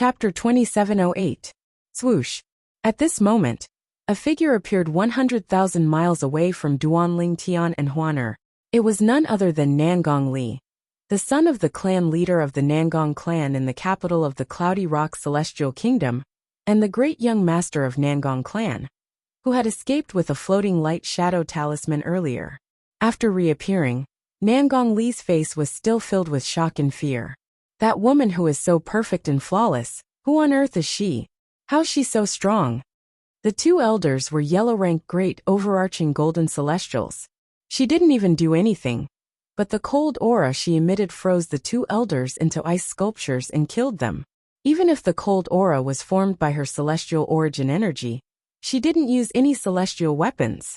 Chapter 2708. Swoosh. At this moment, a figure appeared 100,000 miles away from Duanling Tian and Huaner. It was none other than Nangong Li, the son of the clan leader of the Nangong clan in the capital of the Cloudy Rock Celestial Kingdom, and the great young master of Nangong clan, who had escaped with a floating light shadow talisman earlier. After reappearing, Nangong Li's face was still filled with shock and fear. That woman who is so perfect and flawless, who on earth is she? How's she so strong? The two elders were yellow-rank great overarching golden celestials. She didn't even do anything, but the cold aura she emitted froze the two elders into ice sculptures and killed them. Even if the cold aura was formed by her celestial origin energy, she didn't use any celestial weapons.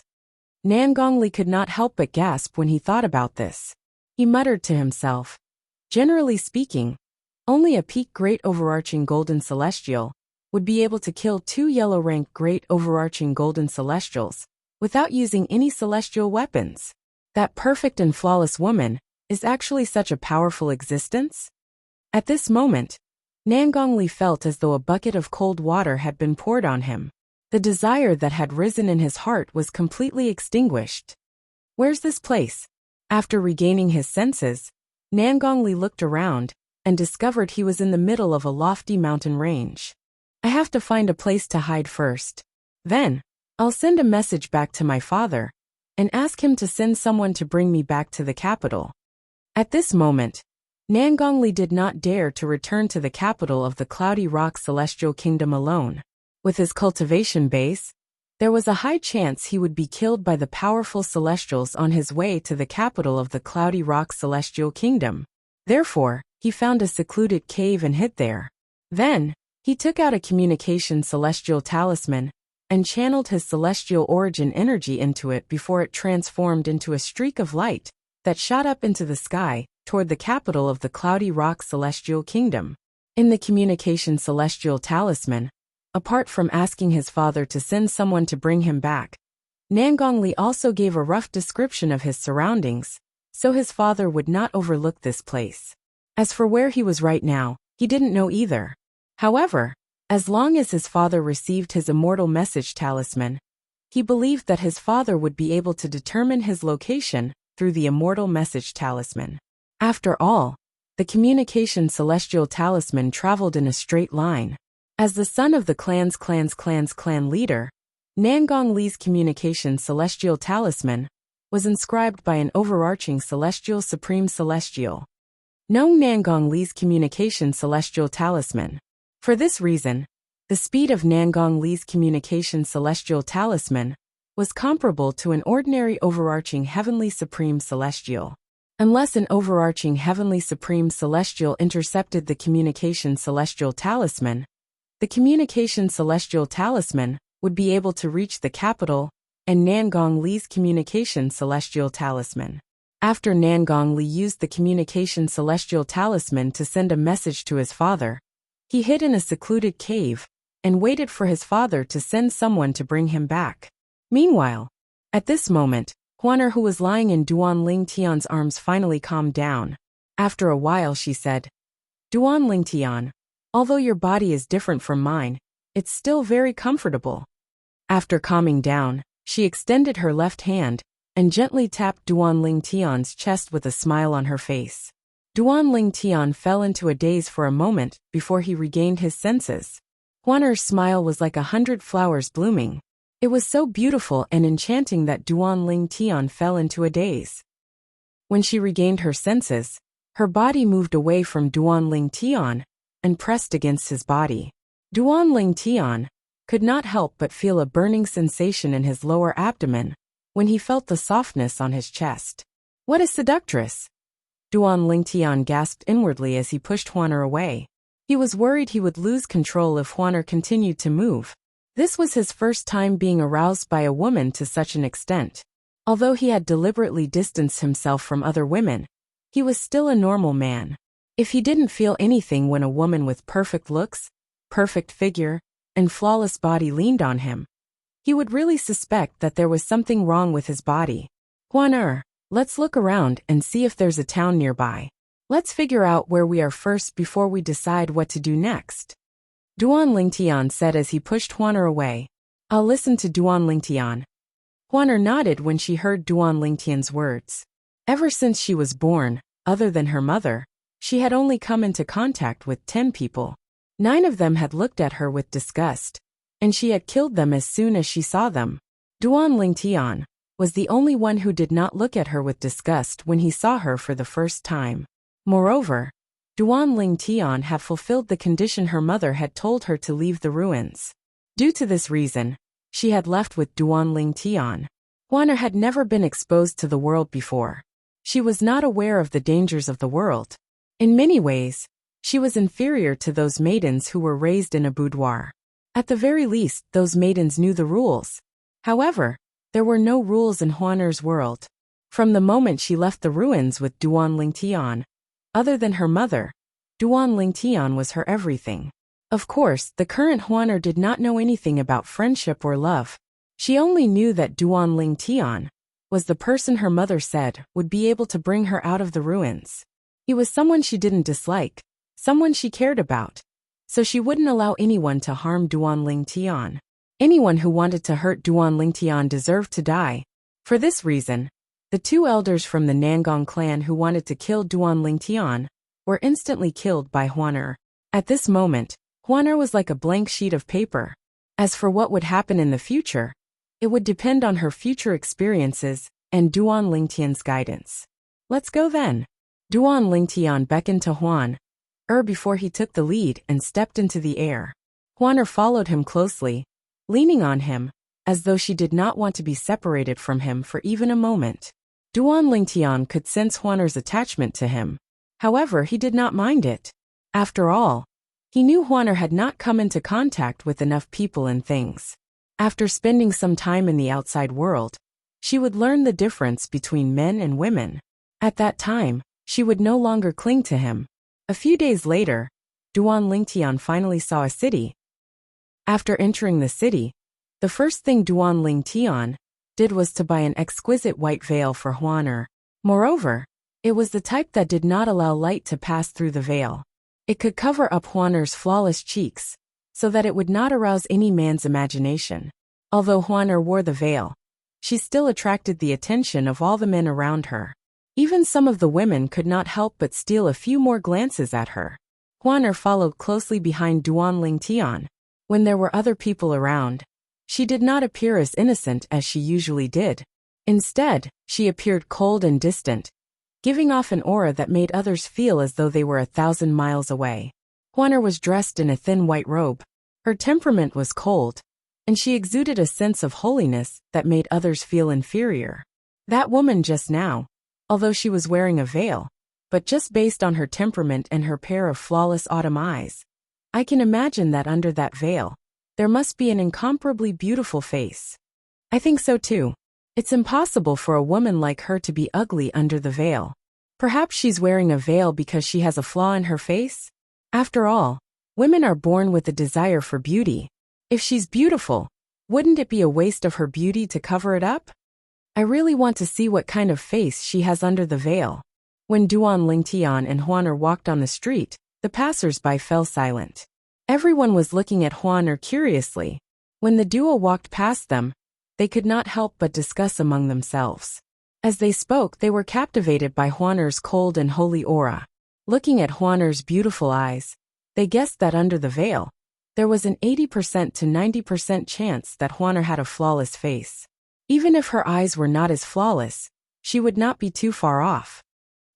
Nangong Li could not help but gasp when he thought about this. He muttered to himself, generally speaking, only a peak great overarching golden celestial would be able to kill two yellow-rank great overarching golden celestials without using any celestial weapons. That perfect and flawless woman is actually such a powerful existence? At this moment, Nangong Li felt as though a bucket of cold water had been poured on him. The desire that had risen in his heart was completely extinguished. Where's this place? After regaining his senses, Nangong Li looked around and discovered he was in the middle of a lofty mountain range. I have to find a place to hide first. Then, I'll send a message back to my father and ask him to send someone to bring me back to the capital. At this moment, Nangong Li did not dare to return to the capital of the Cloudy Rock Celestial Kingdom alone. With his cultivation base, there was a high chance he would be killed by the powerful celestials on his way to the capital of the Cloudy Rock Celestial Kingdom. Therefore, he found a secluded cave and hid there. Then, he took out a communication celestial talisman and channeled his celestial origin energy into it before it transformed into a streak of light that shot up into the sky toward the capital of the Cloudy Rock Celestial Kingdom. In the communication celestial talisman, apart from asking his father to send someone to bring him back, Nangong Li also gave a rough description of his surroundings, so his father would not overlook this place. As for where he was right now, he didn't know either. However, as long as his father received his immortal message talisman, he believed that his father would be able to determine his location through the immortal message talisman. After all, the communication celestial talisman traveled in a straight line. As the son of the clan's clan leader, Nangong Li's communication celestial talisman was inscribed by an overarching celestial supreme celestial, known Nangong Li's communication celestial talisman. For this reason, the speed of Nangong Li's communication celestial talisman was comparable to an ordinary overarching heavenly supreme celestial. Unless an overarching heavenly supreme celestial intercepted the communication celestial talisman, the communication celestial talisman would be able to reach the capital and Nangong Li's communication celestial talisman. After Nangong Li used the communication celestial talisman to send a message to his father, he hid in a secluded cave and waited for his father to send someone to bring him back. Meanwhile, at this moment, Huaner, who was lying in Duanling Tian's arms, finally calmed down. After a while she said, Duanling Tian, although your body is different from mine, it's still very comfortable. After calming down, she extended her left hand and gently tapped Duanling Tian's chest with a smile on her face. Duanling Tian fell into a daze for a moment before he regained his senses. Huaner's smile was like 100 flowers blooming. It was so beautiful and enchanting that Duanling Tian fell into a daze. When she regained her senses, her body moved away from Duanling Tian and pressed against his body. Duanling Tian could not help but feel a burning sensation in his lower abdomen when he felt the softness on his chest. What a seductress! Duanling Tian gasped inwardly as he pushed Huaner away. He was worried he would lose control if Huaner continued to move. This was his first time being aroused by a woman to such an extent. Although he had deliberately distanced himself from other women, he was still a normal man. If he didn't feel anything when a woman with perfect looks, perfect figure, and flawless body leaned on him, he would really suspect that there was something wrong with his body. Huaner, let's look around and see if there's a town nearby. Let's figure out where we are first before we decide what to do next. Duan Lingtian said as he pushed Huaner away. I'll listen to Duan Lingtian. Huaner nodded when she heard Duan Lingtian's words. Ever since she was born, other than her mother, she had only come into contact with 10 people. 9 of them had looked at her with disgust, and she had killed them as soon as she saw them. Duan Lingtian was the only one who did not look at her with disgust when he saw her for the first time. Moreover, Duan Lingtian had fulfilled the condition her mother had told her to leave the ruins. Due to this reason, she had left with Duan Lingtian. Huaner had never been exposed to the world before. She was not aware of the dangers of the world. In many ways, she was inferior to those maidens who were raised in a boudoir. At the very least, those maidens knew the rules. However, there were no rules in Huaner's world. From the moment she left the ruins with Duan Lingtian, other than her mother, Duan Lingtian was her everything. Of course, the current Huaner did not know anything about friendship or love. She only knew that Duan Lingtian was the person her mother said would be able to bring her out of the ruins. He was someone she didn't dislike, someone she cared about, so she wouldn't allow anyone to harm Duan Lingtian. Anyone who wanted to hurt Duan Lingtian deserved to die. For this reason, the 2 elders from the Nangong clan who wanted to kill Duan Lingtian were instantly killed by Huaner. At this moment, Huaner was like a blank sheet of paper. As for what would happen in the future, it would depend on her future experiences and Duan Lingtian's guidance. Let's go then. Duan Lingtian beckoned to Huaner before he took the lead and stepped into the air. Huaner followed him closely, leaning on him, as though she did not want to be separated from him for even a moment. Duan Lingtian could sense Huaner's attachment to him. However, he did not mind it. After all, he knew Huaner had not come into contact with enough people and things. After spending some time in the outside world, she would learn the difference between men and women. At that time, she would no longer cling to him. A few days later, Duan Lingtian finally saw a city. After entering the city, the first thing Duan Lingtian did was to buy an exquisite white veil for Huaner. Moreover, it was the type that did not allow light to pass through the veil. It could cover up Huaner's flawless cheeks, so that it would not arouse any man's imagination. Although Huaner wore the veil, she still attracted the attention of all the men around her. Even some of the women could not help but steal a few more glances at her. Huaner followed closely behind Duan Lingtian. When there were other people around, she did not appear as innocent as she usually did. Instead, she appeared cold and distant, giving off an aura that made others feel as though they were 1,000 miles away. Huaner was dressed in a thin white robe. Her temperament was cold, and she exuded a sense of holiness that made others feel inferior. That woman just now, although she was wearing a veil, but just based on her temperament and her pair of flawless autumn eyes, I can imagine that under that veil, there must be an incomparably beautiful face. I think so too. It's impossible for a woman like her to be ugly under the veil. Perhaps she's wearing a veil because she has a flaw in her face? After all, women are born with a desire for beauty. If she's beautiful, wouldn't it be a waste of her beauty to cover it up? I really want to see what kind of face she has under the veil. When Duan Lingtian and Huaner walked on the street, the passers-by fell silent. Everyone was looking at Huaner curiously. When the duo walked past them, they could not help but discuss among themselves. As they spoke, they were captivated by Huaner's cold and holy aura. Looking at Huaner's beautiful eyes, they guessed that under the veil, there was an 80% to 90% chance that Huaner had a flawless face. Even if her eyes were not as flawless, she would not be too far off.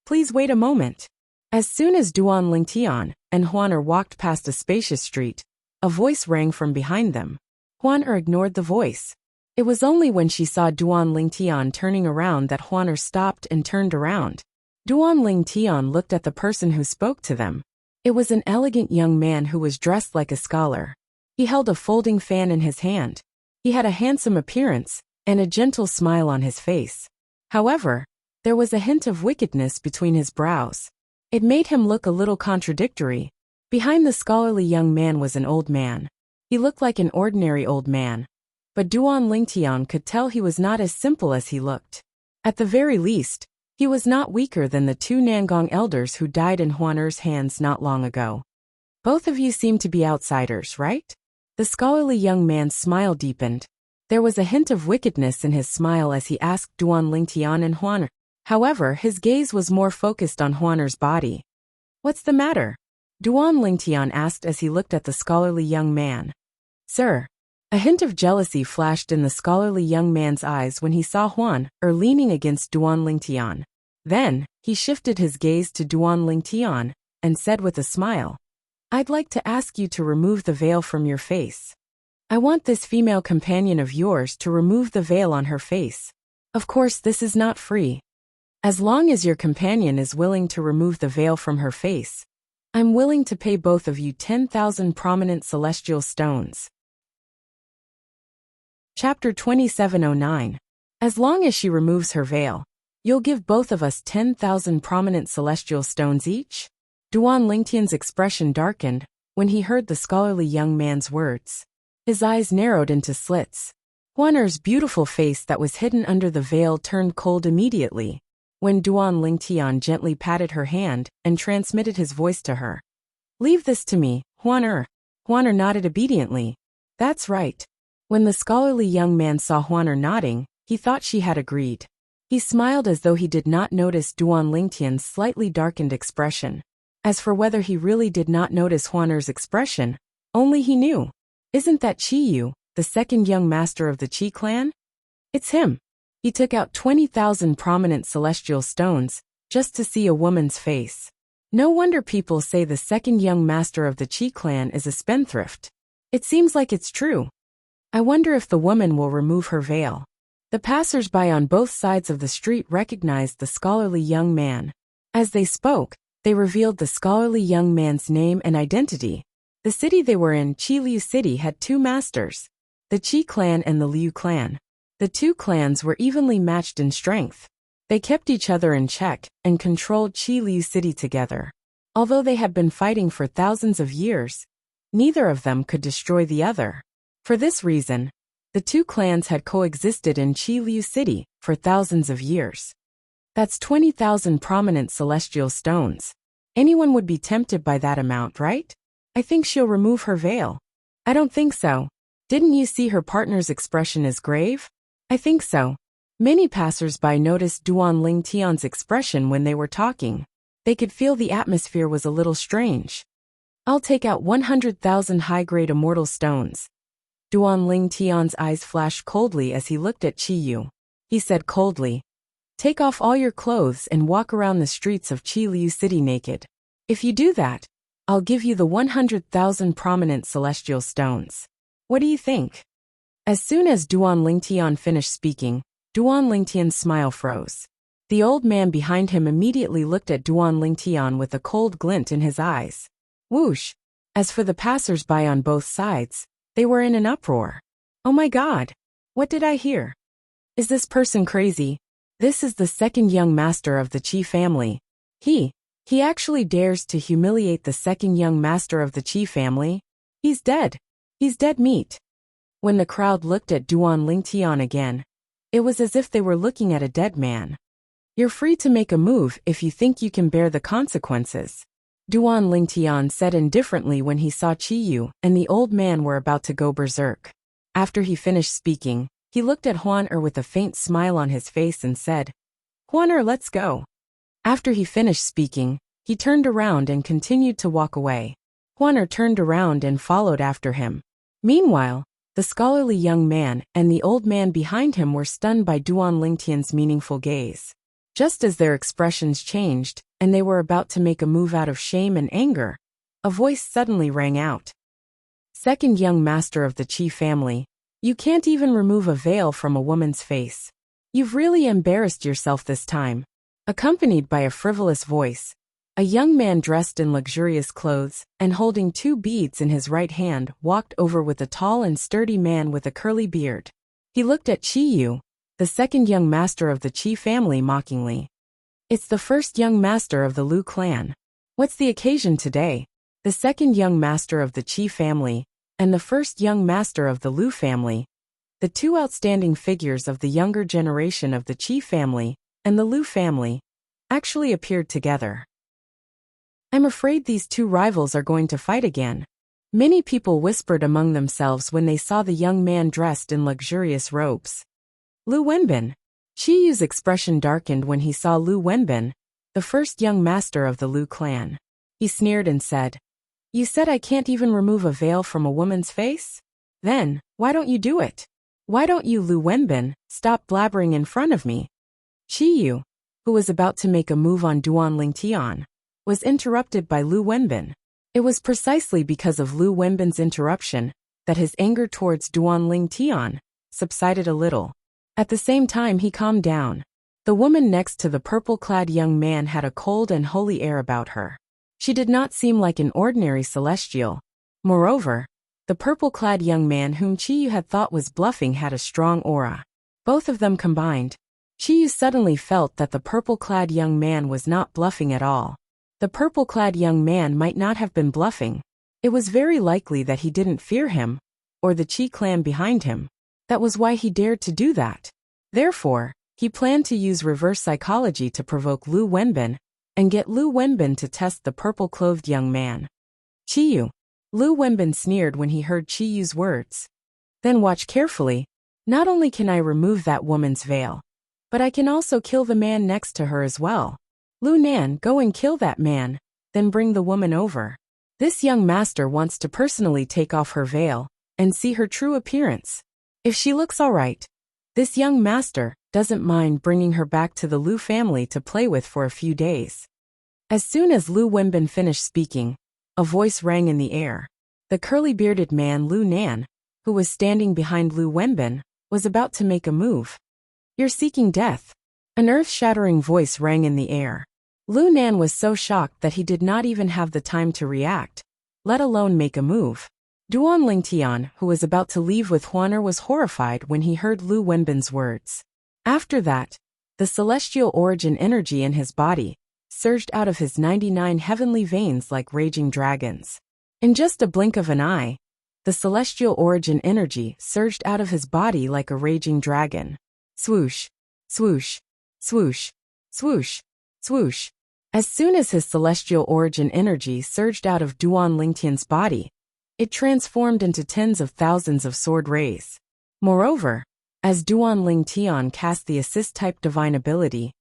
Please wait a moment. As soon as Duan Lingtian and Huaner walked past a spacious street, a voice rang from behind them. Huaner ignored the voice. It was only when she saw Duan Lingtian turning around that Huaner stopped and turned around. Duan Lingtian looked at the person who spoke to them. It was an elegant young man who was dressed like a scholar. He held a folding fan in his hand. He had a handsome appearance and a gentle smile on his face. However, there was a hint of wickedness between his brows. It made him look a little contradictory. Behind the scholarly young man was an old man. He looked like an ordinary old man, but Duan Lingtian could tell he was not as simple as he looked. At the very least, he was not weaker than the 2 Nangong elders who died in Huaner's hands not long ago. Both of you seem to be outsiders, right? The scholarly young man's smile deepened. There was a hint of wickedness in his smile as he asked Duan Lingtian and Huaner. However, his gaze was more focused on Huaner's body. What's the matter? Duan Lingtian asked as he looked at the scholarly young man. Sir. A hint of jealousy flashed in the scholarly young man's eyes when he saw Huaner leaning against Duan Lingtian. Then, he shifted his gaze to Duan Lingtian and said with a smile, I'd like to ask you to remove the veil from your face. I want this female companion of yours to remove the veil on her face. Of course, this is not free. As long as your companion is willing to remove the veil from her face, I'm willing to pay both of you 10,000 prominent celestial stones. Chapter 2709. As long as she removes her veil, you'll give both of us 10,000 prominent celestial stones each? Duan Lingtian's expression darkened when he heard the scholarly young man's words. His eyes narrowed into slits. Huaner's beautiful face that was hidden under the veil turned cold immediately when Duan Lingtian gently patted her hand and transmitted his voice to her. Leave this to me, Huaner. Huaner nodded obediently. That's right. When the scholarly young man saw Huaner nodding, he thought she had agreed. He smiled as though he did not notice Duan Lingtian's slightly darkened expression. As for whether he really did not notice Huaner's expression, only he knew. Isn't that Qi Yu, the second young master of the Qi clan? It's him. He took out 20,000 prominent celestial stones just to see a woman's face. No wonder people say the second young master of the Qi clan is a spendthrift. It seems like it's true. I wonder if the woman will remove her veil. The passers-by on both sides of the street recognized the scholarly young man. As they spoke, they revealed the scholarly young man's name and identity. The city they were in, Qi Liu City, had two masters, the Qi clan and the Liu clan. The two clans were evenly matched in strength. They kept each other in check and controlled Qi Liu City together. Although they had been fighting for thousands of years, neither of them could destroy the other. For this reason, the two clans had coexisted in Qi Liu City for thousands of years. That's 20,000 prominent celestial stones. Anyone would be tempted by that amount, right? I think she'll remove her veil. I don't think so. Didn't you see her partner's expression is grave? I think so. Many passers-by noticed Duan Lingtian's expression when they were talking. They could feel the atmosphere was a little strange. I'll take out 100,000 high-grade immortal stones. Duan Lingtian's eyes flashed coldly as he looked at Qi Yu. He said coldly, Take off all your clothes and walk around the streets of Qi Liu City naked. If you do that, I'll give you the 100,000 prominent celestial stones. What do you think? As soon as Duan Lingtian finished speaking, Duan Lingtian's smile froze. The old man behind him immediately looked at Duan Lingtian with a cold glint in his eyes. Whoosh! As for the passers-by on both sides, they were in an uproar. Oh my God! What did I hear? Is this person crazy? This is the second young master of the Qi family. He actually dares to humiliate the second young master of the Qi family? He's dead. He's dead meat. When the crowd looked at Duan Lingtian again, it was as if they were looking at a dead man. You're free to make a move if you think you can bear the consequences. Duan Lingtian said indifferently when he saw Qi Yu and the old man were about to go berserk. After he finished speaking, he looked at Huaner with a faint smile on his face and said, Huaner, let's go. After he finished speaking, he turned around and continued to walk away. Huaner turned around and followed after him. Meanwhile, the scholarly young man and the old man behind him were stunned by Duan Lingtian's meaningful gaze. Just as their expressions changed and they were about to make a move out of shame and anger, a voice suddenly rang out. Second young master of the Qi family, you can't even remove a veil from a woman's face. You've really embarrassed yourself this time. Accompanied by a frivolous voice, a young man dressed in luxurious clothes and holding two beads in his right hand walked over with a tall and sturdy man with a curly beard. He looked at Qi Yu, the second young master of the Qi family, mockingly. It's the first young master of the Liu clan. What's the occasion today? The second young master of the Qi family and the first young master of the Liu family, the two outstanding figures of the younger generation of the Qi family and the Liu family, actually appeared together. I'm afraid these two rivals are going to fight again. Many people whispered among themselves when they saw the young man dressed in luxurious robes. Lu Wenbin. Qi Yu's expression darkened when he saw Lu Wenbin, the first young master of the Lu clan. He sneered and said, "You said I can't even remove a veil from a woman's face? Then, why don't you do it? Why don't you, Lu Wenbin, stop blabbering in front of me?" Qi Yu, who was about to make a move on Duan Lingtian, was interrupted by Lu Wenbin. It was precisely because of Lu Wenbin's interruption that his anger towards Duan Lingtian subsided a little. At the same time he calmed down. The woman next to the purple-clad young man had a cold and holy air about her. She did not seem like an ordinary celestial. Moreover, the purple-clad young man whom Qi Yu had thought was bluffing had a strong aura. Both of them combined, Qi Yu suddenly felt that the purple-clad young man was not bluffing at all. The purple-clad young man might not have been bluffing. It was very likely that he didn't fear him, or the Qi clan behind him. That was why he dared to do that. Therefore, he planned to use reverse psychology to provoke Lu Wenbin, and get Lu Wenbin to test the purple-clothed young man. "Qi Yu." Lu Wenbin sneered when he heard Qi Yu's words. "Then watch carefully. Not only can I remove that woman's veil, but I can also kill the man next to her as well. Lu Nan, go and kill that man, then bring the woman over. This young master wants to personally take off her veil and see her true appearance. If she looks all right, this young master doesn't mind bringing her back to the Lu family to play with for a few days." As soon as Lu Wenbin finished speaking, a voice rang in the air. The curly-bearded man Lu Nan, who was standing behind Lu Wenbin, was about to make a move. "You're seeking death." An earth-shattering voice rang in the air. Lu Nan was so shocked that he did not even have the time to react, let alone make a move. Duan Lingtian, who was about to leave with Huaner, was horrified when he heard Lu Wenbin's words. After that, the celestial origin energy in his body surged out of his 99 heavenly veins like raging dragons. In just a blink of an eye, the celestial origin energy surged out of his body like a raging dragon. Swoosh, swoosh, swoosh, swoosh, swoosh. As soon as his celestial origin energy surged out of Duan Lingtian's body, it transformed into tens of thousands of sword rays. Moreover, as Duan Lingtian cast the assist-type divine ability,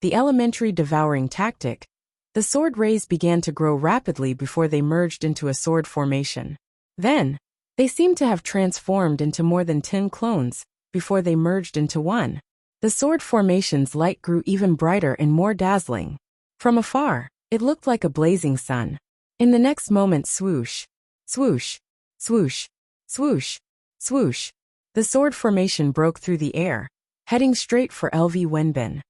the elementary devouring tactic, the sword rays began to grow rapidly before they merged into a sword formation. Then, they seemed to have transformed into more than 10 clones before they merged into one. The sword formation's light grew even brighter and more dazzling. From afar, it looked like a blazing sun. In the next moment, swoosh, swoosh, swoosh, swoosh, swoosh, the sword formation broke through the air, heading straight for LV Wenbin.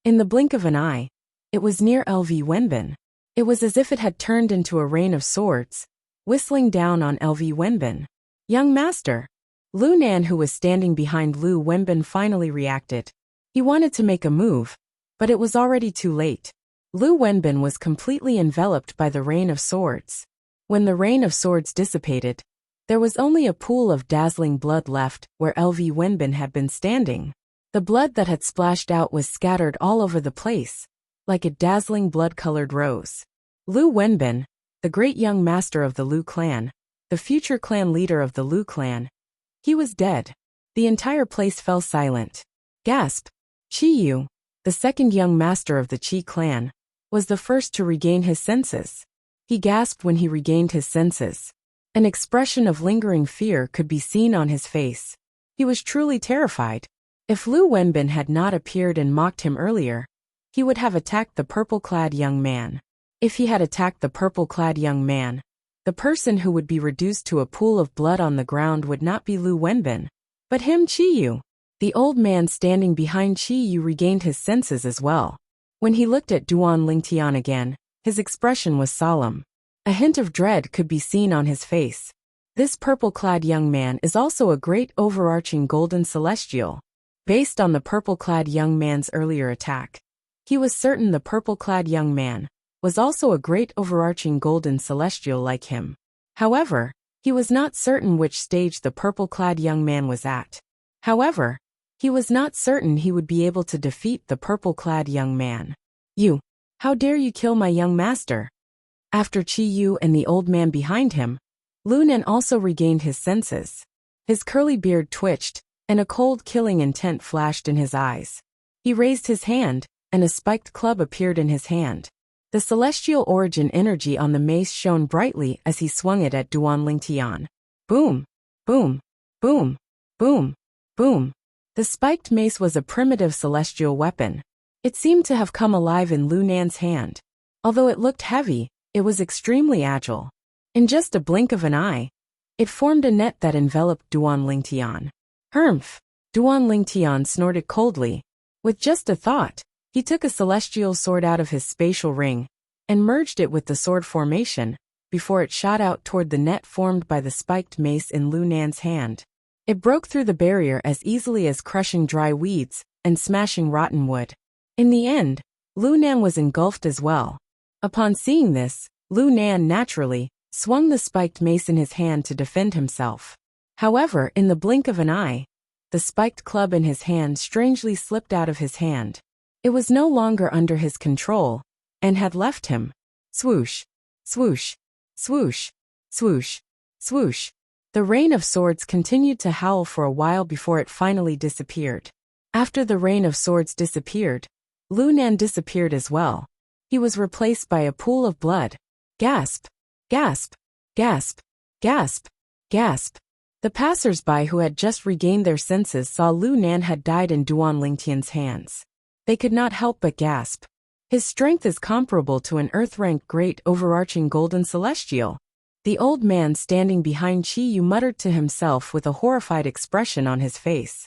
In the blink of an eye, it was near LV Wenbin. It was as if it had turned into a rain of swords, whistling down on LV Wenbin. "Young master." Lu Nan, who was standing behind Lu Wenbin, finally reacted. He wanted to make a move, but it was already too late. Lu Wenbin was completely enveloped by the rain of swords. When the rain of swords dissipated, there was only a pool of dazzling blood left where LV Wenbin had been standing. The blood that had splashed out was scattered all over the place, like a dazzling blood-colored rose. Lu Wenbin, the great young master of the Lu clan, the future clan leader of the Lu clan, he was dead. The entire place fell silent. Gasp! Qi Yu, the second young master of the Qi clan, was the first to regain his senses. He gasped when he regained his senses. An expression of lingering fear could be seen on his face. He was truly terrified. If Lu Wenbin had not appeared and mocked him earlier, he would have attacked the purple-clad young man. If he had attacked the purple-clad young man, the person who would be reduced to a pool of blood on the ground would not be Lu Wenbin, but him, Qi Yu. The old man standing behind Qi Yu regained his senses as well. When he looked at Duan Lingtian again, his expression was solemn. A hint of dread could be seen on his face. This purple-clad young man is also a great overarching golden celestial. Based on the purple-clad young man's earlier attack, he was certain the purple-clad young man was also a great overarching golden celestial like him. However, he was not certain which stage the purple-clad young man was at. However, he was not certain he would be able to defeat the purple-clad young man. "You." How dare you kill my young master? After Chi Yu and the old man behind him, Lu Nan also regained his senses. His curly beard twitched, and a cold killing intent flashed in his eyes. He raised his hand, and a spiked club appeared in his hand. The celestial origin energy on the mace shone brightly as he swung it at Duanling Tian. Boom! Boom! Boom! Boom! Boom! The spiked mace was a primitive celestial weapon. It seemed to have come alive in Lu Nan's hand. Although it looked heavy, it was extremely agile. In just a blink of an eye, it formed a net that enveloped Duanling Tian. Humph! Duanling Tian snorted coldly. With just a thought, he took a celestial sword out of his spatial ring and merged it with the sword formation before it shot out toward the net formed by the spiked mace in Lu Nan's hand. It broke through the barrier as easily as crushing dry weeds and smashing rotten wood. In the end, Lu Nan was engulfed as well. Upon seeing this, Lu Nan naturally swung the spiked mace in his hand to defend himself. However, in the blink of an eye, the spiked club in his hand strangely slipped out of his hand. It was no longer under his control, and had left him. Swoosh! Swoosh! Swoosh! Swoosh! Swoosh! The rain of swords continued to howl for a while before it finally disappeared. After the rain of swords disappeared, Lu Nan disappeared as well. He was replaced by a pool of blood. Gasp! Gasp! Gasp! Gasp! Gasp! The passers-by who had just regained their senses saw Lu Nan had died in Duanling Tian's hands. They could not help but gasp. His strength is comparable to an Earth-ranked great overarching golden celestial. The old man standing behind Chi Yu muttered to himself with a horrified expression on his face.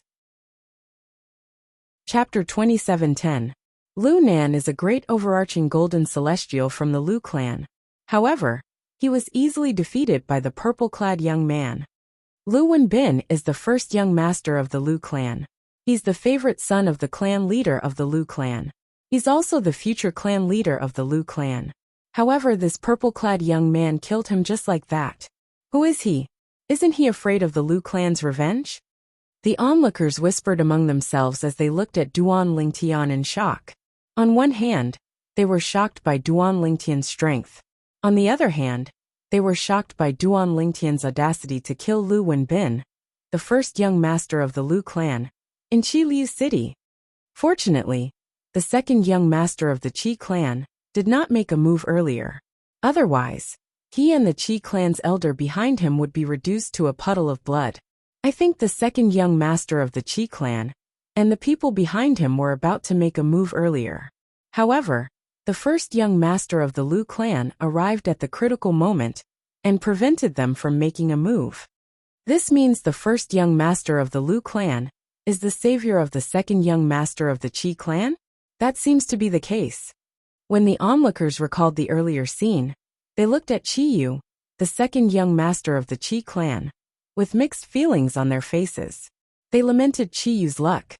Chapter 27:10. Lu Nan is a great overarching golden celestial from the Lu clan. However, he was easily defeated by the purple-clad young man. Lu Wenbin is the first young master of the Lu clan. He's the favorite son of the clan leader of the Lu clan. He's also the future clan leader of the Lu clan. However, this purple-clad young man killed him just like that. Who is he? Isn't he afraid of the Lu clan's revenge? The onlookers whispered among themselves as they looked at Duanling Tian in shock. On one hand, they were shocked by Duanling Tian's strength. On the other hand, they were shocked by Duanling Tian's audacity to kill Lu Wenbin, the first young master of the Lu clan, in Qi Liu City. Fortunately, the second young master of the Qi clan did not make a move earlier. Otherwise, he and the Qi clan's elder behind him would be reduced to a puddle of blood. I think the second young master of the Qi clan and the people behind him were about to make a move earlier. However, the first young master of the Lu clan arrived at the critical moment and prevented them from making a move. This means the first young master of the Lu clan is the savior of the second young master of the Qi clan? That seems to be the case. When the onlookers recalled the earlier scene, they looked at Chi Yu, the second young master of the Qi clan, with mixed feelings on their faces. They lamented Chi Yu's luck.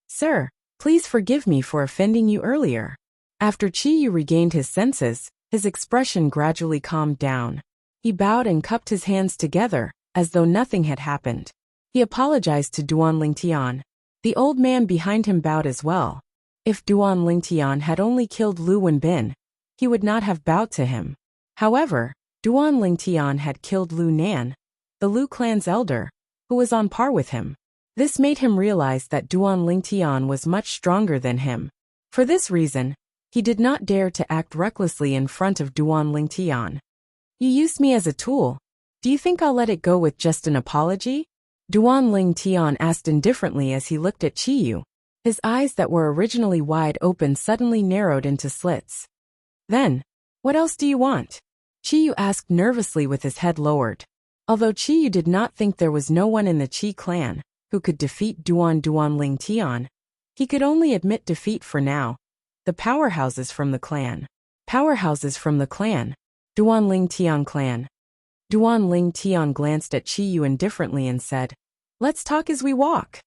Sir, please forgive me for offending you earlier. After Chi Yu regained his senses, his expression gradually calmed down. He bowed and cupped his hands together, as though nothing had happened. He apologized to Duanling Tian. The old man behind him bowed as well. If Duanling Tian had only killed Lu Wenbin, he would not have bowed to him. However, Duanling Tian had killed Lu Nan, the Lu clan's elder, who was on par with him. This made him realize that Duanling Tian was much stronger than him. For this reason, he did not dare to act recklessly in front of Duanling Tian. You used me as a tool. Do you think I'll let it go with just an apology? Duanling Tian asked indifferently as he looked at Chi Yu. His eyes that were originally wide open suddenly narrowed into slits. Then, what else do you want? Chi Yu asked nervously with his head lowered. Although Chi Yu did not think there was no one in the Qi clan who could defeat Duanling Tian, he could only admit defeat for now. The powerhouses from the clan. Powerhouses from the clan. Duanling Tian clan. Duanling Tian glanced at Chi Yu indifferently and said, "Let's talk as we walk."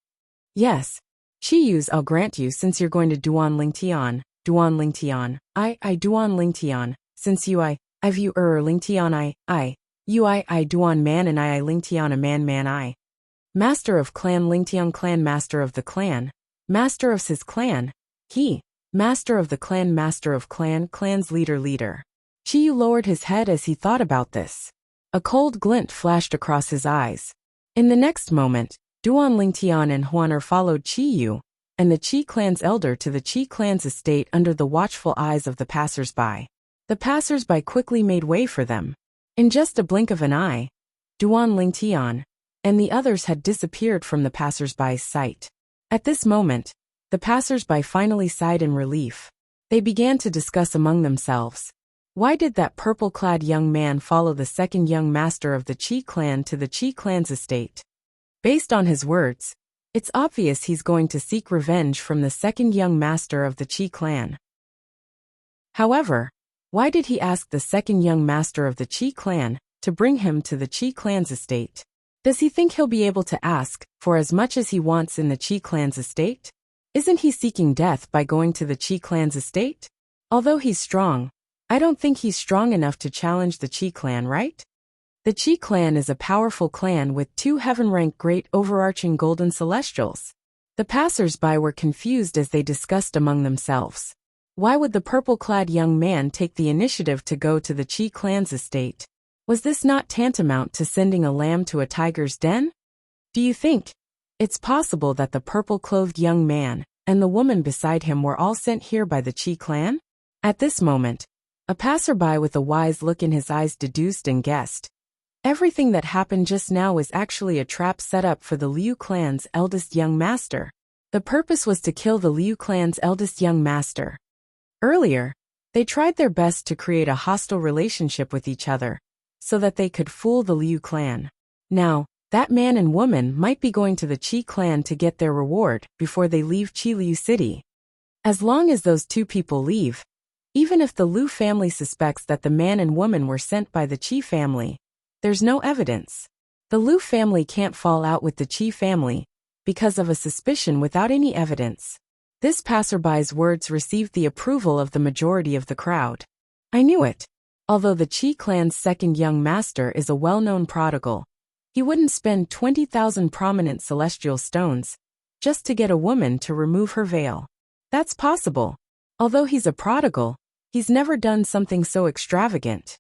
Yes. Chi Yu's I'll grant you since you're going to Duanling Tian. Duanling Tian. I Duanling Tian. Since you I view Ling Tian I Duan man and I Ling Tian a man I. Master of clan Ling Tian clan master of the clan. Master of his clan. He. Master of the clan, master of clan, clan's leader. Chi Yu lowered his head as he thought about this. A cold glint flashed across his eyes. In the next moment, Duan Lingtian and Huaner followed Chi Yu and the Qi clan's elder to the Qi clan's estate under the watchful eyes of the passers-by. The passers-by quickly made way for them. In just a blink of an eye, Duan Lingtian and the others had disappeared from the passers-by's sight. At this moment, the passers-by finally sighed in relief. They began to discuss among themselves. Why did that purple-clad young man follow the second young master of the Qi clan to the Qi clan's estate? Based on his words, it's obvious he's going to seek revenge from the second young master of the Qi clan. However, why did he ask the second young master of the Qi clan to bring him to the Qi clan's estate? Does he think he'll be able to ask for as much as he wants in the Qi clan's estate? Isn't he seeking death by going to the Qi clan's estate? Although he's strong, I don't think he's strong enough to challenge the Qi clan, right? The Qi clan is a powerful clan with 2 heaven-ranked great overarching golden celestials. The passers-by were confused as they discussed among themselves. Why would the purple-clad young man take the initiative to go to the Qi clan's estate? Was this not tantamount to sending a lamb to a tiger's den? Do you think it's possible that the purple-clothed young man and the woman beside him were all sent here by the Qi clan? At this moment, a passerby with a wise look in his eyes deduced and guessed. Everything that happened just now was actually a trap set up for the Liu clan's eldest young master. The purpose was to kill the Liu clan's eldest young master. Earlier, they tried their best to create a hostile relationship with each other, so that they could fool the Liu clan. Now, that man and woman might be going to the Qi clan to get their reward before they leave Qiliu City. As long as those 2 people leave, even if the Liu family suspects that the man and woman were sent by the Qi family, there's no evidence. The Liu family can't fall out with the Qi family because of a suspicion without any evidence. This passerby's words received the approval of the majority of the crowd. I knew it. Although the Qi clan's second young master is a well-known prodigal, he wouldn't spend 20,000 prominent celestial stones just to get a woman to remove her veil. That's possible. Although he's a prodigal, he's never done something so extravagant.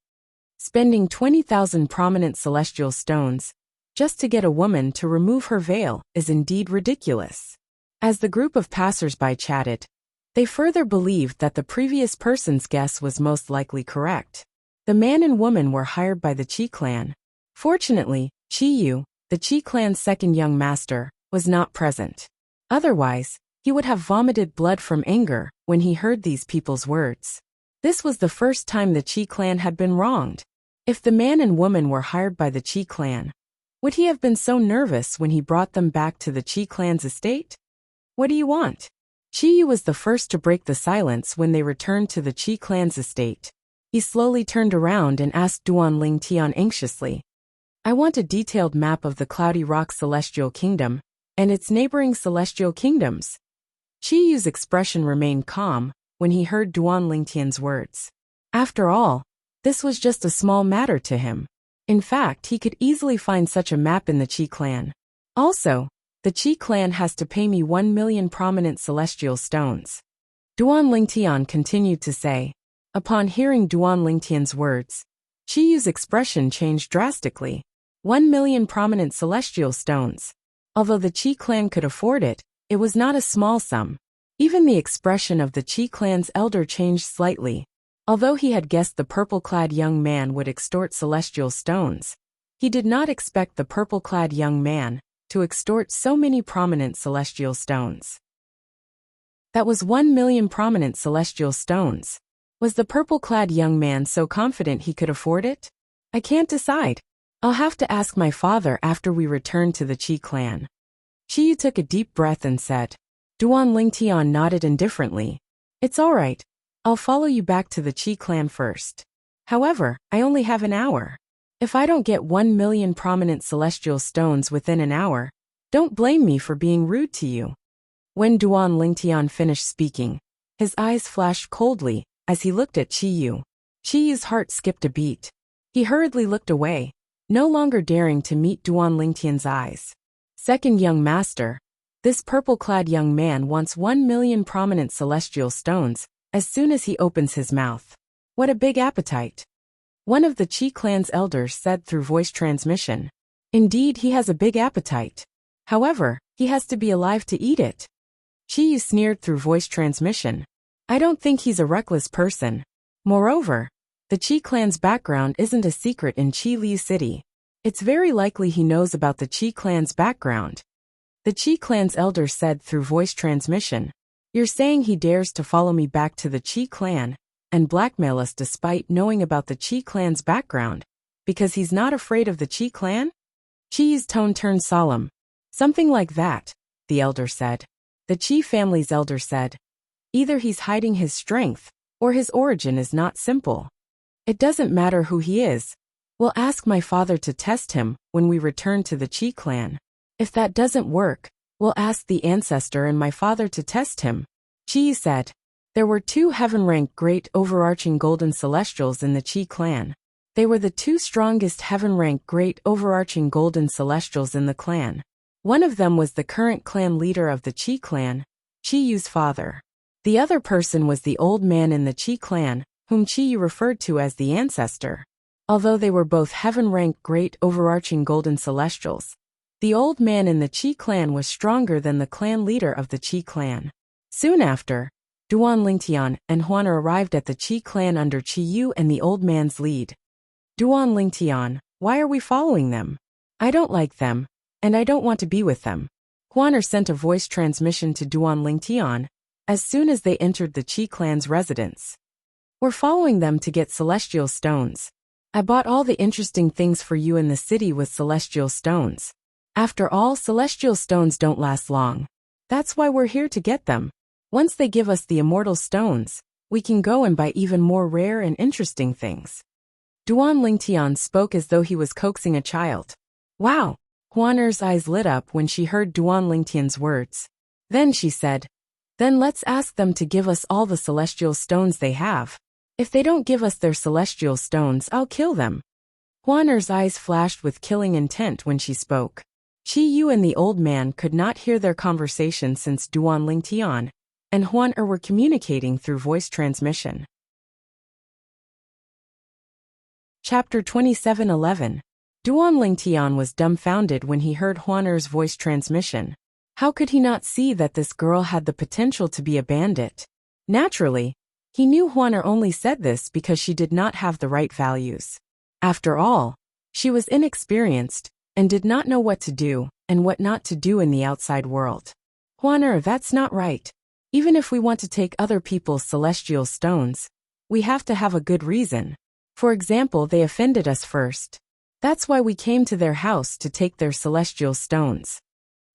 Spending 20,000 prominent celestial stones just to get a woman to remove her veil is indeed ridiculous. As the group of passers-by chatted, they further believed that the previous person's guess was most likely correct. The man and woman were hired by the Qi clan. Fortunately, Chi Yu, the Qi clan's second young master, was not present. Otherwise, he would have vomited blood from anger when he heard these people's words. This was the first time the Qi clan had been wronged. If the man and woman were hired by the Qi clan, would he have been so nervous when he brought them back to the Qi clan's estate? What do you want? Chi Yu was the first to break the silence when they returned to the Qi clan's estate. He slowly turned around and asked Duan Lingtian anxiously. I want a detailed map of the Cloudy Rock Celestial Kingdom and its neighboring celestial kingdoms. Chi Yu's expression remained calm when he heard Duan Lingtian's words. After all, this was just a small matter to him. In fact, he could easily find such a map in the Qi clan. Also, the Qi clan has to pay me 1 million prominent celestial stones. Duan Lingtian continued to say. Upon hearing Duan Lingtian's words, Chi Yu's expression changed drastically. 1 million prominent celestial stones. Although the Qi clan could afford it, it was not a small sum. Even the expression of the Qi clan's elder changed slightly. Although he had guessed the purple-clad young man would extort celestial stones, he did not expect the purple-clad young man to extort so many prominent celestial stones. That was 1 million prominent celestial stones. Was the purple-clad young man so confident he could afford it? I can't decide. I'll have to ask my father after we return to the Qi clan. Chi Yu took a deep breath and said. Duan Lingtian nodded indifferently. It's all right. I'll follow you back to the Qi clan first. However, I only have an hour. If I don't get 1 million prominent celestial stones within an hour, don't blame me for being rude to you. When Duan Lingtian finished speaking, his eyes flashed coldly as he looked at Chi Yu. Chi Yu's heart skipped a beat. He hurriedly looked away, no longer daring to meet Duan Lingtian's eyes. Second young master, This purple-clad young man wants 1,000,000 prominent celestial stones as soon as he opens his mouth. What a big appetite. One of the Qi clan's elders said through voice transmission. Indeed, he has a big appetite. However, he has to be alive to eat it. Qi sneered through voice transmission. I don't think he's a reckless person. Moreover, the Qi clan's background isn't a secret in Qi Li City. It's very likely he knows about the Qi clan's background. The Qi clan's elder said through voice transmission. You're saying he dares to follow me back to the Qi clan and blackmail us despite knowing about the Qi clan's background, because he's not afraid of the Qi clan? Qi's tone turned solemn. Something like that, the elder said. The Qi family's elder said. Either he's hiding his strength, or his origin is not simple. It doesn't matter who he is. We'll ask my father to test him when we return to the Qi clan. If that doesn't work, we'll ask the ancestor and my father to test him. Qi said. There were 2 heaven-ranked great overarching golden celestials in the Qi clan. They were the 2 strongest heaven-ranked great overarching golden celestials in the clan. One of them was the current clan leader of the Qi clan, Qi Yu's father. The other person was the old man in the Qi clan, whom Qi Yu referred to as the ancestor. Although they were both heaven-ranked great overarching golden celestials, the old man in the Qi clan was stronger than the clan leader of the Qi clan. Soon after, Duan Lingtian and Huaner arrived at the Qi clan under Qi Yu and the old man's lead. Duan Lingtian, why are we following them? I don't like them, and I don't want to be with them. Huaner sent a voice transmission to Duan Lingtian as soon as they entered the Qi clan's residence. We're following them to get celestial stones. I bought all the interesting things for you in the city with celestial stones. After all, celestial stones don't last long. That's why we're here to get them. Once they give us the immortal stones, we can go and buy even more rare and interesting things. Duan Lingtian spoke as though he was coaxing a child. Wow! Huaner's eyes lit up when she heard Duan Lingtian's words. Then she said, then let's ask them to give us all the celestial stones they have. If they don't give us their celestial stones, I'll kill them. Huaner's eyes flashed with killing intent when she spoke. Qi Yu and the old man could not hear their conversation since Duan Lingtian and Huaner were communicating through voice transmission. Chapter 27:11. Duan Lingtian was dumbfounded when he heard Huaner's voice transmission. How could he not see that this girl had the potential to be a bandit? Naturally, he knew Huaner only said this because she did not have the right values. After all, she was inexperienced and did not know what to do and what not to do in the outside world. Huaner, that's not right. Even if we want to take other people's celestial stones, we have to have a good reason. For example, they offended us first. That's why we came to their house to take their celestial stones.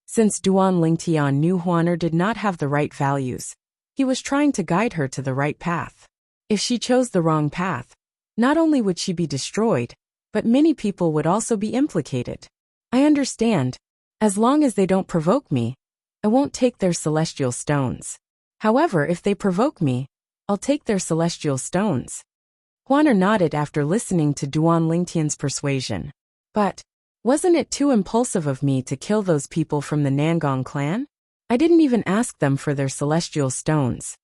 Since Duan Lingtian knew Huaner did not have the right values, he was trying to guide her to the right path. If she chose the wrong path, not only would she be destroyed, but many people would also be implicated. I understand. As long as they don't provoke me, I won't take their celestial stones. However, if they provoke me, I'll take their celestial stones. Huaner nodded after listening to Duan Lingtian's persuasion. But, wasn't it too impulsive of me to kill those people from the Nangong clan? I didn't even ask them for their celestial stones.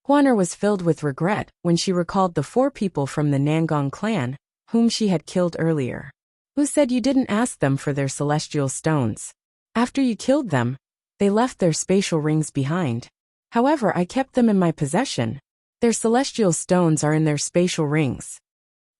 Huaner was filled with regret when she recalled the 4 people from the Nangong clan, whom she had killed earlier. Who said you didn't ask them for their celestial stones? After you killed them, they left their spatial rings behind. However, I kept them in my possession. Their celestial stones are in their spatial rings.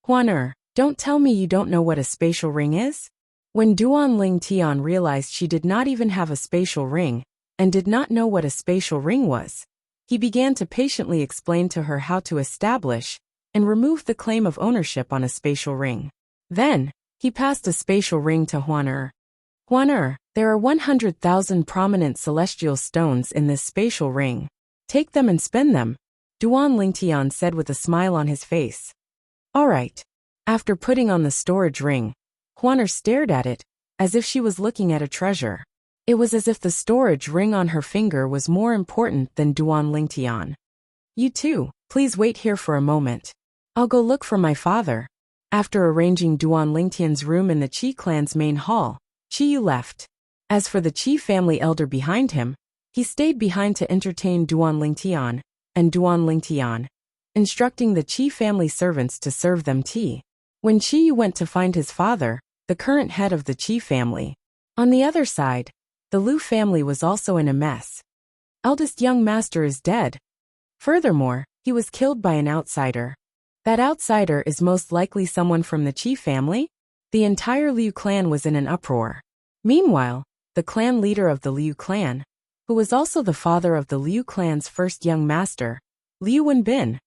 Huaner, don't tell me you don't know what a spatial ring is? When Duan Lingtian realized she did not even have a spatial ring, and did not know what a spatial ring was, he began to patiently explain to her how to establish and remove the claim of ownership on a spatial ring. Then, he passed a spatial ring to Huaner. Huaner, there are 100,000 prominent celestial stones in this spatial ring. Take them and spend them, Duan Lingtian said with a smile on his face. All right. After putting on the storage ring, Huaner stared at it, as if she was looking at a treasure. It was as if the storage ring on her finger was more important than Duan Lingtian. You too, please wait here for a moment. I'll go look for my father. After arranging Duan Lingtian's room in the Qi clan's main hall, Qi Yu left. As for the Qi family elder behind him, he stayed behind to entertain Duan Lingtian and Duan Lingtian, instructing the Qi family servants to serve them tea. When Qi Yu went to find his father, the current head of the Qi family. On the other side, the Lu family was also in a mess. Eldest young master is dead. Furthermore, he was killed by an outsider. That outsider is most likely someone from the Qi family? The entire Liu clan was in an uproar. Meanwhile, the clan leader of the Liu clan, who was also the father of the Liu clan's first young master, Liu Wenbin,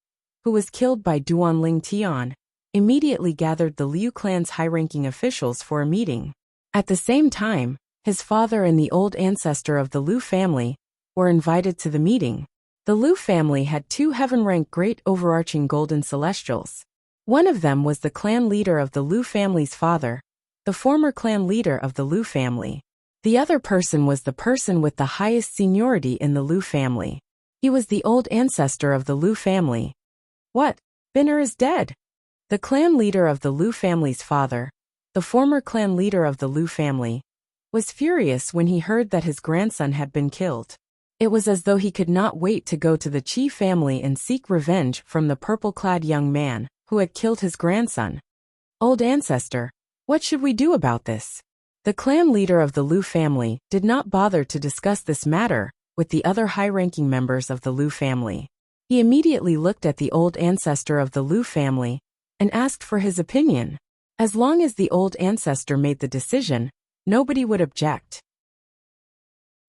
who was killed by Duan Lingtian, immediately gathered the Liu clan's high-ranking officials for a meeting. At the same time, his father and the old ancestor of the Liu family were invited to the meeting. The Liu family had two heaven-ranked great overarching golden celestials. One of them was the clan leader of the Liu family's father, the former clan leader of the Liu family. The other person was the person with the highest seniority in the Liu family. He was the old ancestor of the Liu family. What? Binner is dead. The clan leader of the Liu family's father, the former clan leader of the Liu family, was furious when he heard that his grandson had been killed. It was as though he could not wait to go to the Qi family and seek revenge from the purple-clad young man who had killed his grandson. Old ancestor, what should we do about this? The clan leader of the Liu family did not bother to discuss this matter with the other high-ranking members of the Liu family. He immediately looked at the old ancestor of the Liu family and asked for his opinion. As long as the old ancestor made the decision, nobody would object.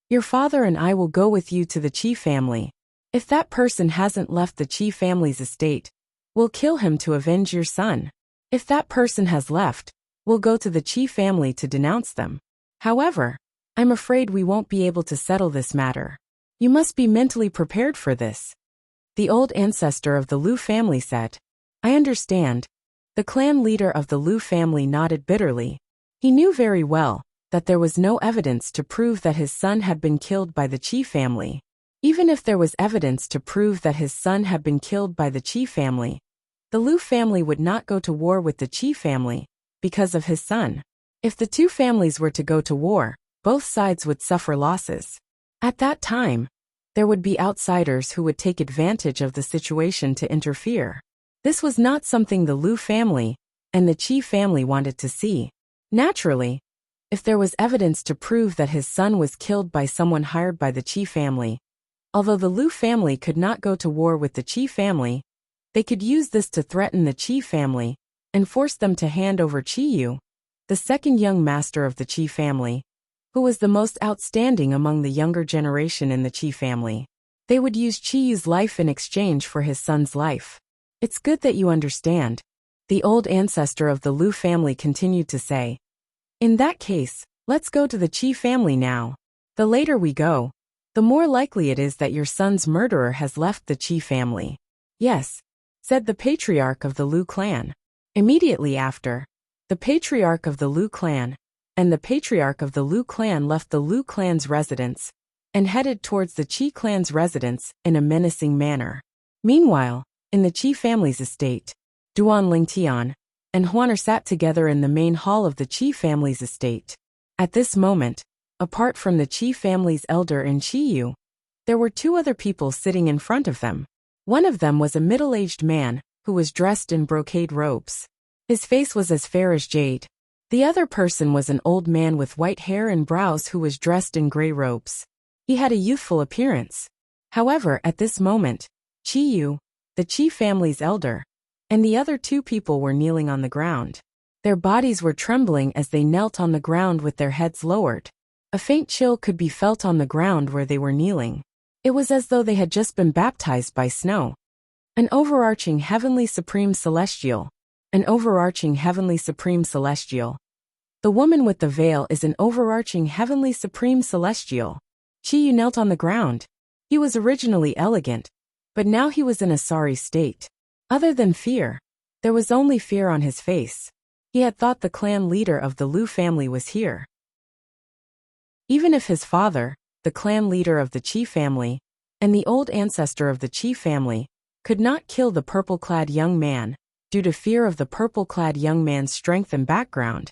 Your father and I will go with you to the Qi family. If that person hasn't left the Qi family's estate, we'll kill him to avenge your son. If that person has left, we'll go to the Qi family to denounce them. However, I'm afraid we won't be able to settle this matter. You must be mentally prepared for this. The old ancestor of the Liu family said. I understand. The clan leader of the Liu family nodded bitterly. He knew very well that there was no evidence to prove that his son had been killed by the Qi family. Even if there was evidence to prove that his son had been killed by the Qi family, the Liu family would not go to war with the Qi family because of his son. If the two families were to go to war, both sides would suffer losses. At that time, there would be outsiders who would take advantage of the situation to interfere. This was not something the Liu family and the Qi family wanted to see. Naturally, if there was evidence to prove that his son was killed by someone hired by the Qi family, although the Liu family could not go to war with the Qi family, they could use this to threaten the Qi family and force them to hand over Qi Yu, the second young master of the Qi family, who was the most outstanding among the younger generation in the Qi family. They would use Qi Yu's life in exchange for his son's life. It's good that you understand, the old ancestor of the Liu family continued to say. In that case, let's go to the Qi family now. The later we go, the more likely it is that your son's murderer has left the Qi family. Yes, said the patriarch of the Liu clan. Immediately after, the patriarch of the Liu clan and the patriarch of the Liu clan left the Liu clan's residence and headed towards the Qi clan's residence in a menacing manner. Meanwhile, in the Qi family's estate, Duan Lingtian and Huaner sat together in the main hall of the Qi family's estate. At this moment, apart from the Qi family's elder and Qi Yu, there were two other people sitting in front of them. One of them was a middle-aged man who was dressed in brocade robes. His face was as fair as jade. The other person was an old man with white hair and brows who was dressed in gray robes. He had a youthful appearance. However, at this moment, Qi Yu, the Qi family's elder, and the other two people were kneeling on the ground. Their bodies were trembling as they knelt on the ground with their heads lowered. A faint chill could be felt on the ground where they were kneeling. It was as though they had just been baptized by snow. An overarching heavenly supreme celestial. An overarching heavenly supreme celestial. The woman with the veil is an overarching heavenly supreme celestial. Qi Yu knelt on the ground. He was originally elegant, but now he was in a sorry state. Other than fear, there was only fear on his face. He had thought the clan leader of the Liu family was here. Even if his father, the clan leader of the Qi family, and the old ancestor of the Qi family, could not kill the purple-clad young man, due to fear of the purple-clad young man's strength and background,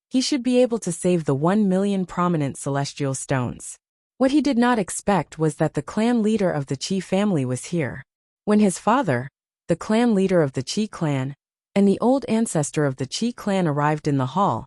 he should be able to save the 1 million prominent celestial stones. What he did not expect was that the clan leader of the Qi family was here. When his father, the clan leader of the Qi clan, and the old ancestor of the Qi clan arrived in the hall,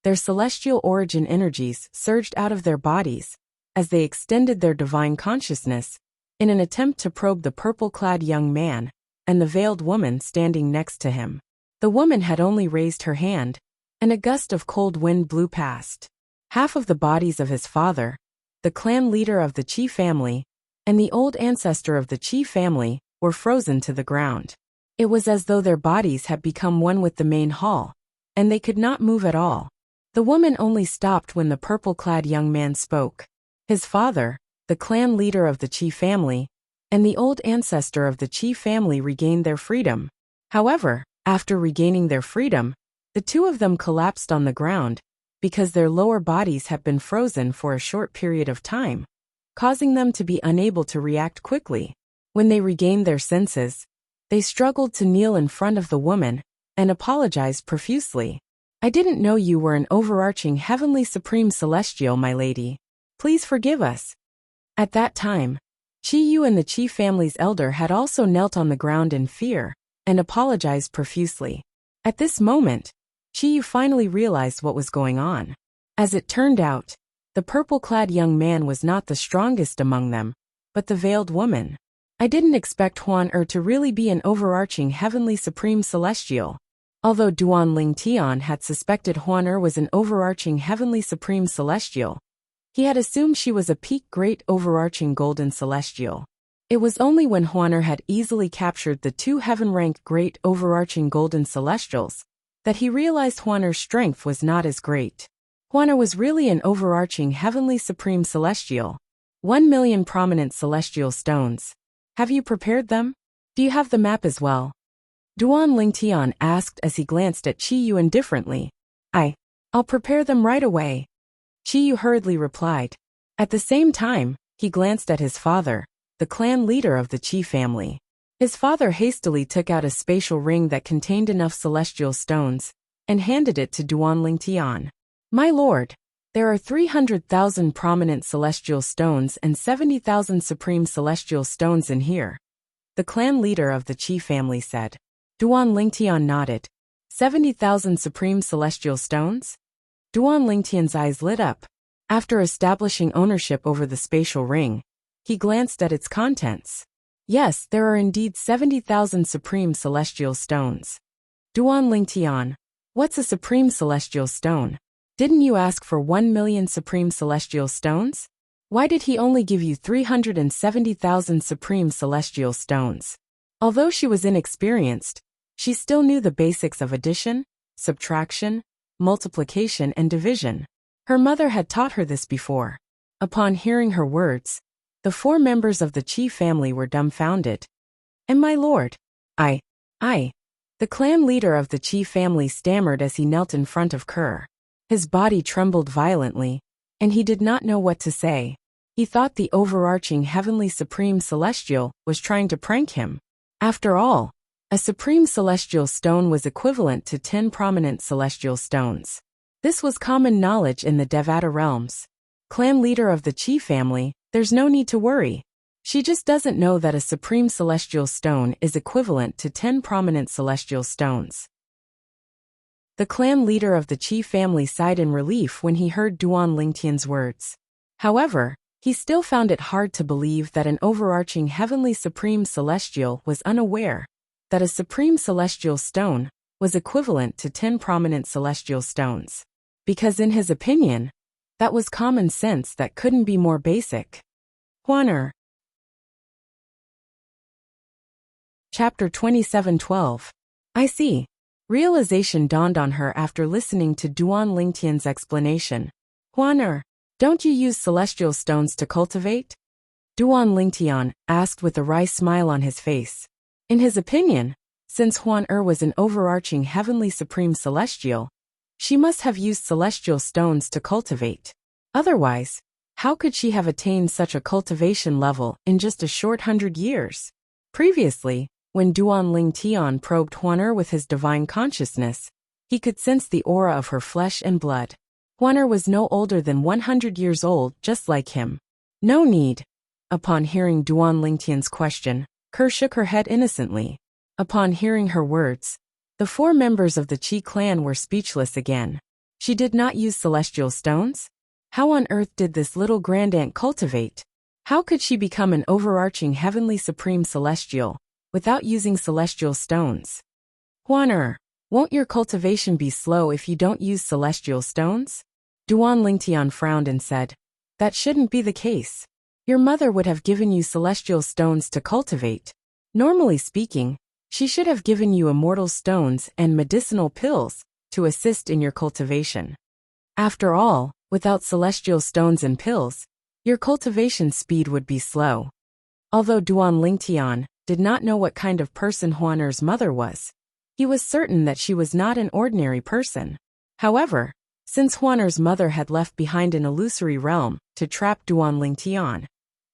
their celestial origin energies surged out of their bodies as they extended their divine consciousness in an attempt to probe the purple-clad young man and the veiled woman standing next to him. The woman had only raised her hand, and a gust of cold wind blew past. Half of the bodies of his father, the clan leader of the Qi family, and the old ancestor of the Qi family were frozen to the ground. It was as though their bodies had become one with the main hall, and they could not move at all. The woman only stopped when the purple-clad young man spoke. His father, the clan leader of the Qi family, and the old ancestor of the Qi family regained their freedom. However, after regaining their freedom, the two of them collapsed on the ground because their lower bodies had been frozen for a short period of time, causing them to be unable to react quickly. When they regained their senses, they struggled to kneel in front of the woman and apologized profusely. "I didn't know you were an overarching heavenly supreme celestial, my lady. Please forgive us." At that time, Qi Yu and the Qi family's elder had also knelt on the ground in fear and apologized profusely. At this moment, Qi Yu finally realized what was going on. As it turned out, the purple-clad young man was not the strongest among them, but the veiled woman. "I didn't expect Huan to really be an overarching heavenly supreme celestial." Although Duan Ling Tian had suspected Huan was an overarching heavenly supreme celestial, he had assumed she was a peak great overarching golden celestial. It was only when Huan had easily captured the two heaven-ranked great overarching golden celestials that he realized Huan's strength was not as great. Huan was really an overarching heavenly supreme celestial. 1 million prominent celestial stones. Have you prepared them? Do you have the map as well? Duan Lingtian asked as he glanced at Qi Yu indifferently. I'll prepare them right away. Qi Yu hurriedly replied. At the same time, he glanced at his father, the clan leader of the Qi family. His father hastily took out a spatial ring that contained enough celestial stones and handed it to Duan Lingtian. "My lord, there are 300,000 prominent celestial stones and 70,000 supreme celestial stones in here," the clan leader of the Qi family said. Duan Lingtian nodded. 70,000 supreme celestial stones? Duan Lingtian's eyes lit up. After establishing ownership over the spatial ring, he glanced at its contents. Yes, there are indeed 70,000 supreme celestial stones. Duan Lingtian, what's a supreme celestial stone? Didn't you ask for 1 million supreme celestial stones? Why did he only give you 370,000 supreme celestial stones? Although she was inexperienced, she still knew the basics of addition, subtraction, multiplication and division. Her mother had taught her this before. Upon hearing her words, the 4 members of the Qi family were dumbfounded. "And my lord, I. The clan leader of the Qi family stammered as he knelt in front of Kerr. His body trembled violently, and he did not know what to say. He thought the overarching heavenly supreme celestial was trying to prank him. After all, a supreme celestial stone was equivalent to 10 prominent celestial stones. This was common knowledge in the Devata realms. Clan leader of the Qi family, there's no need to worry. She just doesn't know that a supreme celestial stone is equivalent to 10 prominent celestial stones." The clan leader of the Qi family sighed in relief when he heard Duan Lingtian's words. However, he still found it hard to believe that an overarching heavenly supreme celestial was unaware that a supreme celestial stone was equivalent to 10 prominent celestial stones. Because in his opinion, that was common sense that couldn't be more basic. Huaner. Chapter 27:12. I see. Realization dawned on her after listening to Duan Lingtian's explanation. Huaner, don't you use celestial stones to cultivate? Duan Lingtian asked with a wry smile on his face. In his opinion, since Huan was an overarching heavenly supreme celestial, she must have used celestial stones to cultivate. Otherwise, how could she have attained such a cultivation level in just a short 100 years? Previously, when Duan Lingtian probed Huan with his divine consciousness, He could sense the aura of her flesh and blood. Huaner was no older than 100 years old, just like him. No need. Upon hearing Duan Lingtian's question, Ke shook her head innocently. Upon hearing her words, the 4 members of the Qi clan were speechless again. She did not use celestial stones? How on earth did this little grandaunt cultivate? How could she become an overarching heavenly supreme celestial without using celestial stones? Huaner, won't your cultivation be slow if you don't use celestial stones? Duan Lingtian frowned and said, that shouldn't be the case. Your mother would have given you celestial stones to cultivate. Normally speaking, she should have given you immortal stones and medicinal pills to assist in your cultivation. After all, without celestial stones and pills, your cultivation speed would be slow. Although Duan Lingtian did not know what kind of person Huaner's mother was, he was certain that she was not an ordinary person. However, since Huaner's mother had left behind an illusory realm to trap Duan Lingtian,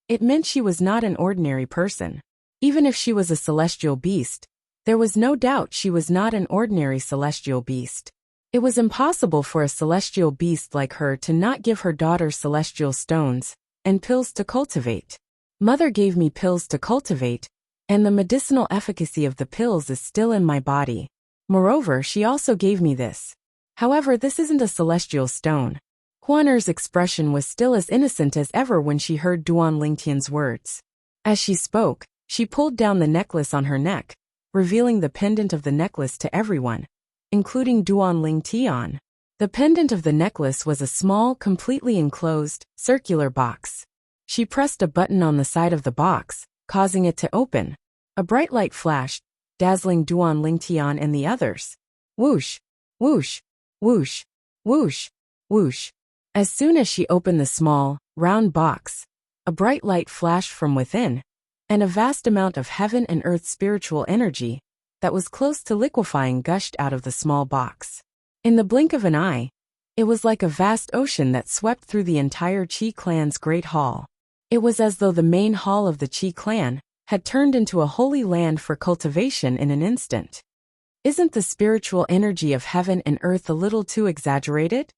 it meant she was not an ordinary person. Even if she was a celestial beast, there was no doubt she was not an ordinary celestial beast. It was impossible for a celestial beast like her to not give her daughter celestial stones and pills to cultivate. Mother gave me pills to cultivate, and the medicinal efficacy of the pills is still in my body. Moreover, she also gave me this. However, this isn't a celestial stone. Huaner's expression was still as innocent as ever when she heard Duan Lingtian's words. As she spoke, she pulled down the necklace on her neck, revealing the pendant of the necklace to everyone, including Duan Lingtian. The pendant of the necklace was a small, completely enclosed, circular box. She pressed a button on the side of the box, causing it to open. A bright light flashed, dazzling Duan Lingtian and the others. Whoosh, whoosh, whoosh, whoosh, whoosh. As soon as she opened the small, round box, a bright light flashed from within, and a vast amount of heaven and earth spiritual energy that was close to liquefying gushed out of the small box. In the blink of an eye, it was like a vast ocean that swept through the entire Qi clan's great hall. It was as though the main hall of the Qi clan had turned into a holy land for cultivation in an instant. Isn't the spiritual energy of heaven and earth a little too exaggerated?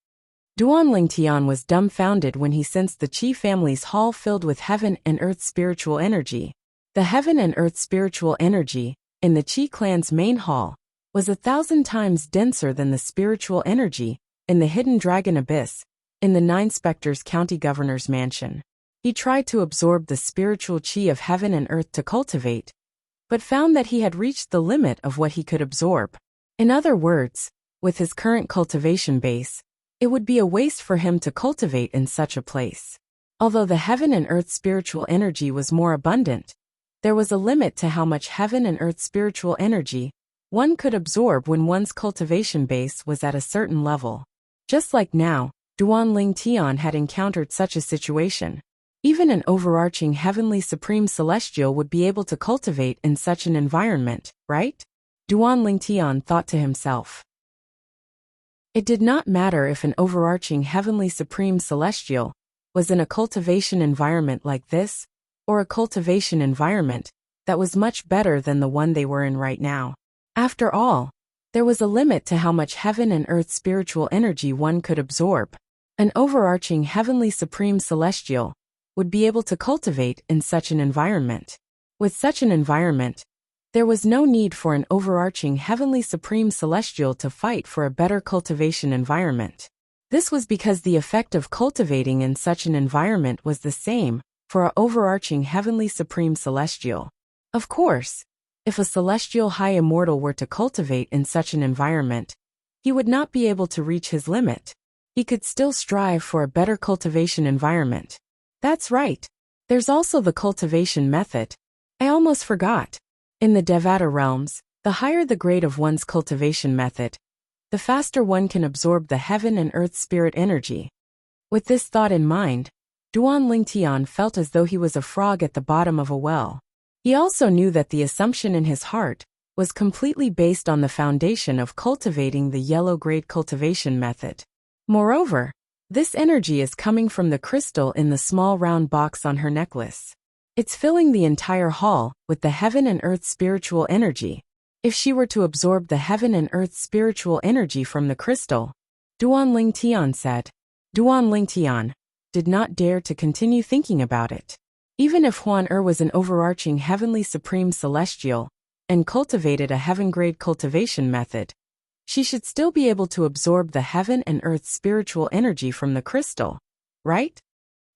Duan Lingtian was dumbfounded when he sensed the Qi family's hall filled with heaven and earth spiritual energy. The heaven and earth spiritual energy in the Qi clan's main hall was 1,000 times denser than the spiritual energy in the hidden dragon abyss in the 9 Spectres county governor's mansion. He tried to absorb the spiritual Qi of heaven and earth to cultivate, but found that he had reached the limit of what he could absorb. In other words, with his current cultivation base, it would be a waste for him to cultivate in such a place. Although the heaven and earth spiritual energy was more abundant, there was a limit to how much heaven and earth spiritual energy one could absorb when one's cultivation base was at a certain level. Just like now, Duan Lingtian had encountered such a situation. Even an overarching heavenly supreme celestial would be able to cultivate in such an environment, right? Duan Lingtian thought to himself. It did not matter if an overarching heavenly supreme celestial was in a cultivation environment like this, or a cultivation environment that was much better than the one they were in right now. After all, there was a limit to how much heaven and earth spiritual energy one could absorb. An overarching heavenly supreme celestial would be able to cultivate in such an environment. With such an environment, there was no need for an overarching heavenly supreme celestial to fight for a better cultivation environment. This was because the effect of cultivating in such an environment was the same for an overarching heavenly supreme celestial. Of course, if a celestial high immortal were to cultivate in such an environment, he would not be able to reach his limit. He could still strive for a better cultivation environment. That's right. There's also the cultivation method. I almost forgot. In the Devata realms, the higher the grade of one's cultivation method, the faster one can absorb the heaven and earth spirit energy. With this thought in mind, Duan Lingtian felt as though he was a frog at the bottom of a well. He also knew that the assumption in his heart was completely based on the foundation of cultivating the yellow grade cultivation method. Moreover, this energy is coming from the crystal in the small round box on her necklace. It's filling the entire hall with the heaven and earth spiritual energy, If she were to absorb the heaven and earth spiritual energy from the crystal, Duan Ling Tian said. Duan Ling Tian did not dare to continue thinking about it. Even if Huan was an overarching heavenly supreme celestial and cultivated a heaven-grade cultivation method, she should still be able to absorb the heaven and earth spiritual energy from the crystal, right?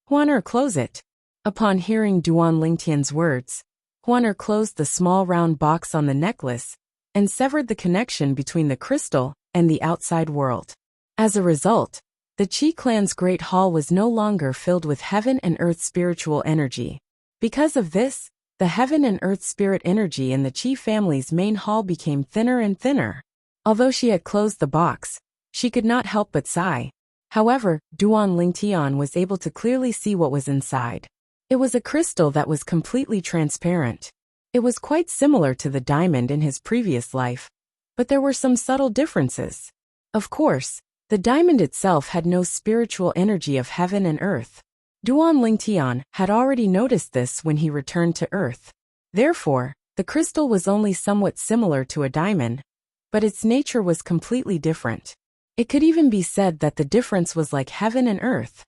Huan close it. Upon hearing Duan Ling Tian's words, Huan closed the small round box on the necklace and severed the connection between the crystal and the outside world. As a result, the Qi clan's great hall was no longer filled with heaven and earth spiritual energy. Because of this, the heaven and earth spirit energy in the Qi family's main hall became thinner and thinner. Although she had closed the box, she could not help but sigh. However, Duan Ling Tian was able to clearly see what was inside. It was a crystal that was completely transparent. It was quite similar to the diamond in his previous life, but there were some subtle differences. Of course, the diamond itself had no spiritual energy of heaven and earth. Duan Ling Tian had already noticed this when he returned to Earth. Therefore, the crystal was only somewhat similar to a diamond, but its nature was completely different. It could even be said that the difference was like heaven and earth.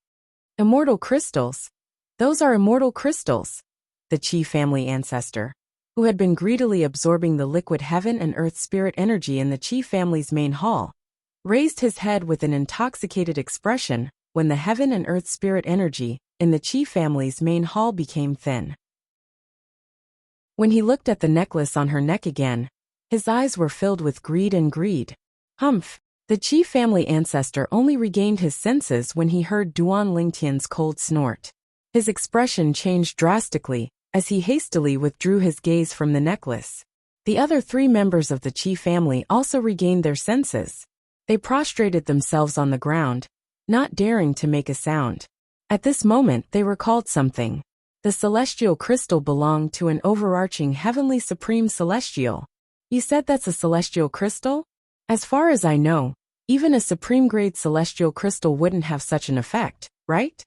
Immortal crystals. Those are immortal crystals. The Qi family ancestor, who had been greedily absorbing the liquid heaven and earth spirit energy in the Qi family's main hall, raised his head with an intoxicated expression when the heaven and earth spirit energy in the Qi family's main hall became thin. When he looked at the necklace on her neck again, his eyes were filled with greed and greed. Humph! The Qi family ancestor only regained his senses when he heard Duan Ling Tian's cold snort. His expression changed drastically as he hastily withdrew his gaze from the necklace. The other three members of the Qi family also regained their senses. They prostrated themselves on the ground, not daring to make a sound. At this moment they recalled something. The celestial crystal belonged to an overarching heavenly supreme celestial. You said that's a celestial crystal? As far as I know, even a supreme-grade celestial crystal wouldn't have such an effect, right?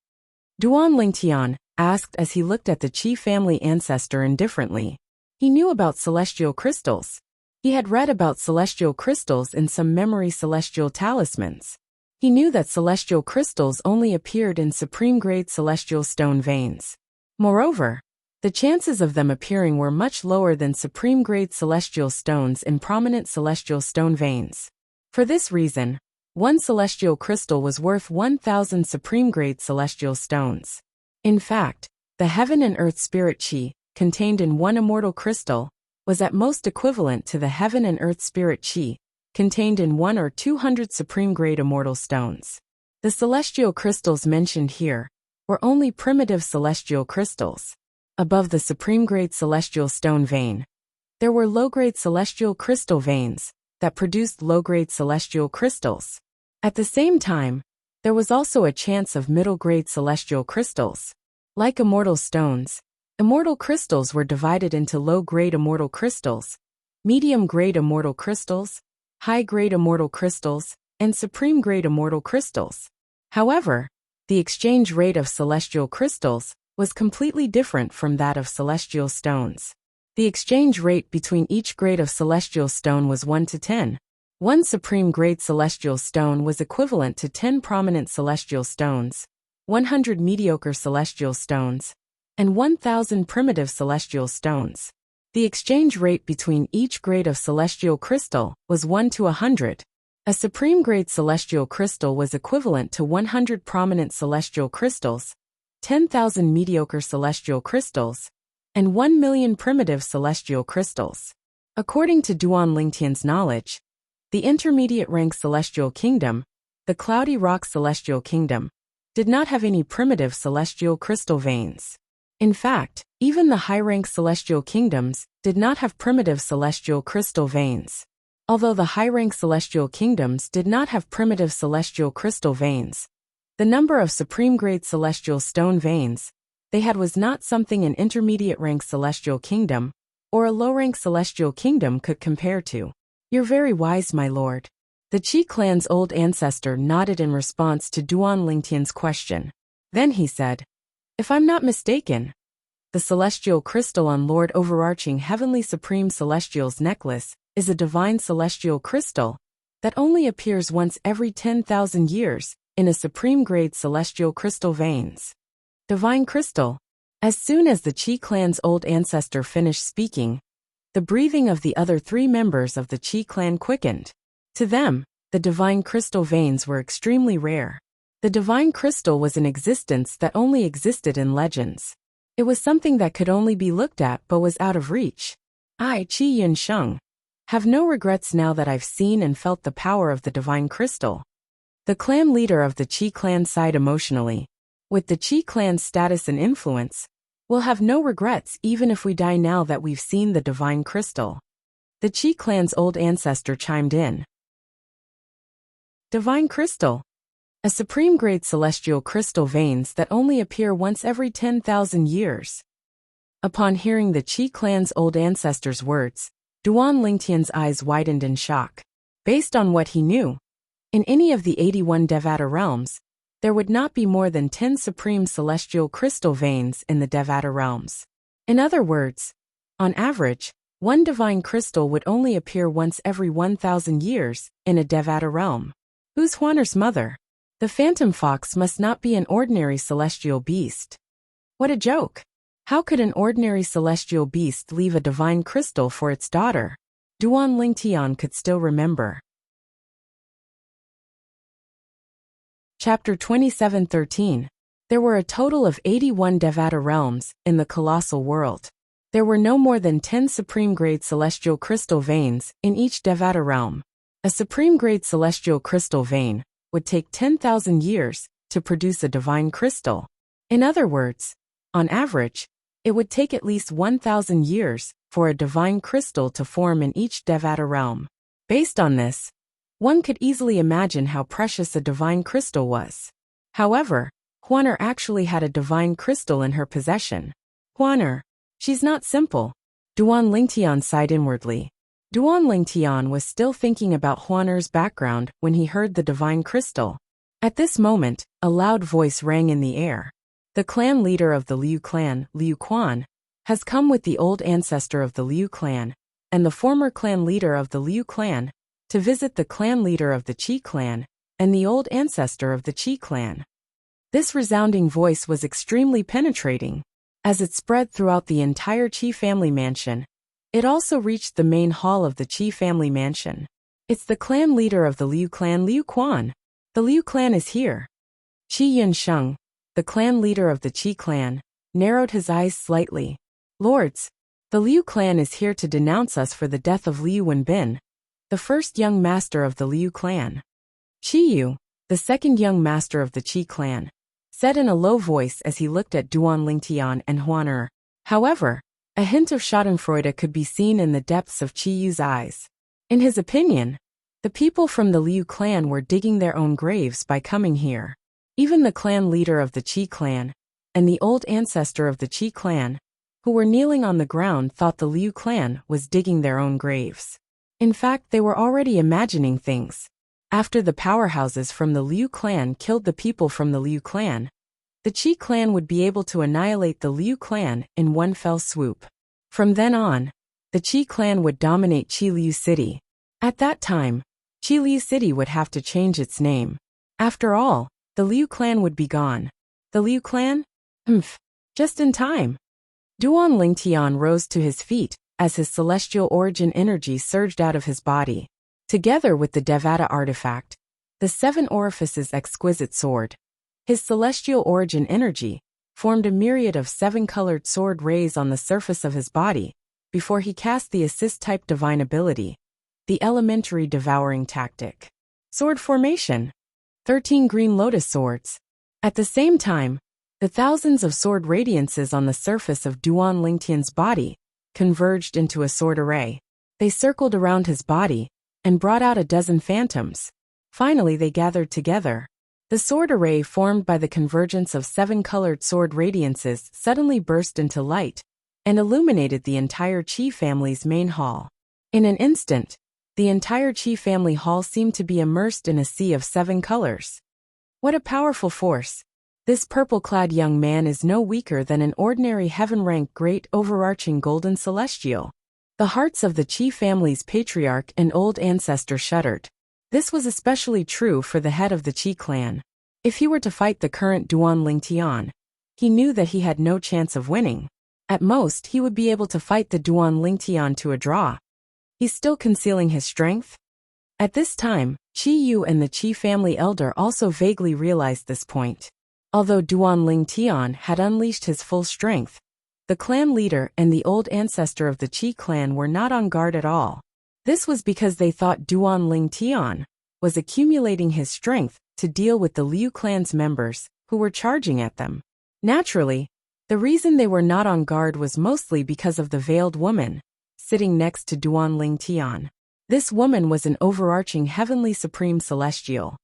Duan Ling Tian asked as he looked at the Qi family ancestor indifferently. He knew about celestial crystals. He had read about celestial crystals in some memory celestial talismans. He knew that celestial crystals only appeared in supreme-grade celestial stone veins. Moreover, the chances of them appearing were much lower than supreme-grade celestial stones in prominent celestial stone veins. For this reason, one celestial crystal was worth 1,000 supreme-grade celestial stones. In fact, the heaven and earth spirit Qi, contained in one immortal crystal, was at most equivalent to the heaven and earth spirit Qi, contained in 1 or 200 supreme-grade immortal stones. The celestial crystals mentioned here were only primitive celestial crystals. Above the supreme-grade celestial stone vein, there were low-grade celestial crystal veins that produced low-grade celestial crystals. At the same time, there was also a chance of middle-grade celestial crystals. Like immortal stones, immortal crystals were divided into low-grade immortal crystals, medium-grade immortal crystals, high-grade immortal crystals, and supreme-grade immortal crystals. However, the exchange rate of celestial crystals was completely different from that of celestial stones. The exchange rate between each grade of celestial stone was 1 to 10. One supreme-grade celestial stone was equivalent to 10 prominent celestial stones, 100 mediocre celestial stones, and 1,000 primitive celestial stones. The exchange rate between each grade of celestial crystal was 1 to 100. A supreme-grade celestial crystal was equivalent to 100 prominent celestial crystals, 10,000 mediocre celestial crystals, and 1 million primitive celestial crystals. According to Duan Ling Tian's knowledge, the intermediate-rank celestial kingdom, the Cloudy Rock Celestial Kingdom, did not have any primitive celestial crystal veins. In fact, even the high-rank celestial kingdoms did not have primitive celestial crystal veins. Although the high-rank celestial kingdoms did not have primitive celestial crystal veins, the number of supreme-grade celestial stone veins they had was not something an intermediate-rank celestial kingdom or a low-rank celestial kingdom could compare to. You're very wise, my lord. The Qi clan's old ancestor nodded in response to Duan Ling Tian's question. Then he said, if I'm not mistaken, the celestial crystal on Lord Overarching Heavenly Supreme Celestial's necklace is a divine celestial crystal that only appears once every 10,000 years in a supreme-grade celestial crystal veins. Divine crystal. As soon as the Qi clan's old ancestor finished speaking, the breathing of the other 3 members of the Qi clan quickened. To them, the divine crystal veins were extremely rare. The divine crystal was an existence that only existed in legends. It was something that could only be looked at but was out of reach. I, Qi Yun Sheng, have no regrets now that I've seen and felt the power of the divine crystal. The clan leader of the Qi clan sighed emotionally. With the Qi clan's status and influence, we'll have no regrets even if we die now that we've seen the divine crystal. The Qi clan's old ancestor chimed in. Divine crystal. A supreme-grade celestial crystal veins that only appear once every 10,000 years. Upon hearing the Qi clan's old ancestor's words, Duan Lingtian's eyes widened in shock. Based on what he knew, in any of the 81 Devata realms, there would not be more than 10 supreme celestial crystal veins in the Devata realms. In other words, on average, one divine crystal would only appear once every 1,000 years in a Devata realm. Who's Huaner's mother? The phantom fox must not be an ordinary celestial beast. What a joke! How could an ordinary celestial beast leave a divine crystal for its daughter? Duan Lingtian could still remember. Chapter 27:13. There were a total of 81 Devata realms in the colossal world. There were no more than 10 supreme-grade celestial crystal veins in each Devata realm. A supreme-grade celestial crystal vein would take 10,000 years to produce a divine crystal. In other words, on average, it would take at least 1,000 years for a divine crystal to form in each Devata realm. Based on this, one could easily imagine how precious a divine crystal was. However, Huaner actually had a divine crystal in her possession. Huaner, she's not simple. Duan Lingtian sighed inwardly. Duan Lingtian was still thinking about Huaner's background when he heard the divine crystal. At this moment, a loud voice rang in the air. The clan leader of the Liu clan, Liu Quan, has come with the old ancestor of the Liu clan, and the former clan leader of the Liu clan, to visit the clan leader of the Qi clan, and the old ancestor of the Qi clan. This resounding voice was extremely penetrating. As it spread throughout the entire Qi family mansion, it also reached the main hall of the Qi family mansion. It's the clan leader of the Liu clan, Liu Quan. The Liu clan is here. Qi Yun Sheng, the clan leader of the Qi clan, narrowed his eyes slightly. Lords, the Liu clan is here to denounce us for the death of Liu Wenbin, the first young master of the Liu clan. Qi Yu, the second young master of the Qi clan, said in a low voice as he looked at Duan Lingtian and Huaner. However, a hint of schadenfreude could be seen in the depths of Qi Yu's eyes. In his opinion, the people from the Liu clan were digging their own graves by coming here. Even the clan leader of the Qi clan, and the old ancestor of the Qi clan, who were kneeling on the ground, thought the Liu clan was digging their own graves. In fact, they were already imagining things. After the powerhouses from the Liu clan killed the people from the Liu clan, the Qi clan would be able to annihilate the Liu clan in one fell swoop. From then on, the Qi clan would dominate Qi Liu City. At that time, Qi Liu City would have to change its name. After all, the Liu clan would be gone. The Liu clan? Just in time. Duan Lingtian rose to his feet as his celestial origin energy surged out of his body. Together with the Devata artifact, the 7 orifices exquisite sword, his celestial origin energy formed a myriad of 7-colored sword rays on the surface of his body before he cast the assist-type divine ability, the elementary devouring tactic. Sword formation. 13 green lotus swords. At the same time, the thousands of sword radiances on the surface of Duan Lingtian's body converged into a sword array. They circled around his body and brought out a dozen phantoms. Finally, they gathered together. The sword array formed by the convergence of 7-colored sword radiances suddenly burst into light and illuminated the entire Qi family's main hall. In an instant, the entire Qi family hall seemed to be immersed in a sea of 7 colors. What a powerful force! This purple-clad young man is no weaker than an ordinary heaven-rank great overarching golden celestial. The hearts of the Qi family's patriarch and old ancestor shuddered. This was especially true for the head of the Qi clan. If he were to fight the current Duan Lingtian, he knew that he had no chance of winning. At most, he would be able to fight the Duan Lingtian to a draw. He's still concealing his strength? At this time, Qi Yu and the Qi family elder also vaguely realized this point. Although Duan Lingtian had unleashed his full strength, the clan leader and the old ancestor of the Qi clan were not on guard at all. This was because they thought Duan Lingtian was accumulating his strength to deal with the Liu clan's members who were charging at them. Naturally, the reason they were not on guard was mostly because of the veiled woman sitting next to Duan Lingtian. This woman was an overarching heavenly supreme celestial.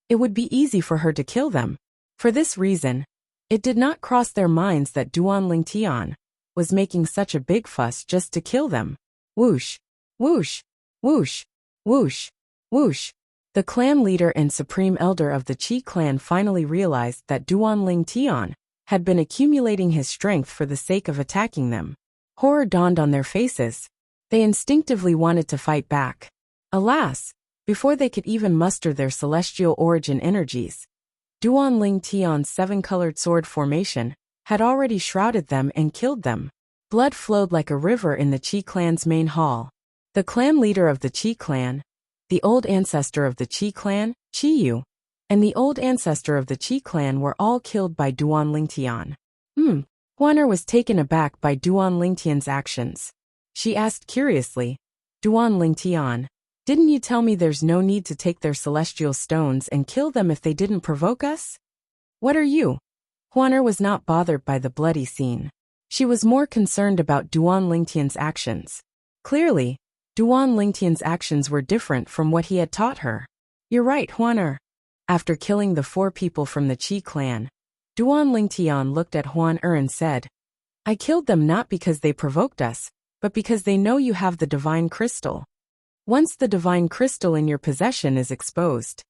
It would be easy for her to kill them. For this reason, it did not cross their minds that Duan Lingtian was making such a big fuss just to kill them. Whoosh, whoosh, whoosh, whoosh, whoosh. The clan leader and supreme elder of the Qi clan finally realized that Duan Lingtian had been accumulating his strength for the sake of attacking them. Horror dawned on their faces. They instinctively wanted to fight back. Alas, before they could even muster their celestial origin energies, Duan Lingtian's seven-colored sword formation had already shrouded them and killed them. Blood flowed like a river in the Qi clan's main hall. The clan leader of the Qi clan, the old ancestor of the Qi clan, Qi Yu, and the old ancestor of the Qi clan were all killed by Duan Lingtian. Huaner was taken aback by Duan Lingtian's actions. She asked curiously, Duan Lingtian, didn't you tell me there's no need to take their celestial stones and kill them if they didn't provoke us? What are you? Huaner was not bothered by the bloody scene. She was more concerned about Duan Lingtian's actions. Clearly, Duan Lingtian's actions were different from what he had taught her. You're right, Huaner. After killing the 4 people from the Qi clan, Duan Lingtian looked at Huaner and said, I killed them not because they provoked us, but because they know you have the divine crystal. Once the divine crystal in your possession is exposed,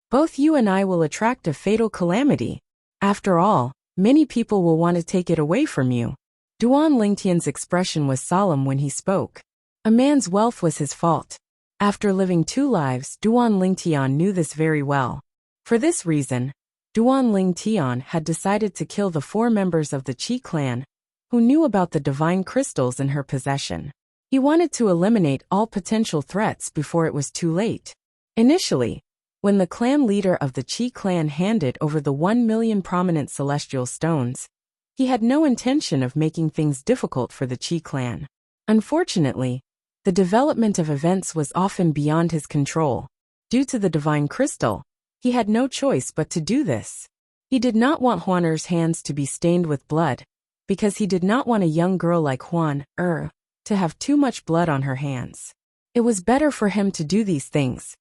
both you and I will attract a fatal calamity. After all, many people will want to take it away from you. Duan Lingtian's expression was solemn when he spoke. A man's wealth was his fault. After living 2 lives, Duan Lingtian knew this very well. For this reason, Duan Lingtian had decided to kill the 4 members of the Qi clan who knew about the divine crystals in her possession. He wanted to eliminate all potential threats before it was too late. Initially, when the clan leader of the Qi clan handed over the 1 million prominent celestial stones, he had no intention of making things difficult for the Qi clan. Unfortunately, the development of events was often beyond his control. Due to the divine crystal, he had no choice but to do this. He did not want Huaner's hands to be stained with blood, because he did not want a young girl like Huaner to have too much blood on her hands. It was better for him to do these things.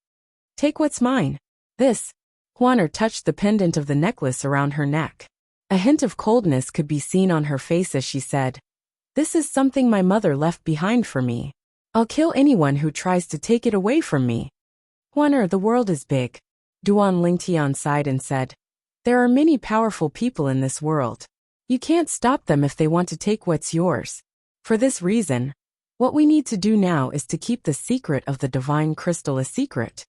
Take what's mine. This. Huaner touched the pendant of the necklace around her neck. A hint of coldness could be seen on her face as she said, This is something my mother left behind for me. I'll kill anyone who tries to take it away from me. Huaner, the world is big. Duan Lingtian sighed and said, There are many powerful people in this world. You can't stop them if they want to take what's yours. For this reason, what we need to do now is to keep the secret of the divine crystal a secret.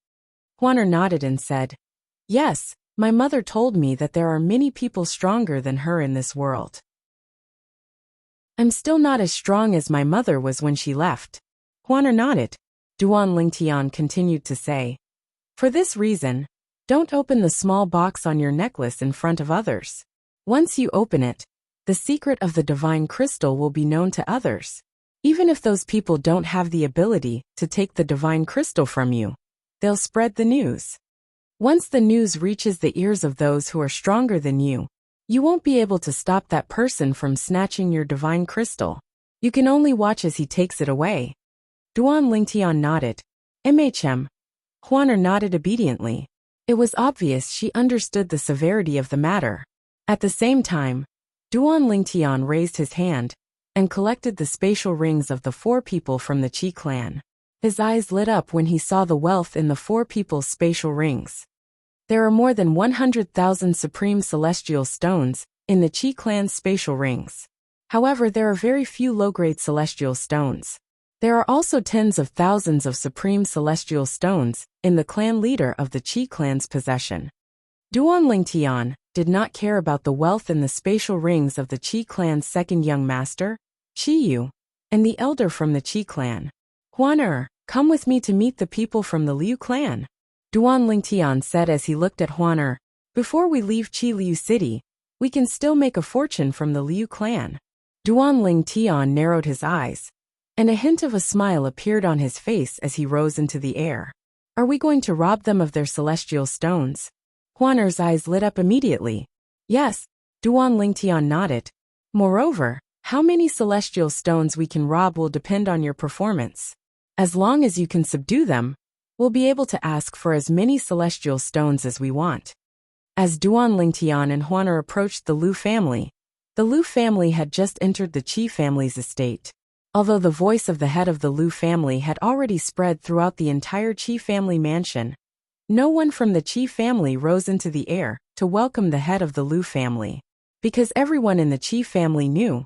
Huaner nodded and said, Yes, my mother told me that there are many people stronger than her in this world. I'm still not as strong as my mother was when she left. Huaner nodded. Duan Lingtian continued to say, For this reason, don't open the small box on your necklace in front of others. Once you open it, the secret of the divine crystal will be known to others. Even if those people don't have the ability to take the divine crystal from you, they'll spread the news. Once the news reaches the ears of those who are stronger than you won't be able to stop that person from snatching your divine crystal. You can only watch as he takes it away. Duan Lingtian nodded. Huaner nodded obediently. It was obvious she understood the severity of the matter. At the same time, Duan Lingtian raised his hand and collected the spatial rings of the 4 people from the Qi clan. His eyes lit up when he saw the wealth in the 4 people's spatial rings. There are more than 100,000 supreme celestial stones in the Qi clan's spatial rings. However, there are very few low-grade celestial stones. There are also tens of thousands of supreme celestial stones in the clan leader of the Qi clan's possession. Duanling Tian did not care about the wealth and the spatial rings of the Qi clan's second young master, Qi Yu, and the elder from the Qi clan. Huan come with me to meet the people from the Liu clan, Duanling Tian said as he looked at Huan. Before we leave Qi Liu City, we can still make a fortune from the Liu clan. Duanling Tian narrowed his eyes, and a hint of a smile appeared on his face as he rose into the air. Are we going to rob them of their celestial stones? Huan's eyes lit up immediately. Yes, Duanling Tian nodded. Moreover, how many celestial stones we can rob will depend on your performance. As long as you can subdue them, we'll be able to ask for as many celestial stones as we want. As Duanling Tian and Huan approached the Liu family had just entered the Qi family's estate. Although the voice of the head of the Liu family had already spread throughout the entire Qi family mansion, no one from the Qi family rose into the air to welcome the head of the Liu family, because everyone in the Qi family knew.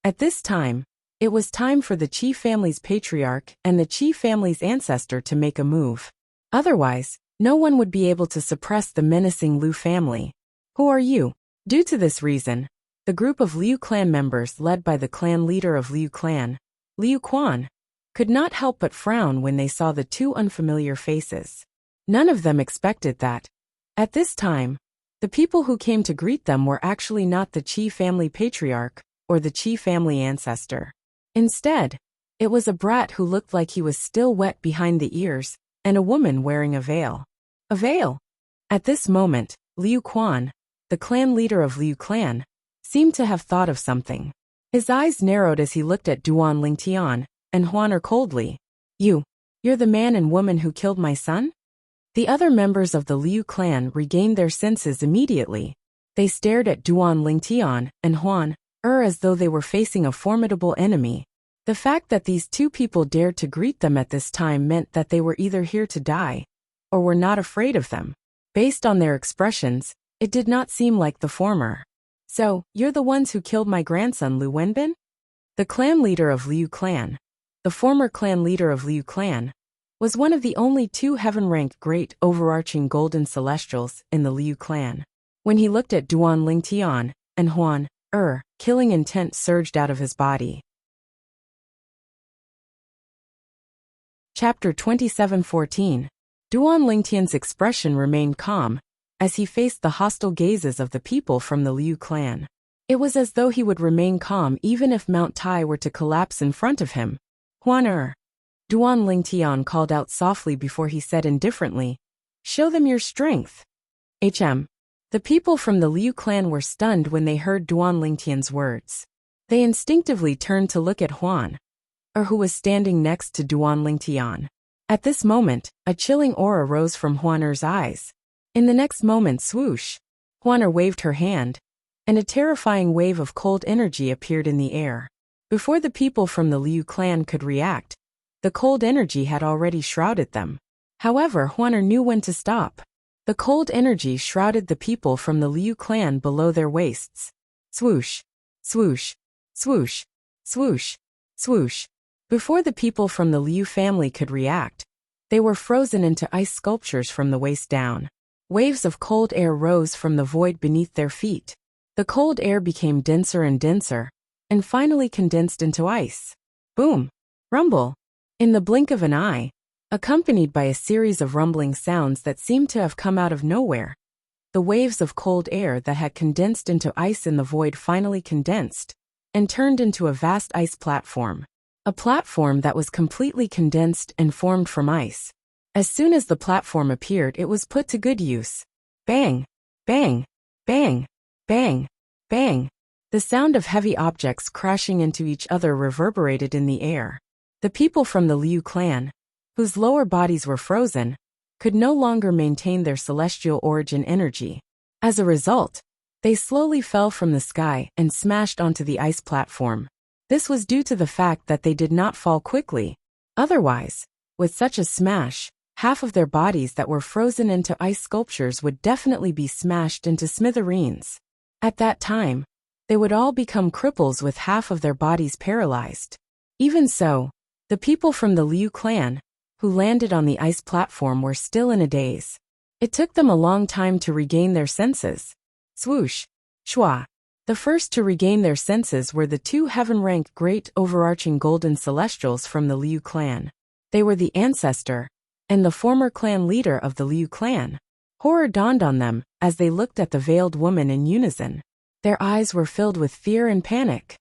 At this time, it was time for the Qi family's patriarch and the Qi family's ancestor to make a move. Otherwise, no one would be able to suppress the menacing Liu family. Who are you? Due to this reason, the group of Liu clan members led by the clan leader of Liu clan, Liu Quan, could not help but frown when they saw the two unfamiliar faces. None of them expected that. At this time, the people who came to greet them were actually not the Qi family patriarch or the Qi family ancestor. Instead, it was a brat who looked like he was still wet behind the ears, and a woman wearing a veil. A veil? At this moment, Liu Quan, the clan leader of Liu clan, seemed to have thought of something. His eyes narrowed as he looked at Duanling Tian and Huan coldly. You're the man and woman who killed my son? The other members of the Liu clan regained their senses immediately. They stared at Duanling Tian and Huan as though they were facing a formidable enemy. The fact that these two people dared to greet them at this time meant that they were either here to die, or were not afraid of them. Based on their expressions, it did not seem like the former. So, you're the ones who killed my grandson Liu Wenbin? The clan leader of Liu clan, the former clan leader of Liu clan, was one of the only two heaven-ranked great overarching golden celestials in the Liu clan. When he looked at Duanling Tian and Huan, killing intent surged out of his body. Chapter 27:14. Duanling Tian's expression remained calm as he faced the hostile gazes of the people from the Liu clan. It was as though he would remain calm even if Mount Tai were to collapse in front of him. Huan Duanling Tian called out softly before he said indifferently, show them your strength. The people from the Liu clan were stunned when they heard Duanling Tian's words. They instinctively turned to look at Huan, who was standing next to Duanling Tian. At this moment, a chilling aura rose from Huan's eyes. In the next moment, swoosh, Huan waved her hand, and a terrifying wave of cold energy appeared in the air. Before the people from the Liu clan could react, the cold energy had already shrouded them. However, Huan knew when to stop. The cold energy shrouded the people from the Liu clan below their waists. Swoosh, swoosh, swoosh, swoosh, swoosh. Before the people from the Liu family could react, they were frozen into ice sculptures from the waist down. Waves of cold air rose from the void beneath their feet. The cold air became denser and denser, and finally condensed into ice. Boom! Rumble! In the blink of an eye, accompanied by a series of rumbling sounds that seemed to have come out of nowhere, the waves of cold air that had condensed into ice in the void finally condensed, and turned into a vast ice platform. A platform that was completely condensed and formed from ice. As soon as the platform appeared, it was put to good use. Bang! Bang! Bang! Bang! Bang! The sound of heavy objects crashing into each other reverberated in the air. The people from the Liu clan, whose lower bodies were frozen, could no longer maintain their celestial origin energy. As a result, they slowly fell from the sky and smashed onto the ice platform. This was due to the fact that they did not fall quickly. Otherwise, with such a smash, half of their bodies that were frozen into ice sculptures would definitely be smashed into smithereens. At that time, they would all become cripples with half of their bodies paralyzed. Even so, the people from the Liu clan, who landed on the ice platform, were still in a daze. It took them a long time to regain their senses. Swoosh! Shwa! The first to regain their senses were the two heaven-ranked great overarching golden celestials from the Liu clan. They were the ancestor and the former clan leader of the Liu clan. Horror dawned on them as they looked at the veiled woman in unison. Their eyes were filled with fear and panic.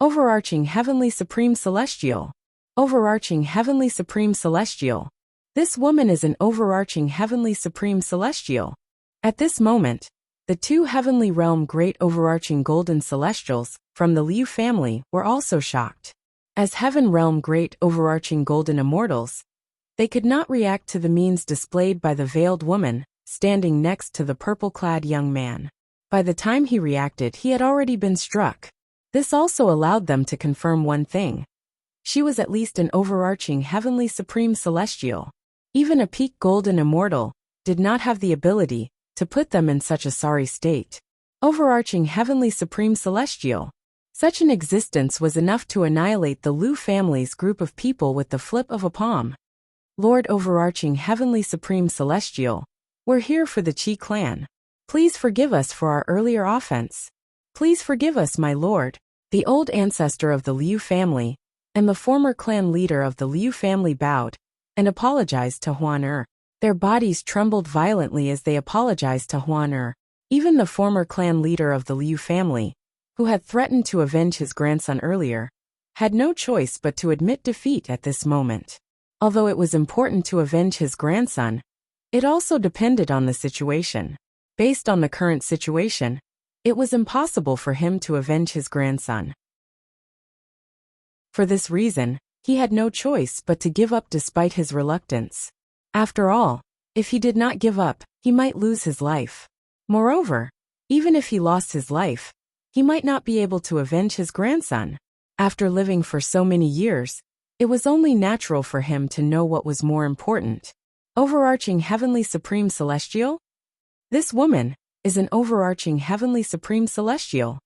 Overarching Heavenly Supreme Celestial. Overarching Heavenly Supreme Celestial. This woman is an overarching Heavenly Supreme Celestial. At this moment, the two Heavenly Realm Great Overarching Golden Celestials from the Liu family were also shocked. As Heaven Realm Great Overarching Golden Immortals, they could not react to the means displayed by the veiled woman standing next to the purple-clad young man. By the time he reacted, he had already been struck. This also allowed them to confirm one thing. She was at least an overarching Heavenly Supreme Celestial. Even a peak Golden Immortal did not have the ability to put them in such a sorry state. Overarching Heavenly Supreme Celestial. Such an existence was enough to annihilate the Liu family's group of people with the flip of a palm. Lord Overarching Heavenly Supreme Celestial, we're here for the Qi clan. Please forgive us for our earlier offense. Please forgive us, my lord. The old ancestor of the Liu family and the former clan leader of the Liu family bowed and apologized to Huan. Their bodies trembled violently as they apologized to Huan. Even the former clan leader of the Liu family, who had threatened to avenge his grandson earlier, had no choice but to admit defeat at this moment. Although it was important to avenge his grandson, it also depended on the situation. Based on the current situation, it was impossible for him to avenge his grandson. For this reason, he had no choice but to give up despite his reluctance. After all, if he did not give up, he might lose his life. Moreover, even if he lost his life, he might not be able to avenge his grandson. After living for so many years, it was only natural for him to know what was more important. Overarching Heavenly Supreme Celestial? This woman is an overarching Heavenly Supreme Celestial.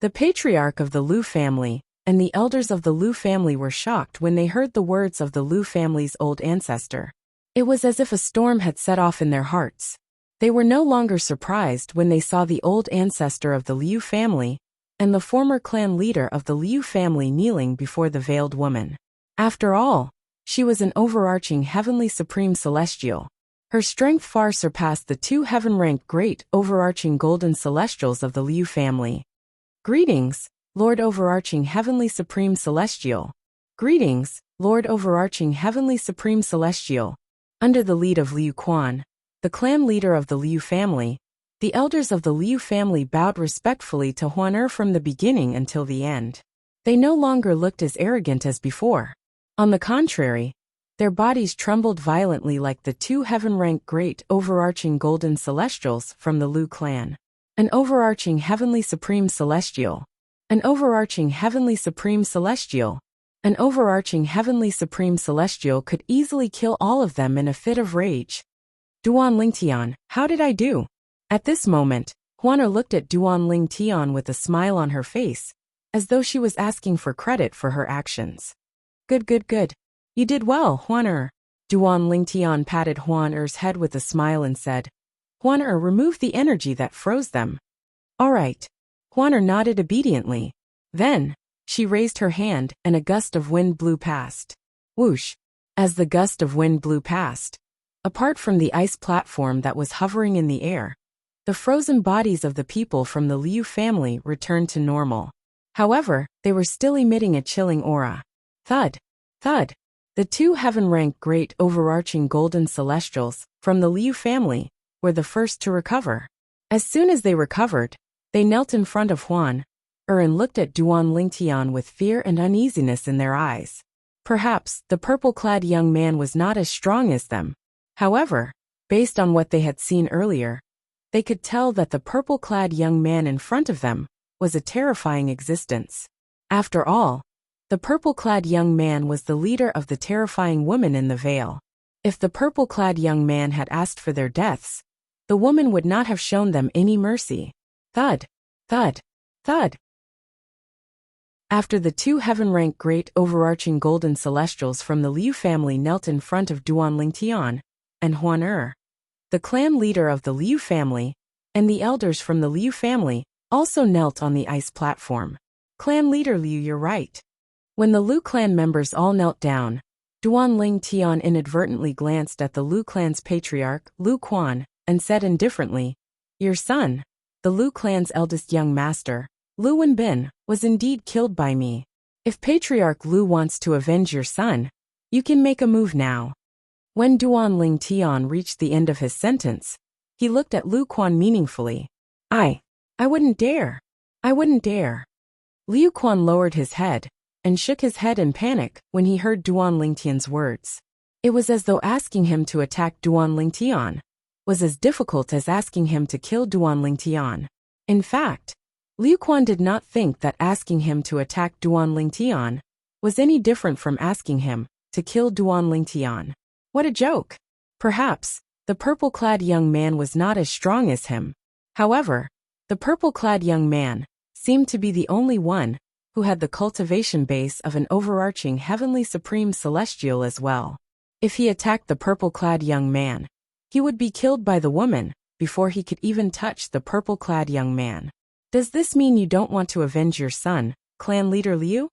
The patriarch of the Liu family and the elders of the Liu family were shocked when they heard the words of the Liu family's old ancestor. It was as if a storm had set off in their hearts. They were no longer surprised when they saw the old ancestor of the Liu family and the former clan leader of the Liu family kneeling before the veiled woman. After all, she was an overarching Heavenly Supreme Celestial. Her strength far surpassed the two heaven-ranked great overarching golden celestials of the Liu family. Greetings, Lord Overarching Heavenly Supreme Celestial. Greetings, Lord Overarching Heavenly Supreme Celestial. Under the lead of Liu Quan, the clan leader of the Liu family, the elders of the Liu family bowed respectfully to Huan from the beginning until the end. They no longer looked as arrogant as before. On the contrary, their bodies trembled violently like the two heaven-ranked great overarching golden celestials from the Liu clan. An overarching Heavenly Supreme Celestial. An overarching Heavenly Supreme Celestial. An overarching Heavenly Supreme Celestial could easily kill all of them in a fit of rage. Duan Lingtian, how did I do? At this moment, Huan looked at Duan Lingtian with a smile on her face, as though she was asking for credit for her actions. Good. You did well, Huan. Duan Lingtian patted Huan head with a smile and said, Huan remove the energy that froze them. All right. Huan nodded obediently. Then, she raised her hand and a gust of wind blew past. Whoosh! As the gust of wind blew past, apart from the ice platform that was hovering in the air, the frozen bodies of the people from the Liu family returned to normal. However, they were still emitting a chilling aura. Thud! Thud! The two heaven-ranked great overarching golden celestials from the Liu family were the first to recover. As soon as they recovered, they knelt in front of Huan and looked at Duan Lingtian with fear and uneasiness in their eyes. Perhaps the purple-clad young man was not as strong as them. However, based on what they had seen earlier, they could tell that the purple-clad young man in front of them was a terrifying existence. After all, the purple-clad young man was the leader of the terrifying woman in the veil. If the purple-clad young man had asked for their deaths, the woman would not have shown them any mercy. Thud! Thud! Thud. After the two heaven-rank great overarching golden celestials from the Liu family knelt in front of Duanling Tian and Huan the clan leader of the Liu family, and the elders from the Liu family also knelt on the ice platform. Clan leader Liu, you're right. When the Liu clan members all knelt down, Duanling Tian inadvertently glanced at the Liu clan's patriarch, Liu Quan, and said indifferently, "Your son, the Liu clan's eldest young master, Liu Wenbin, was indeed killed by me. If Patriarch Liu wants to avenge your son, you can make a move now." When Duanling Tian reached the end of his sentence, he looked at Liu Quan meaningfully. I wouldn't dare. I wouldn't dare." Liu Quan lowered his head and shook his head in panic when he heard Duanling Tian's words. It was as though asking him to attack Duanling Tian was as difficult as asking him to kill Duanling Tian. In fact, Liu Quan did not think that asking him to attack Duanling Tian was any different from asking him to kill Duanling Tian. What a joke! Perhaps the purple-clad young man was not as strong as him. However, the purple-clad young man seemed to be the only one who had the cultivation base of an overarching heavenly supreme celestial as well. If he attacked the purple-clad young man, he would be killed by the woman before he could even touch the purple-clad young man. Does this mean you don't want to avenge your son, clan leader Liu?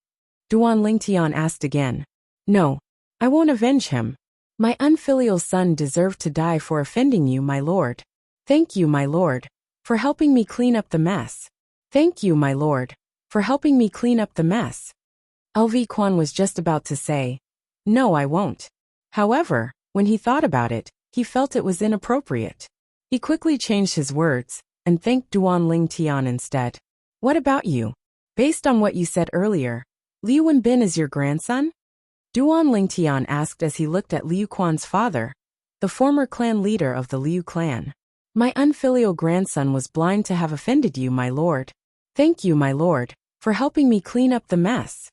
Duanling Tian asked again. No, I won't avenge him. My unfilial son deserved to die for offending you, my lord. Thank you, my lord, for helping me clean up the mess. Thank you, my lord, for helping me clean up the mess. LV Quan was just about to say, no, I won't. However, when he thought about it, he felt it was inappropriate. He quickly changed his words and thanked Duanling Tian instead. What about you? Based on what you said earlier, Liu Wenbin is your grandson? Duanling Tian asked as he looked at Liu Quan's father, the former clan leader of the Liu clan. My unfilial grandson was blind to have offended you, my lord. Thank you, my lord, for helping me clean up the mess.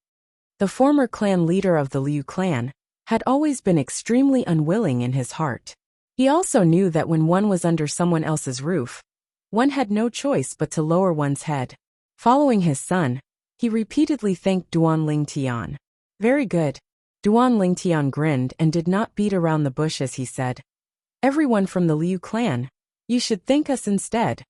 The former clan leader of the Liu clan had always been extremely unwilling in his heart. He also knew that when one was under someone else's roof, one had no choice but to lower one's head. Following his son, he repeatedly thanked Duanling Tian. Very good. Duanling Tian grinned and did not beat around the bush as he said, everyone from the Liu clan, you should thank us instead.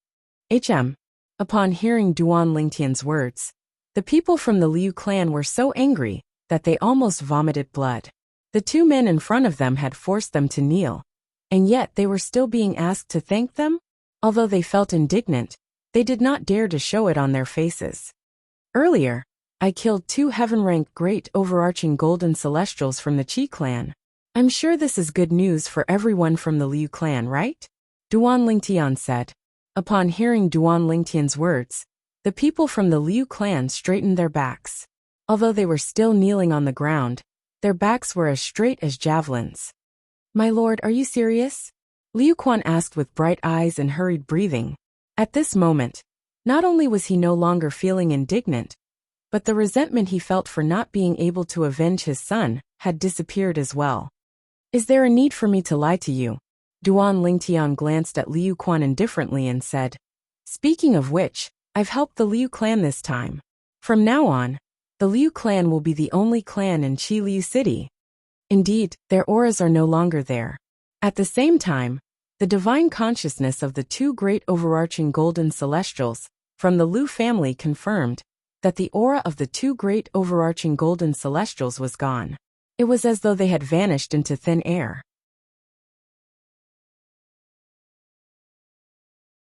Upon hearing Duanling Tian's words, the people from the Liu clan were so angry that they almost vomited blood. The two men in front of them had forced them to kneel, and yet they were still being asked to thank them? Although they felt indignant, they did not dare to show it on their faces. Earlier, I killed two heaven-ranked great overarching golden celestials from the Qi clan. I'm sure this is good news for everyone from the Liu clan, right? Duanling Tian said. Upon hearing Duanling Tian's words, the people from the Liu clan straightened their backs. Although they were still kneeling on the ground, their backs were as straight as javelins. My lord, are you serious? Liu Quan asked with bright eyes and hurried breathing. At this moment, not only was he no longer feeling indignant, but the resentment he felt for not being able to avenge his son had disappeared as well. Is there a need for me to lie to you? Duanling Tian glanced at Liu Quan indifferently and said, speaking of which, I've helped the Liu clan this time. From now on, the Liu clan will be the only clan in Qi Liu City. Indeed, their auras are no longer there. At the same time, the divine consciousness of the two great overarching golden celestials from the Liu family confirmed that the aura of the two great overarching golden celestials was gone. It was as though they had vanished into thin air.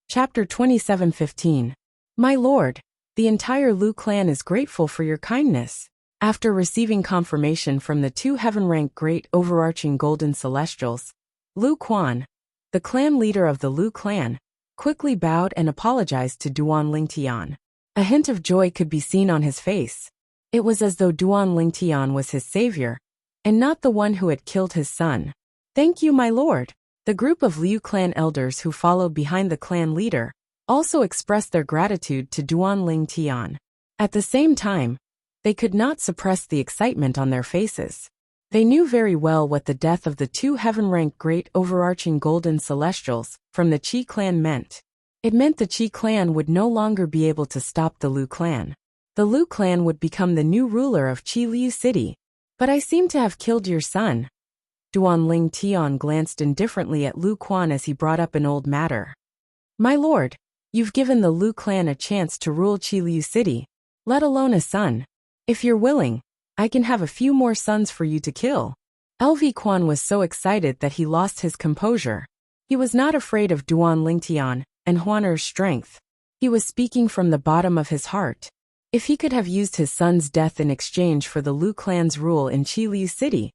Chapter 27:15. My lord, the entire Liu clan is grateful for your kindness. After receiving confirmation from the two heaven-ranked great overarching golden celestials, Liu Quan, the clan leader of the Liu clan, quickly bowed and apologized to Duanling Tian. A hint of joy could be seen on his face. It was as though Duanling Tian was his savior, and not the one who had killed his son. Thank you, my lord. The group of Liu clan elders who followed behind the clan leader also expressed their gratitude to Duanling Tian. At the same time, they could not suppress the excitement on their faces. They knew very well what the death of the two heaven-ranked great overarching golden celestials from the Qi clan meant. It meant the Qi clan would no longer be able to stop the Lu clan. The Lu clan would become the new ruler of Qi Liu City. But I seem to have killed your son. Duan Ling Tian glanced indifferently at Lu Quan as he brought up an old matter. My lord, you've given the Lu clan a chance to rule Qi Liu City, let alone a son. If you're willing, I can have a few more sons for you to kill. LV Quan was so excited that he lost his composure. He was not afraid of Duan Lingtian and Huaner's strength. He was speaking from the bottom of his heart. If he could have used his son's death in exchange for the Lu clan's rule in Qi Liu City,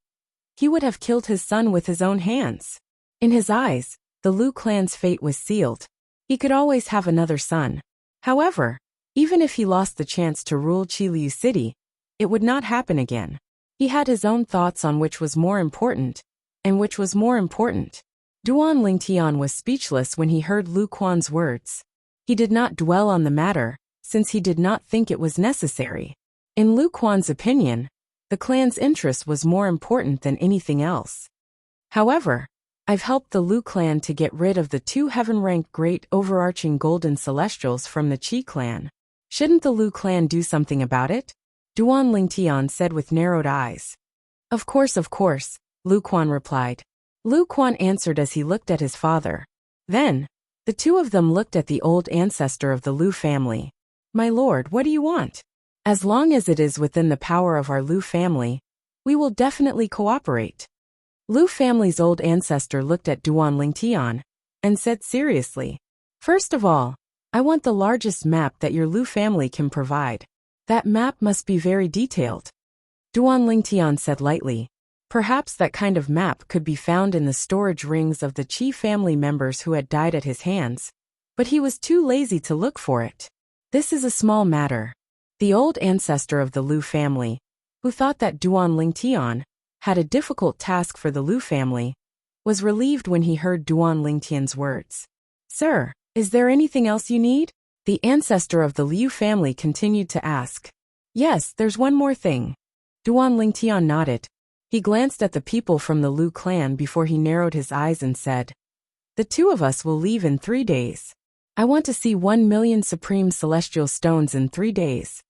he would have killed his son with his own hands. In his eyes, the Lu clan's fate was sealed. He could always have another son. However, even if he lost the chance to rule Qi Liu City, it would not happen again. He had his own thoughts on which was more important, and which was more important. Duan Lingtian was speechless when he heard Lu Quan's words. He did not dwell on the matter, since he did not think it was necessary. In Lu Quan's opinion, the clan's interest was more important than anything else. However, I've helped the Lu clan to get rid of the 2 heaven-ranked great overarching golden celestials from the Qi clan. Shouldn't the Lu clan do something about it? Duan Lingtian said with narrowed eyes. Of course, Lu Quan replied. Lu Quan answered as he looked at his father. Then, the two of them looked at the old ancestor of the Lu family. My lord, what do you want? As long as it is within the power of our Lu family, we will definitely cooperate. Lu family's old ancestor looked at Duan Lingtian and said seriously. First of all, I want the largest map that your Lu family can provide. That map must be very detailed. Duan Lingtian said lightly. Perhaps that kind of map could be found in the storage rings of the Qi family members who had died at his hands, but he was too lazy to look for it. This is a small matter. The old ancestor of the Lu family, who thought that Duan Lingtian had a difficult task for the Lu family, was relieved when he heard Duan Lingtian's words. Sir, is there anything else you need? The ancestor of the Liu family continued to ask. Yes, there's one more thing. Duan Lingtian nodded. He glanced at the people from the Lu clan before he narrowed his eyes and said, The 2 of us will leave in 3 days. I want to see 1 million supreme celestial stones in 3 days.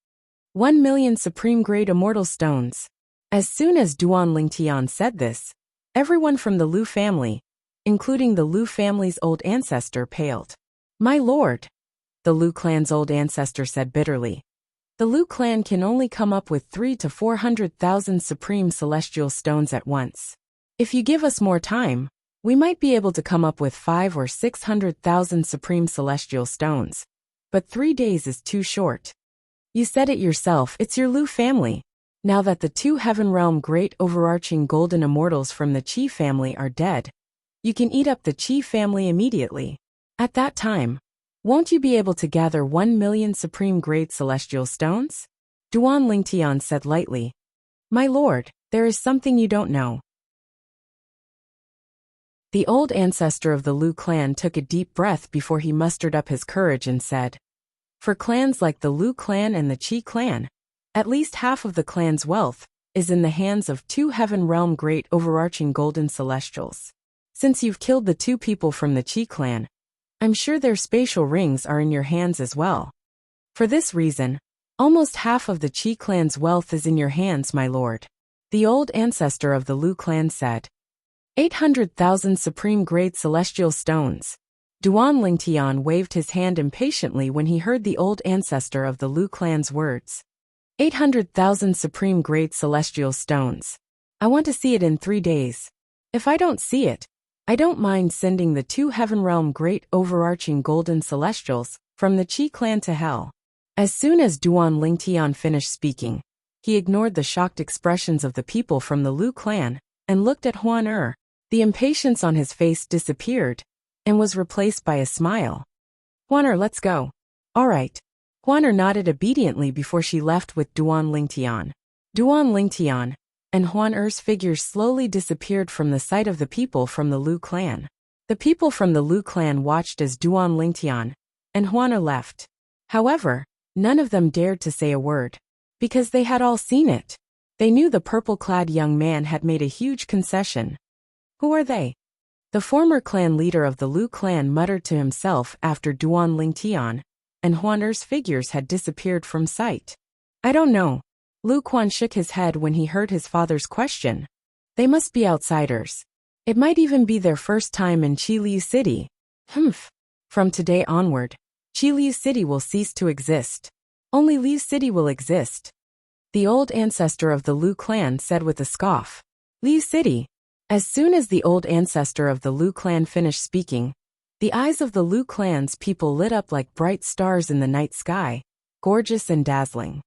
1 million supreme grade immortal stones. As soon as Duan Lingtian said this, everyone from the Lu family, including the Lu family's old ancestor, paled. My lord, the Lu clan's old ancestor said bitterly. The Lu clan can only come up with 300,000 to 400,000 supreme celestial stones at once. If you give us more time, we might be able to come up with 500,000 or 600,000 supreme celestial stones. But 3 days is too short. You said it yourself, it's your Lu family. Now that the 2 heaven realm great overarching golden immortals from the Qi family are dead, you can eat up the Qi family immediately. At that time, won't you be able to gather 1 million supreme grade celestial stones? Duan Lingtian said lightly. My lord, there is something you don't know. The old ancestor of the Lu clan took a deep breath before he mustered up his courage and said, For clans like the Lu clan and the Qi clan, at least half of the clan's wealth is in the hands of 2 heaven realm great overarching golden celestials. Since you've killed the 2 people from the Qi clan, I'm sure their spatial rings are in your hands as well. For this reason, almost half of the Qi clan's wealth is in your hands, my lord. The old ancestor of the Lu clan said. 800,000 supreme grade celestial stones. Duan Lingtian waved his hand impatiently when he heard the old ancestor of the Lu clan's words. 800,000 supreme grade celestial stones. I want to see it in 3 days. If I don't see it, I don't mind sending the 2 heaven realm great overarching golden celestials from the Qi clan to hell. As soon as Duan Lingtian finished speaking, he ignored the shocked expressions of the people from the Lu clan and looked at Huan. The impatience on his face disappeared and was replaced by a smile. Huan, let's go. All right. Huan nodded obediently before she left with Duan Lingtian. Duan Lingtian and Huan's figures slowly disappeared from the sight of the people from the Lu clan. The people from the Lu clan watched as Duan Lingtian and Huan left. However, none of them dared to say a word, because they had all seen it. They knew the purple-clad young man had made a huge concession. Who are they? The former clan leader of the Liu clan muttered to himself after Duan Lingtian and Huaner's figures had disappeared from sight. I don't know. Lu Quan shook his head when he heard his father's question. They must be outsiders. It might even be their first time in Qiliu City. Humph. From today onward, Qiliu City will cease to exist. Only Liu City will exist. The old ancestor of the Liu clan said with a scoff. Liu City. As soon as the old ancestor of the Liu clan finished speaking, the eyes of the Liu clan's people lit up like bright stars in the night sky, gorgeous and dazzling.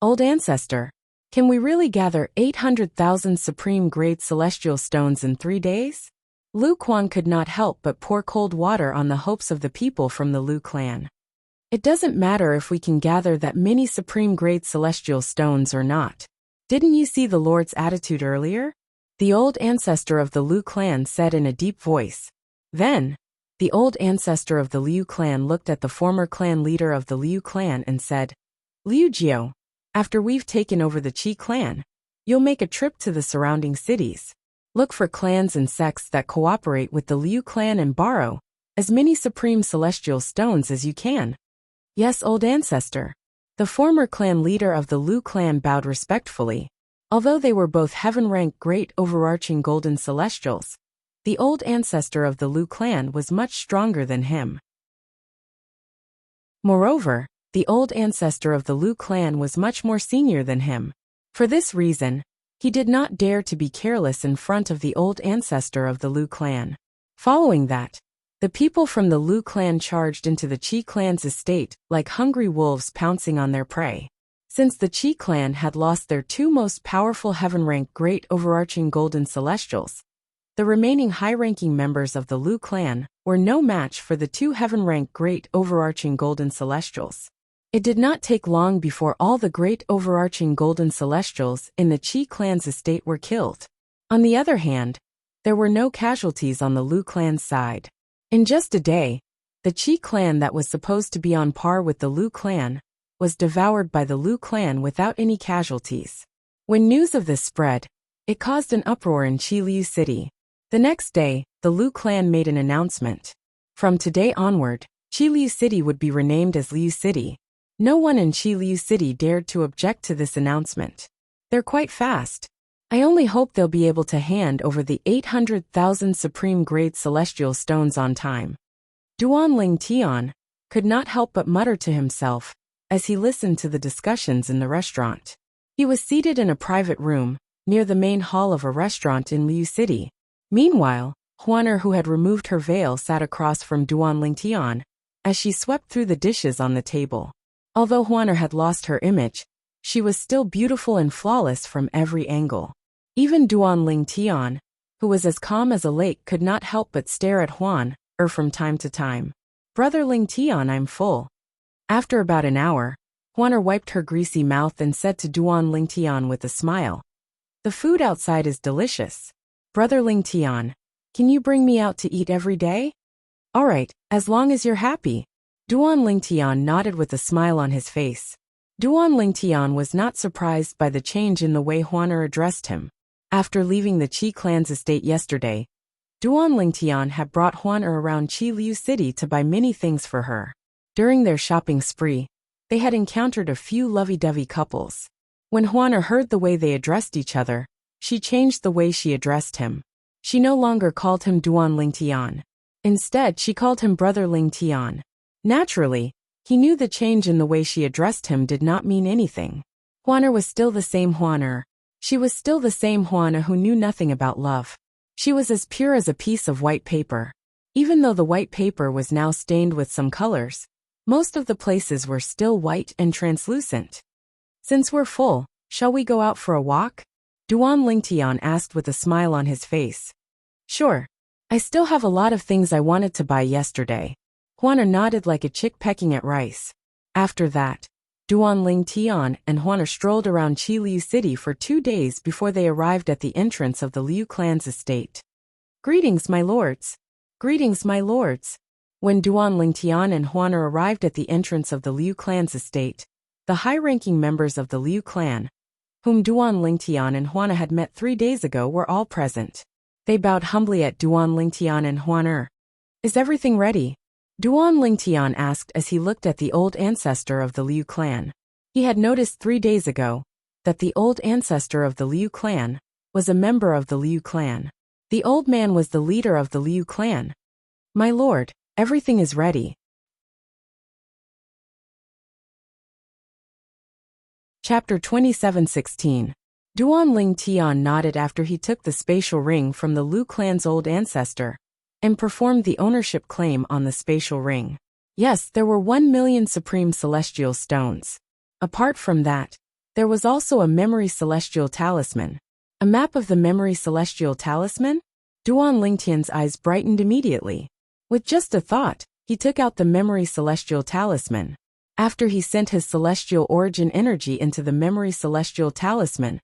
Old ancestor, can we really gather 800,000 supreme-grade celestial stones in 3 days? Liu Quan could not help but pour cold water on the hopes of the people from the Liu clan. It doesn't matter if we can gather that many supreme-grade celestial stones or not. Didn't you see the Lord's attitude earlier? The old ancestor of the Liu clan said in a deep voice. Then, the old ancestor of the Liu clan looked at the former clan leader of the Liu clan and said, Liu Jiao, after we've taken over the Qi clan, you'll make a trip to the surrounding cities. Look for clans and sects that cooperate with the Liu clan and borrow as many supreme celestial stones as you can. Yes, old ancestor. The former clan leader of the Liu clan bowed respectfully. Although they were both heaven-ranked great overarching golden celestials, the old ancestor of the Liu clan was much stronger than him. Moreover, the old ancestor of the Liu clan was much more senior than him. For this reason, he did not dare to be careless in front of the old ancestor of the Liu clan. Following that, the people from the Liu clan charged into the Qi clan's estate like hungry wolves pouncing on their prey. Since the Qi clan had lost their 2 most powerful heaven-ranked great overarching golden celestials, the remaining high-ranking members of the Liu clan were no match for the 2 heaven-ranked great overarching golden celestials. It did not take long before all the great overarching golden celestials in the Qi clan's estate were killed. On the other hand, there were no casualties on the Liu clan's side. In just a day, the Qi clan that was supposed to be on par with the Liu clan was devoured by the Liu clan without any casualties. When news of this spread, it caused an uproar in Qiliu City. The next day, the Liu clan made an announcement. From today onward, Qiliu City would be renamed as Liu City. No one in Qiliu City dared to object to this announcement. They're quite fast. I only hope they'll be able to hand over the 800,000 supreme-grade celestial stones on time. Duan Lingtian could not help but mutter to himself as he listened to the discussions in the restaurant. He was seated in a private room near the main hall of a restaurant in Liu City. Meanwhile, Huaner, who had removed her veil, sat across from Duan Lingtian as she swept through the dishes on the table. Although Huaner had lost her image, she was still beautiful and flawless from every angle. Even Duan Lingtian, who was as calm as a lake, could not help but stare at Huaner from time to time. Brother Lingtian, I'm full. After about an hour, Huaner wiped her greasy mouth and said to Duan Lingtian with a smile, The food outside is delicious. Brother Lingtian, can you bring me out to eat every day? All right, as long as you're happy. Duan Lingtian nodded with a smile on his face. Duan Lingtian was not surprised by the change in the way Huaner addressed him. After leaving the Qi clan's estate yesterday, Duan Lingtian had brought Huaner around Qiliu City to buy many things for her. During their shopping spree, they had encountered a few lovey-dovey couples. When Huaner heard the way they addressed each other, she changed the way she addressed him. She no longer called him Duan Lingtian. Instead, she called him Brother Lingtian. Naturally, he knew the change in the way she addressed him did not mean anything. Huaner was still the same Huaner. She was still the same Huaner who knew nothing about love. She was as pure as a piece of white paper. Even though the white paper was now stained with some colors, most of the places were still white and translucent. Since we're full, shall we go out for a walk? Duan Lingtian asked with a smile on his face. Sure. I still have a lot of things I wanted to buy yesterday. Huaner nodded like a chick pecking at rice. After that, Duan Lingtian and Huaner strolled around Qiliu City for 2 days before they arrived at the entrance of the Liu clan's estate. Greetings, my lords. Greetings, my lords. When Duan Lingtian and Huaner arrived at the entrance of the Liu clan's estate, the high-ranking members of the Liu clan, whom Duan Lingtian and Huaner had met 3 days ago, were all present. They bowed humbly at Duan Lingtian and Huan. Is everything ready? Duan Lingtian asked as he looked at the old ancestor of the Liu clan. He had noticed 3 days ago that the old ancestor of the Liu clan was a member of the Liu clan. The old man was the leader of the Liu clan. My lord, everything is ready. Chapter 27:16. Duan Lingtian nodded after he took the spatial ring from the Liu clan's old ancestor and performed the ownership claim on the spatial ring. Yes, there were 1 million supreme celestial stones. Apart from that, there was also a memory celestial talisman. A map of the memory celestial talisman? Duan Lingtian's eyes brightened immediately. With just a thought, he took out the memory celestial talisman. After he sent his celestial origin energy into the memory celestial talisman,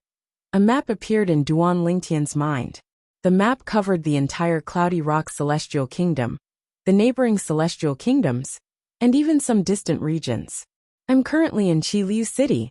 a map appeared in Duan Lingtian's mind. The map covered the entire Cloudy Rock celestial kingdom, the neighboring celestial kingdoms, and even some distant regions. I'm currently in Qiliu City.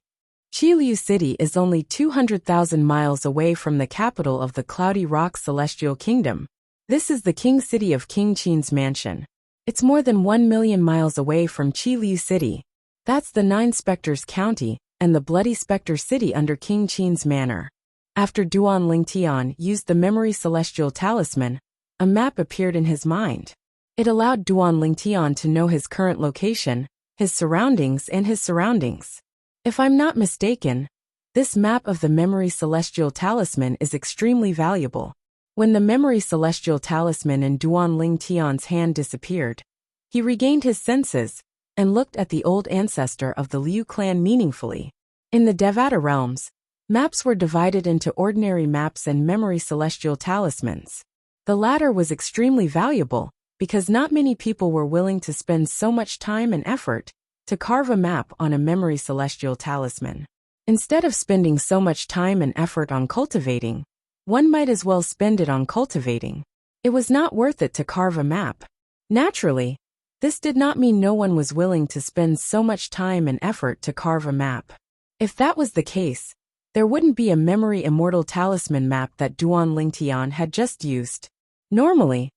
Qiliu City is only 200,000 miles away from the capital of the Cloudy Rock celestial kingdom. This is the king city of King Qin's mansion. It's more than 1 million miles away from Qiliu City. That's the 9 Spectres County and the Bloody Spectre City under King Qin's manor. After Duan Lingtian used the memory celestial talisman, a map appeared in his mind. It allowed Duan Lingtian to know his current location, his surroundings and his surroundings. If I'm not mistaken, this map of the memory celestial talisman is extremely valuable. When the memory celestial talisman in Duan Lingtian's hand disappeared, he regained his senses and looked at the old ancestor of the Liu clan meaningfully. In the Devata realms, maps were divided into ordinary maps and memory celestial talismans. The latter was extremely valuable because not many people were willing to spend so much time and effort to carve a map on a memory celestial talisman. Instead of spending so much time and effort on cultivating, one might as well spend it on cultivating. It was not worth it to carve a map. Naturally, this did not mean no one was willing to spend so much time and effort to carve a map. If that was the case, there wouldn't be a memory immortal talisman map that Duan Lingtian had just used. Normally,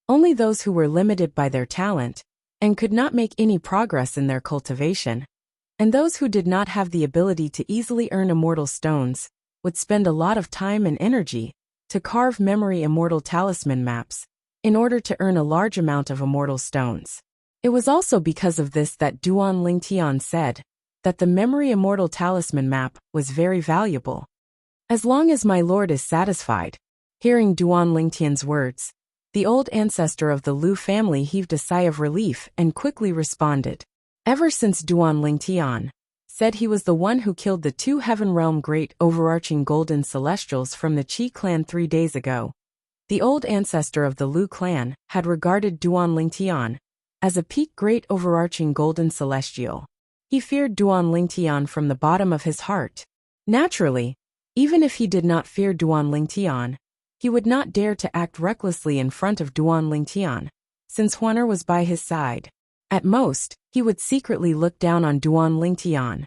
only those who were limited by their talent and could not make any progress in their cultivation, and those who did not have the ability to easily earn immortal stones, would spend a lot of time and energy to carve memory immortal talisman maps in order to earn a large amount of immortal stones. It was also because of this that Duan Lingtian said that the memory immortal talisman map was very valuable. As long as my lord is satisfied. Hearing Duan Lingtian's words, the old ancestor of the Liu family heaved a sigh of relief and quickly responded. Ever since Duan Lingtian said he was the one who killed the 2 Heaven Realm great overarching golden celestials from the Qi clan 3 days ago, the old ancestor of the Liu clan had regarded Duan Lingtian as a peak great overarching golden celestial. He feared Duan Lingtian from the bottom of his heart. Naturally, even if he did not fear Duan Lingtian, he would not dare to act recklessly in front of Duan Lingtian, since Huaner was by his side. At most, he would secretly look down on Duan Lingtian.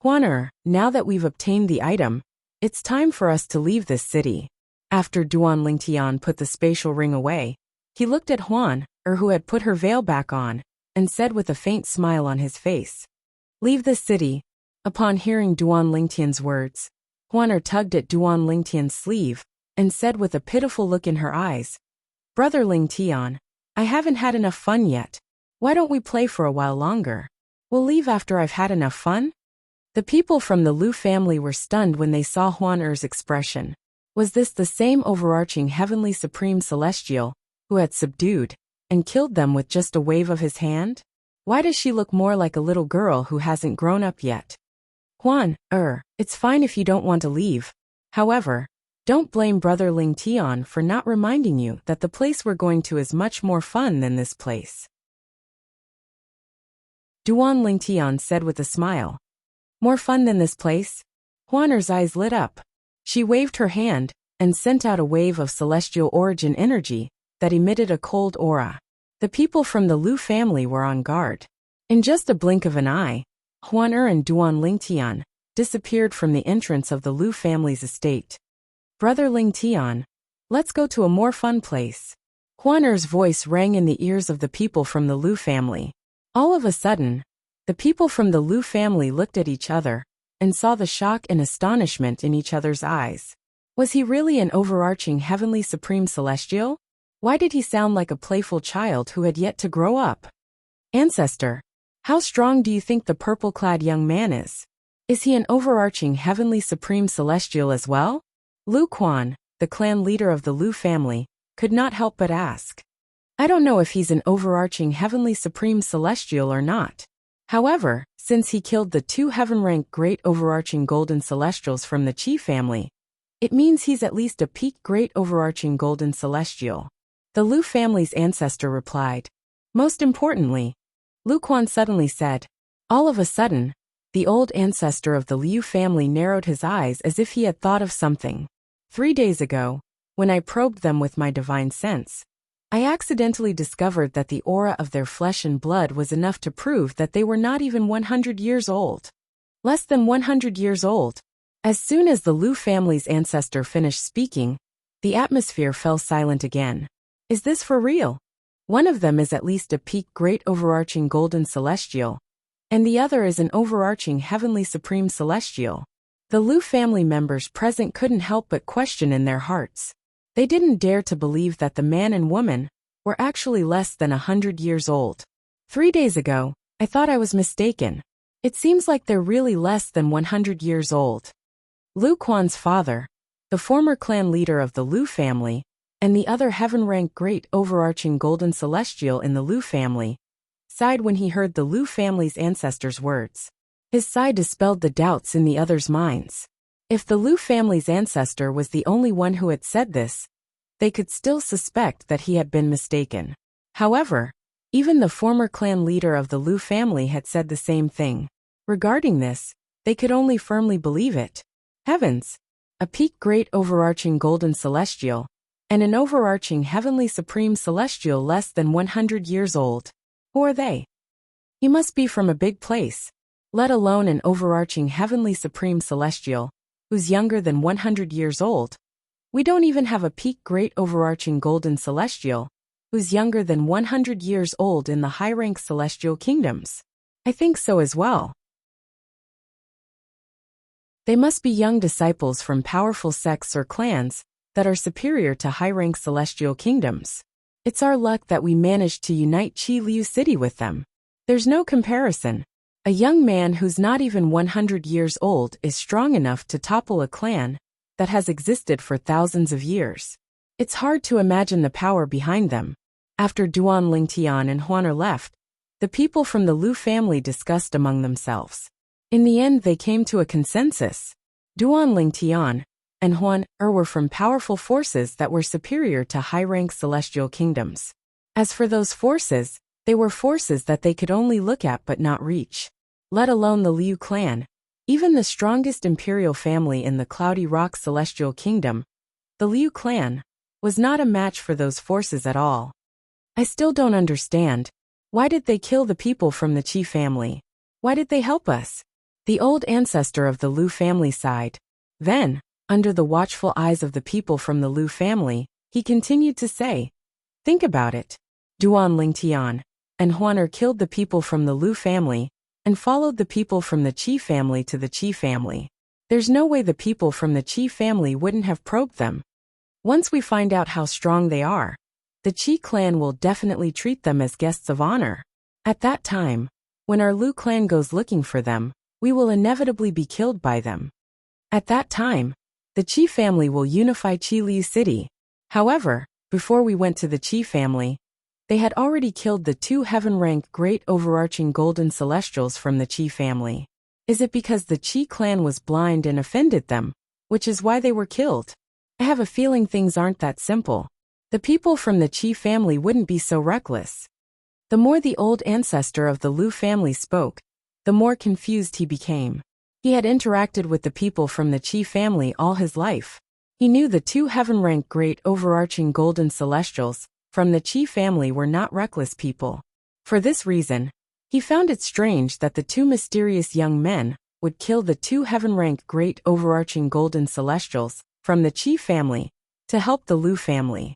Huaner, now that we've obtained the item, it's time for us to leave this city. After Duan Lingtian put the spatial ring away, he looked at Huan, who had put her veil back on, and said with a faint smile on his face, "Leave this city." Upon hearing Duan Lingtian's words, Huaner tugged at Duan Lingtian's sleeve and said with a pitiful look in her eyes, "Brother Lingtian, I haven't had enough fun yet. Why don't we play for a while longer? We'll leave after I've had enough fun?" The people from the Liu family were stunned when they saw Huaner's expression. Was this the same overarching heavenly supreme celestial who had subdued and killed them with just a wave of his hand? Why does she look more like a little girl who hasn't grown up yet? Huan, it's fine if you don't want to leave. However, don't blame Brother Lingtian for not reminding you that the place we're going to is much more fun than this place. Duan Lingtian said with a smile. More fun than this place? Huaner's eyes lit up. She waved her hand and sent out a wave of celestial origin energy that emitted a cold aura. The people from the Liu family were on guard. In just a blink of an eye, Huaner and Duan Lingtian disappeared from the entrance of the Liu family's estate. Brother Lingtian, Let's go to a more fun place. Huaner's voice rang in the ears of the people from the Liu family. All of a sudden, the people from the Liu family looked at each other and saw the shock and astonishment in each other's eyes. Was he really an overarching heavenly supreme celestial? Why did he sound like a playful child who had yet to grow up? Ancestor, how strong do you think the purple-clad young man is? Is he an overarching heavenly supreme celestial as well? Lu Quan, the clan leader of the Liu family, could not help but ask. I don't know if he's an overarching heavenly supreme celestial or not. However, since he killed the 2 heaven-rank great overarching golden celestials from the Qi family, it means he's at least a peak great overarching golden celestial. The Liu family's ancestor replied. Most importantly, Lu Quan suddenly said. All of a sudden, the old ancestor of the Liu family narrowed his eyes as if he had thought of something. 3 days ago, when I probed them with my divine sense, I accidentally discovered that the aura of their flesh and blood was enough to prove that they were not even 100 years old. Less than 100 years old. As soon as the Liu family's ancestor finished speaking, the atmosphere fell silent again. Is this for real? One of them is at least a peak great overarching golden celestial, and the other is an overarching heavenly supreme celestial. The Liu family members present couldn't help but question in their hearts. They didn't dare to believe that the man and woman were actually less than 100 years old. 3 days ago, I thought I was mistaken. It seems like they're really less than 100 years old. Lu Quan's father, the former clan leader of the Liu family, and the other heaven-rank great overarching golden celestial in the Liu family, sighed when he heard the Liu family's ancestors' words. His sigh dispelled the doubts in the others' minds. If the Liu family's ancestor was the only one who had said this, they could still suspect that he had been mistaken. However, even the former clan leader of the Liu family had said the same thing. Regarding this, they could only firmly believe it. Heavens! A peak great overarching golden celestial, and an overarching heavenly supreme celestial less than 100 years old. Who are they? He must be from a big place, let alone an overarching heavenly supreme celestial, who's younger than 100 years old. We don't even have a peak great overarching golden celestial, who's younger than 100 years old in the high-rank celestial kingdoms. I think so as well. They must be young disciples from powerful sects or clans that are superior to high-rank celestial kingdoms. It's our luck that we managed to unite Qi Liu City with them. There's no comparison. A young man who's not even 100 years old is strong enough to topple a clan that has existed for thousands of years. It's hard to imagine the power behind them. After Duan Lingtian and Huaner left, the people from the Liu family discussed among themselves. In the end they came to a consensus. Duan Lingtian and Huaner were from powerful forces that were superior to high-rank celestial kingdoms. As for those forces, they were forces that they could only look at but not reach. Let alone the Liu clan, even the strongest imperial family in the Cloudy Rock Celestial Kingdom, the Liu clan, was not a match for those forces at all. I still don't understand. Why did they kill the people from the Qi family? Why did they help us? The old ancestor of the Liu family sighed. Then, under the watchful eyes of the people from the Liu family, he continued to say, think about it. Duan Lingtian and Huaner killed the people from the Liu family and followed the people from the Qi family to the Qi family. There's no way the people from the Qi family wouldn't have probed them. Once we find out how strong they are, the Qi clan will definitely treat them as guests of honor. At that time, when our Liu clan goes looking for them, we will inevitably be killed by them. At that time, the Qi family will unify Qi Liu City. However, before we went to the Qi family, they had already killed the 2 heaven-rank great overarching golden celestials from the Qi family. Is it because the Qi clan was blind and offended them, which is why they were killed? I have a feeling things aren't that simple. The people from the Qi family wouldn't be so reckless. The more the old ancestor of the Liu family spoke, the more confused he became. He had interacted with the people from the Qi family all his life. He knew the 2 heaven-rank great overarching golden celestials from the Qi family were not reckless people. For this reason, he found it strange that the 2 mysterious young men would kill the 2 heaven-rank great overarching golden celestials from the Qi family to help the Liu family.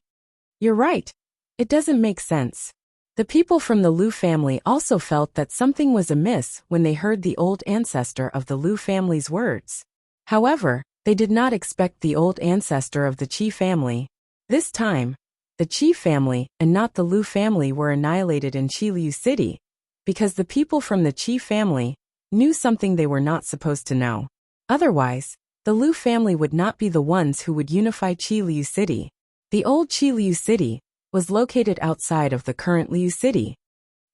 You're right. It doesn't make sense. The people from the Liu family also felt that something was amiss when they heard the old ancestor of the Liu family's words. However, they did not expect the old ancestor of the Qi family. This time, the Qi family and not the Liu family were annihilated in Qiliu City, because the people from the Qi family knew something they were not supposed to know. Otherwise, the Liu family would not be the ones who would unify Qiliu City. The old Qiliu City was located outside of the current Liu City.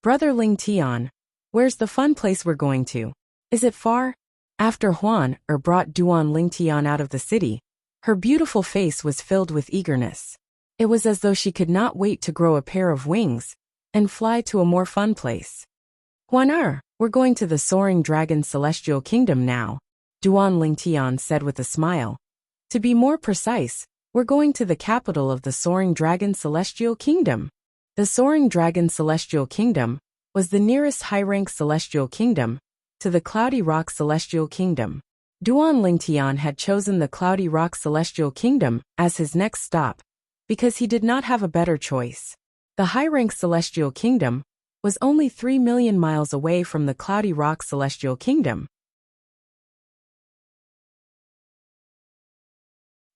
Brother Ling Tian, where's the fun place we're going to? Is it far? After Huan brought Duan Ling Tian out of the city, her beautiful face was filled with eagerness. It was as though she could not wait to grow a pair of wings and fly to a more fun place. Huan we're going to the Soaring Dragon Celestial Kingdom now, Duan Ling Tian said with a smile. To be more precise, we're going to the capital of the Soaring Dragon Celestial Kingdom. The Soaring Dragon Celestial Kingdom was the nearest high-rank celestial kingdom to the Cloudy Rock Celestial Kingdom. Duan Ling Tian had chosen the Cloudy Rock Celestial Kingdom as his next stop, because he did not have a better choice. The high-rank Celestial Kingdom was only 3 million miles away from the Cloudy Rock Celestial Kingdom.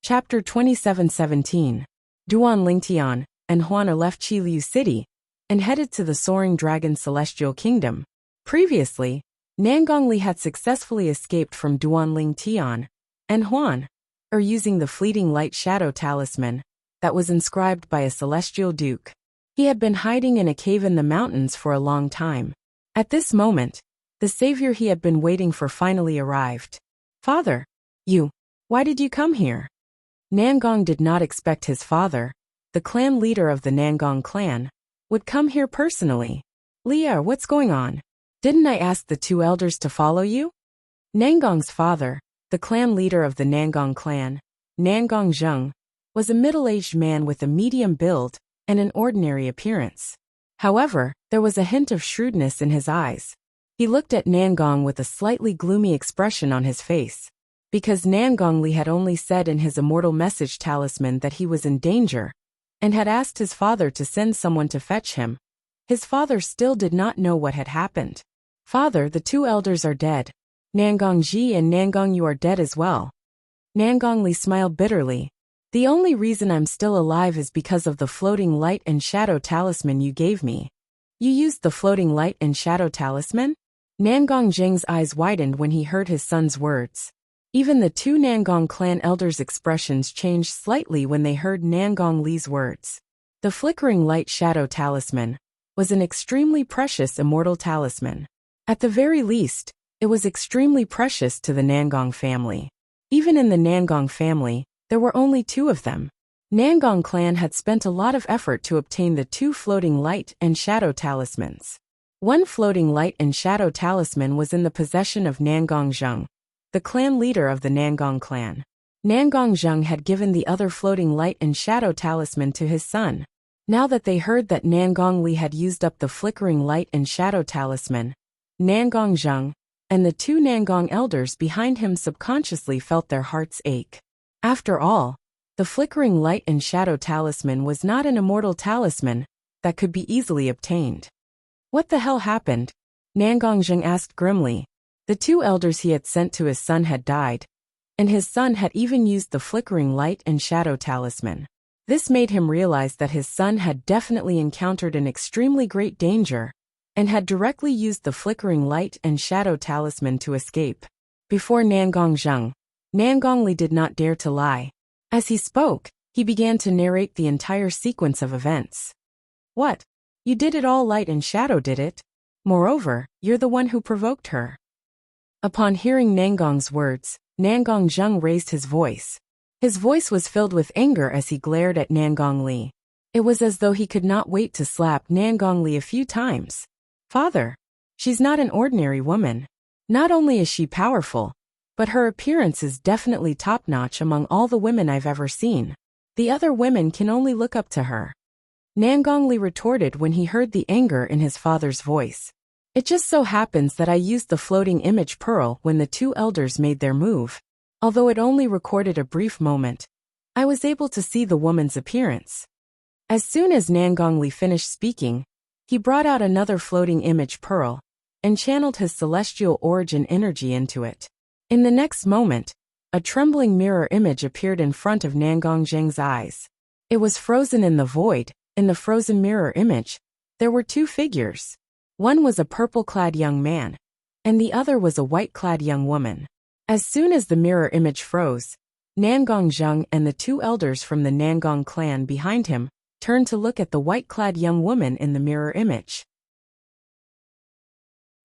Chapter 27:17. Duan Ling Tian and Huan left Qiliu City and headed to the Soaring Dragon Celestial Kingdom. Previously, Nangongli had successfully escaped from Duan Ling Tian and Huan, using the fleeting light shadow talisman that was inscribed by a celestial duke. He had been hiding in a cave in the mountains for a long time. At this moment, the savior he had been waiting for finally arrived. Father, why did you come here? Nangong did not expect his father, the clan leader of the Nangong clan, would come here personally. Leah, what's going on? Didn't I ask the two elders to follow you? Nangong's father, the clan leader of the Nangong clan, Nangong Zheng, was a middle-aged man with a medium build and an ordinary appearance. However, there was a hint of shrewdness in his eyes. He looked at Nangong with a slightly gloomy expression on his face. Because Nangongli had only said in his immortal message talisman that he was in danger, and had asked his father to send someone to fetch him, his father still did not know what had happened. Father, the two elders are dead. Nangongji and Nangong, you are dead as well. Nangongli smiled bitterly. The only reason I'm still alive is because of the floating light and shadow talisman you gave me. You used the floating light and shadow talisman? Nangong Zheng's eyes widened when he heard his son's words. Even the two Nangong clan elders' expressions changed slightly when they heard Nangong Li's words. The flickering light shadow talisman was an extremely precious immortal talisman. At the very least, it was extremely precious to the Nangong family. Even in the Nangong family, there were only two of them. Nangong clan had spent a lot of effort to obtain the two floating light and shadow talismans. One floating light and shadow talisman was in the possession of Nangong Zheng, the clan leader of the Nangong clan. Nangong Zheng had given the other floating light and shadow talisman to his son. Now that they heard that Nangong Li had used up the flickering light and shadow talisman, Nangong Zheng and the two Nangong elders behind him subconsciously felt their hearts ache. After all, the flickering light and shadow talisman was not an immortal talisman that could be easily obtained. What the hell happened? Nangong Zheng asked grimly. The two elders he had sent to his son had died, and his son had even used the flickering light and shadow talisman. This made him realize that his son had definitely encountered an extremely great danger, and had directly used the flickering light and shadow talisman to escape. Before Nangong Zheng, Nangong Li did not dare to lie. As he spoke, he began to narrate the entire sequence of events. What? You did it all light and shadow, did it? Moreover, you're the one who provoked her. Upon hearing Nangong's words, Nangong Zheng raised his voice. His voice was filled with anger as he glared at Nangong Li. It was as though he could not wait to slap Nangong Li a few times. Father, she's not an ordinary woman. Not only is she powerful, but her appearance is definitely top-notch among all the women I've ever seen. The other women can only look up to her. Nangong Li retorted when he heard the anger in his father's voice. It just so happens that I used the floating image pearl when the two elders made their move. Although it only recorded a brief moment, I was able to see the woman's appearance. As soon as Nangongli finished speaking, he brought out another floating image pearl and channeled his celestial origin energy into it. In the next moment, a trembling mirror image appeared in front of Nangongzheng's eyes. It was frozen in the void. In the frozen mirror image, there were two figures. One was a purple-clad young man, and the other was a white-clad young woman. As soon as the mirror image froze, Nangongzheng and the two elders from the Nangong clan behind him turned to look at the white-clad young woman in the mirror image.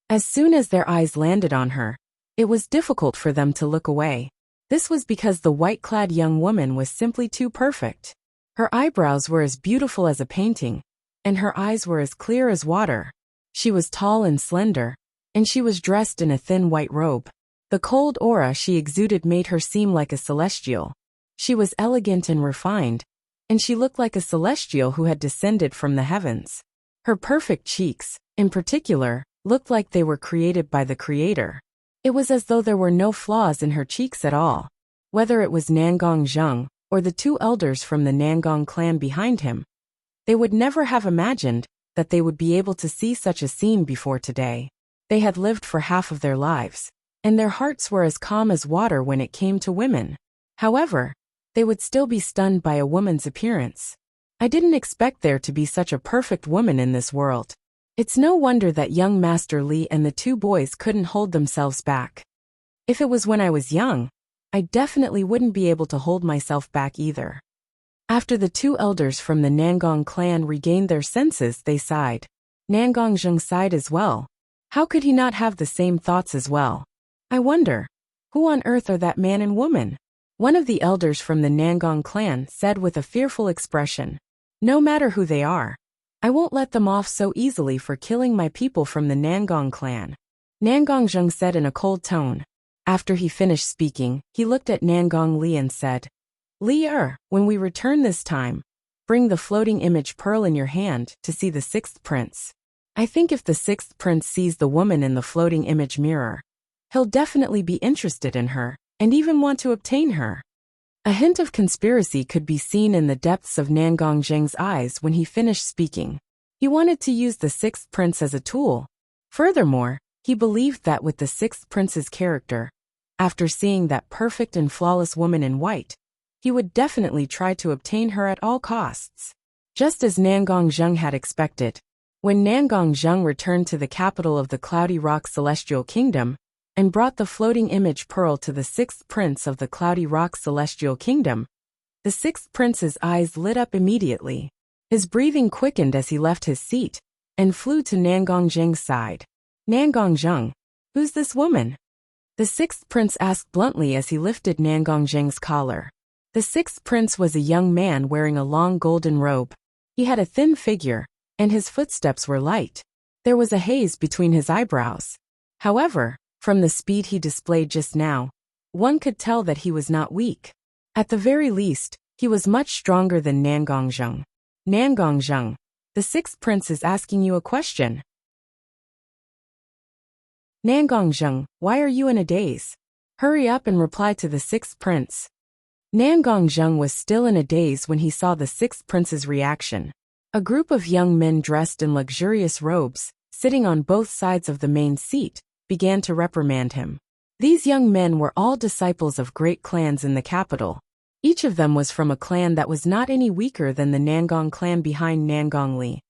As soon as their eyes landed on her, it was difficult for them to look away. This was because the white-clad young woman was simply too perfect. Her eyebrows were as beautiful as a painting, and her eyes were as clear as water. She was tall and slender, and she was dressed in a thin white robe. The cold aura she exuded made her seem like a celestial. She was elegant and refined, and she looked like a celestial who had descended from the heavens. Her perfect cheeks, in particular, looked like they were created by the Creator. It was as though there were no flaws in her cheeks at all. Whether it was Nangongzheng or the two elders from the Nangong clan behind him, they would never have imagined that they would be able to see such a scene before today. They had lived for half of their lives, and their hearts were as calm as water when it came to women. However, they would still be stunned by a woman's appearance. I didn't expect there to be such a perfect woman in this world. It's no wonder that young Master Li and the two boys couldn't hold themselves back. If it was when I was young, I definitely wouldn't be able to hold myself back either. After the two elders from the Nangong clan regained their senses, they sighed. Nangongzheng sighed as well. How could he not have the same thoughts as well? I wonder, who on earth are that man and woman? One of the elders from the Nangong clan said with a fearful expression, "No matter who they are, I won't let them off so easily for killing my people from the Nangong clan." Nangongzheng said in a cold tone. After he finished speaking, he looked at Nangongli and said, "Li, when we return this time, bring the floating image pearl in your hand to see the sixth prince. I think if the sixth prince sees the woman in the floating image mirror, he'll definitely be interested in her, and even want to obtain her." A hint of conspiracy could be seen in the depths of Nangongzheng's eyes when he finished speaking. He wanted to use the sixth prince as a tool. Furthermore, he believed that with the sixth prince's character, after seeing that perfect and flawless woman in white, he would definitely try to obtain her at all costs. Just as Nangongzheng had expected, when Nangongzheng returned to the capital of the Cloudy Rock Celestial Kingdom, and brought the floating image pearl to the sixth prince of the Cloudy Rock Celestial Kingdom, the sixth prince's eyes lit up immediately. His breathing quickened as he left his seat, and flew to Nangongzheng's side. "Nangongzheng, who's this woman?" The sixth prince asked bluntly as he lifted Nangongzheng's collar. The sixth prince was a young man wearing a long golden robe. He had a thin figure, and his footsteps were light. There was a haze between his eyebrows. However, from the speed he displayed just now, one could tell that he was not weak. At the very least, he was much stronger than Nangongzheng. "Nangongzheng, the sixth prince is asking you a question." "Nangongzheng, why are you in a daze? Hurry up and reply to the sixth prince." Nangongzheng was still in a daze when he saw the sixth prince's reaction. A group of young men dressed in luxurious robes, sitting on both sides of the main seat, began to reprimand him. These young men were all disciples of great clans in the capital. Each of them was from a clan that was not any weaker than the Nangong clan behind Nangongli.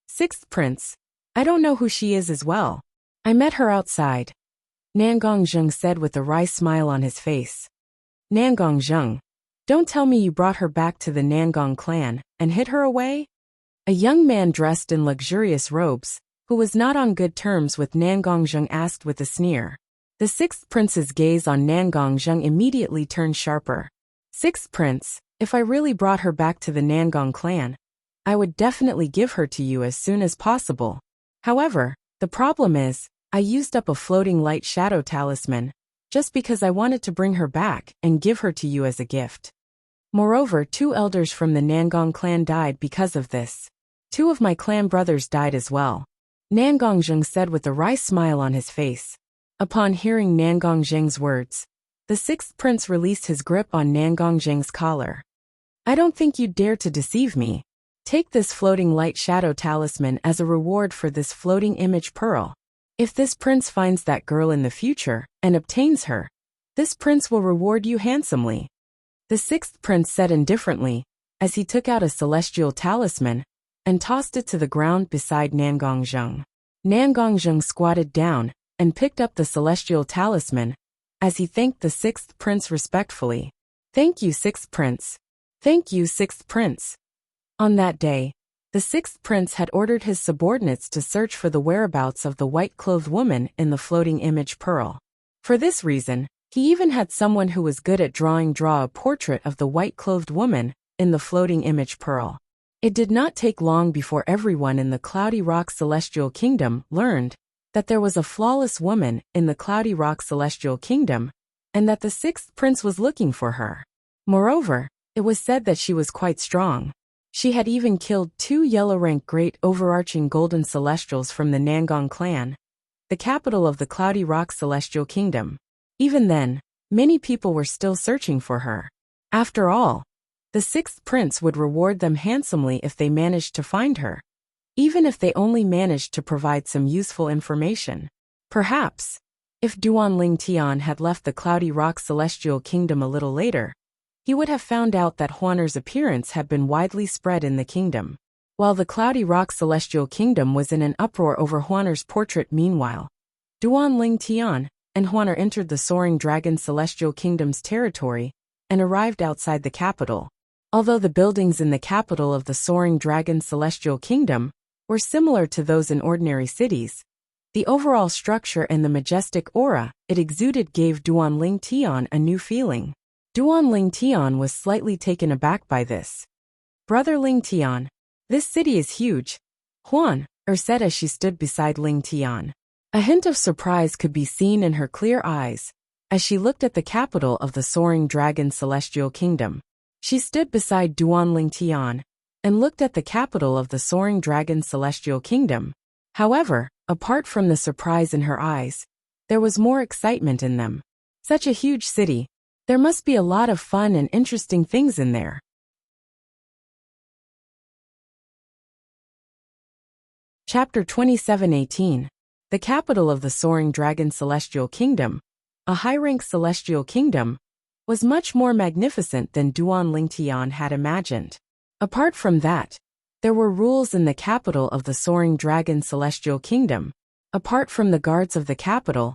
"Sixth prince, I don't know who she is as well. I met her outside," Nangongzheng said with a wry smile on his face. "Nangongzheng, don't tell me you brought her back to the Nangong clan and hid her away?" A young man dressed in luxurious robes, who was not on good terms with Nangongzheng, asked with a sneer. The sixth prince's gaze on Nangongzheng immediately turned sharper. "Sixth prince, if I really brought her back to the Nangong clan, I would definitely give her to you as soon as possible. However, the problem is, I used up a floating light shadow talisman, just because I wanted to bring her back and give her to you as a gift. Moreover, 2 elders from the Nangong clan died because of this. 2 of my clan brothers died as well," Nangongzheng said with a wry smile on his face. Upon hearing Nangongzheng's words, the sixth prince released his grip on Nangongzheng's collar. I don't think you'd dare to deceive me. Take this floating light shadow talisman as a reward for this floating image pearl. If this prince finds that girl in the future and obtains her, this prince will reward you handsomely. The sixth prince said indifferently, as he took out a celestial talisman and tossed it to the ground beside Nangongzheng. Nangongzheng squatted down and picked up the celestial talisman as he thanked the sixth prince respectfully. Thank you, sixth prince. Thank you, sixth prince. On that day, the sixth prince had ordered his subordinates to search for the whereabouts of the white-clothed woman in the floating image pearl. For this reason, he even had someone who was good at draw a portrait of the white-clothed woman in the floating image pearl. It did not take long before everyone in the Cloudy Rock Celestial Kingdom learned that there was a flawless woman in the Cloudy Rock Celestial Kingdom, and that the sixth prince was looking for her. Moreover, it was said that she was quite strong. She had even killed 2 yellow-rank great overarching golden celestials from the Nangong clan, the capital of the Cloudy Rock Celestial Kingdom. Even then, many people were still searching for her. After all, the sixth prince would reward them handsomely if they managed to find her, even if they only managed to provide some useful information. Perhaps, if Duanling Tian had left the Cloudy Rock Celestial Kingdom a little later, he would have found out that Huaner's appearance had been widely spread in the kingdom. While the Cloudy Rock Celestial Kingdom was in an uproar over Huaner's portrait meanwhile, Duanling Tian and Huaner entered the Soaring Dragon Celestial Kingdom's territory and arrived outside the capital. Although the buildings in the capital of the Soaring Dragon Celestial Kingdom were similar to those in ordinary cities, the overall structure and the majestic aura it exuded gave Duanling Tian a new feeling. Duanling Tian was slightly taken aback by this. Brother Ling Tian, this city is huge, Huan said as she stood beside Ling Tian. A hint of surprise could be seen in her clear eyes as she looked at the capital of the Soaring Dragon Celestial Kingdom. She stood beside Duanling Tian and looked at the capital of the Soaring Dragon Celestial Kingdom. However, apart from the surprise in her eyes, there was more excitement in them. Such a huge city, there must be a lot of fun and interesting things in there. Chapter 27:18. The capital of the Soaring Dragon Celestial Kingdom, a high-rank celestial kingdom, was much more magnificent than Duanling Tian had imagined. Apart from that, there were rules in the capital of the Soaring Dragon Celestial Kingdom. Apart from the guards of the capital,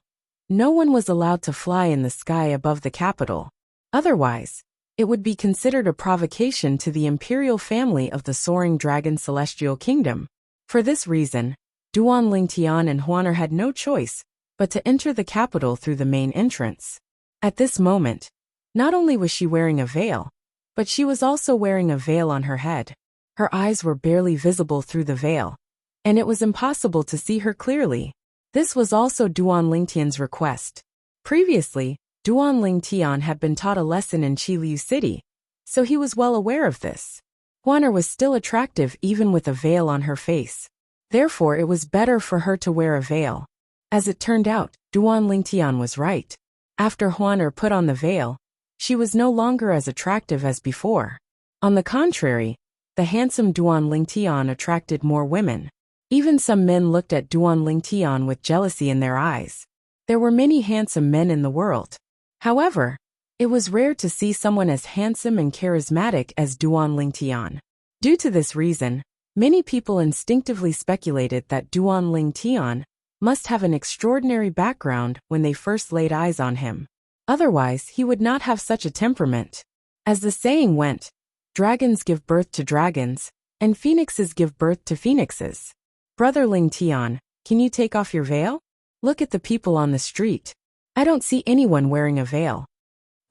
no one was allowed to fly in the sky above the capital. Otherwise, it would be considered a provocation to the imperial family of the Soaring Dragon Celestial Kingdom. For this reason, Duanling Tian and Huaner had no choice but to enter the capital through the main entrance. At this moment, not only was she wearing a veil, but she was also wearing a veil on her head. Her eyes were barely visible through the veil, and it was impossible to see her clearly. This was also Duanling Tian's request. Previously, Duanling Tian had been taught a lesson in Qiliu City, so he was well aware of this. Huaner was still attractive even with a veil on her face. Therefore, it was better for her to wear a veil. As it turned out, Duanling Tian was right. After Huaner put on the veil, she was no longer as attractive as before. On the contrary, the handsome Duanling Tian attracted more women. Even some men looked at Duanling Tian with jealousy in their eyes. There were many handsome men in the world. However, it was rare to see someone as handsome and charismatic as Duanling Tian. Due to this reason, many people instinctively speculated that Duanling Tian must have an extraordinary background when they first laid eyes on him. Otherwise, he would not have such a temperament. As the saying went, dragons give birth to dragons, and phoenixes give birth to phoenixes. Brother Ling Tian, can you take off your veil? Look at the people on the street. I don't see anyone wearing a veil.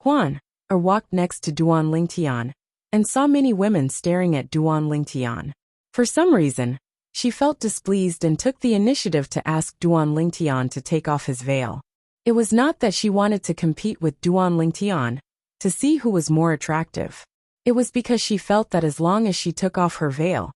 Huan walked next to Duanling Tian and saw many women staring at Duanling Tian. For some reason, she felt displeased and took the initiative to ask Duanling Tian to take off his veil. It was not that she wanted to compete with Duanling Tian to see who was more attractive. It was because she felt that as long as she took off her veil,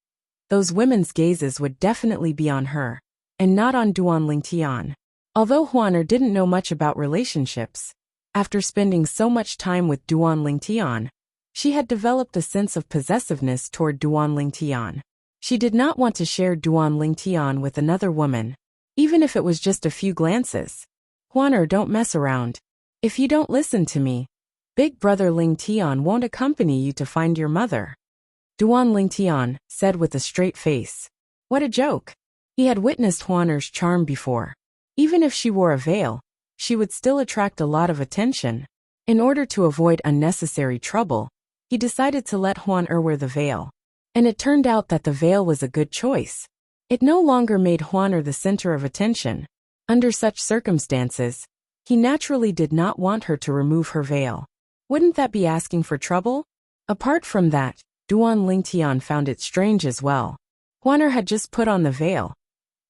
those women's gazes would definitely be on her, and not on Duanling Tian. Although Huaner didn't know much about relationships, after spending so much time with Duanling Tian, She had developed a sense of possessiveness toward Duan Tian. She did not want to share Duan Tian with another woman, even if it was just a few glances. Huaner, don't mess around. If you don't listen to me, Big Brother Ling Tian won't accompany you to find your mother. Duan Tian said with a straight face. What a joke. He had witnessed Huaner's charm before. Even if she wore a veil, she would still attract a lot of attention. In order to avoid unnecessary trouble, he decided to let Huaner wear the veil. And it turned out that the veil was a good choice. It no longer made Huaner the center of attention. Under such circumstances, he naturally did not want her to remove her veil. Wouldn't that be asking for trouble? Apart from that, Duan Tian found it strange as well. Huaner had just put on the veil.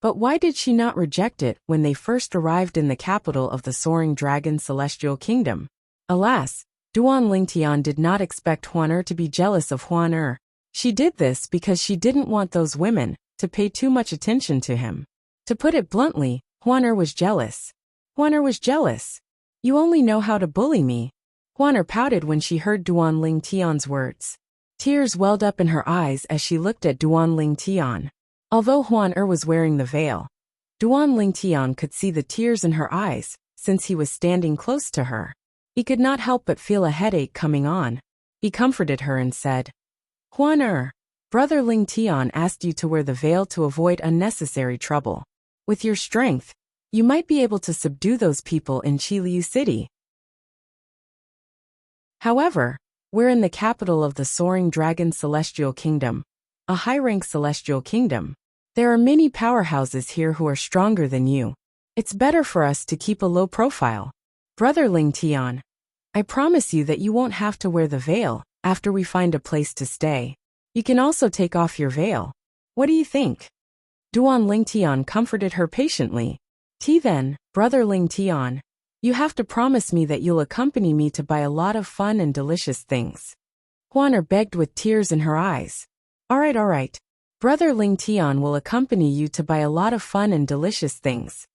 But why did she not reject it when they first arrived in the capital of the Soaring Dragon Celestial Kingdom? Alas, Duan Tian did not expect Huaner to be jealous of Huaner. She did this because she didn't want those women to pay too much attention to him. To put it bluntly, Huaner was jealous. Huaner was jealous. You only know how to bully me. Huaner pouted when she heard Duan Tian's words. Tears welled up in her eyes as she looked at Duan Tian. Although Huaner was wearing the veil, Duan Tian could see the tears in her eyes since he was standing close to her. He could not help but feel a headache coming on. He comforted her and said, Huaner, Brother Ling Tian asked you to wear the veil to avoid unnecessary trouble. With your strength, you might be able to subdue those people in Qiliu City. However, we're in the capital of the Soaring Dragon Celestial Kingdom, a high-rank celestial kingdom. There are many powerhouses here who are stronger than you. It's better for us to keep a low profile. Brother Ling Tian, I promise you that you won't have to wear the veil after we find a place to stay. You can also take off your veil. What do you think? Duan Tian comforted her patiently. Then, Brother Ling Tian, you have to promise me that you'll accompany me to buy a lot of fun and delicious things. Huaner begged with tears in her eyes. All right. Brother Ling Tian will accompany you to buy a lot of fun and delicious things.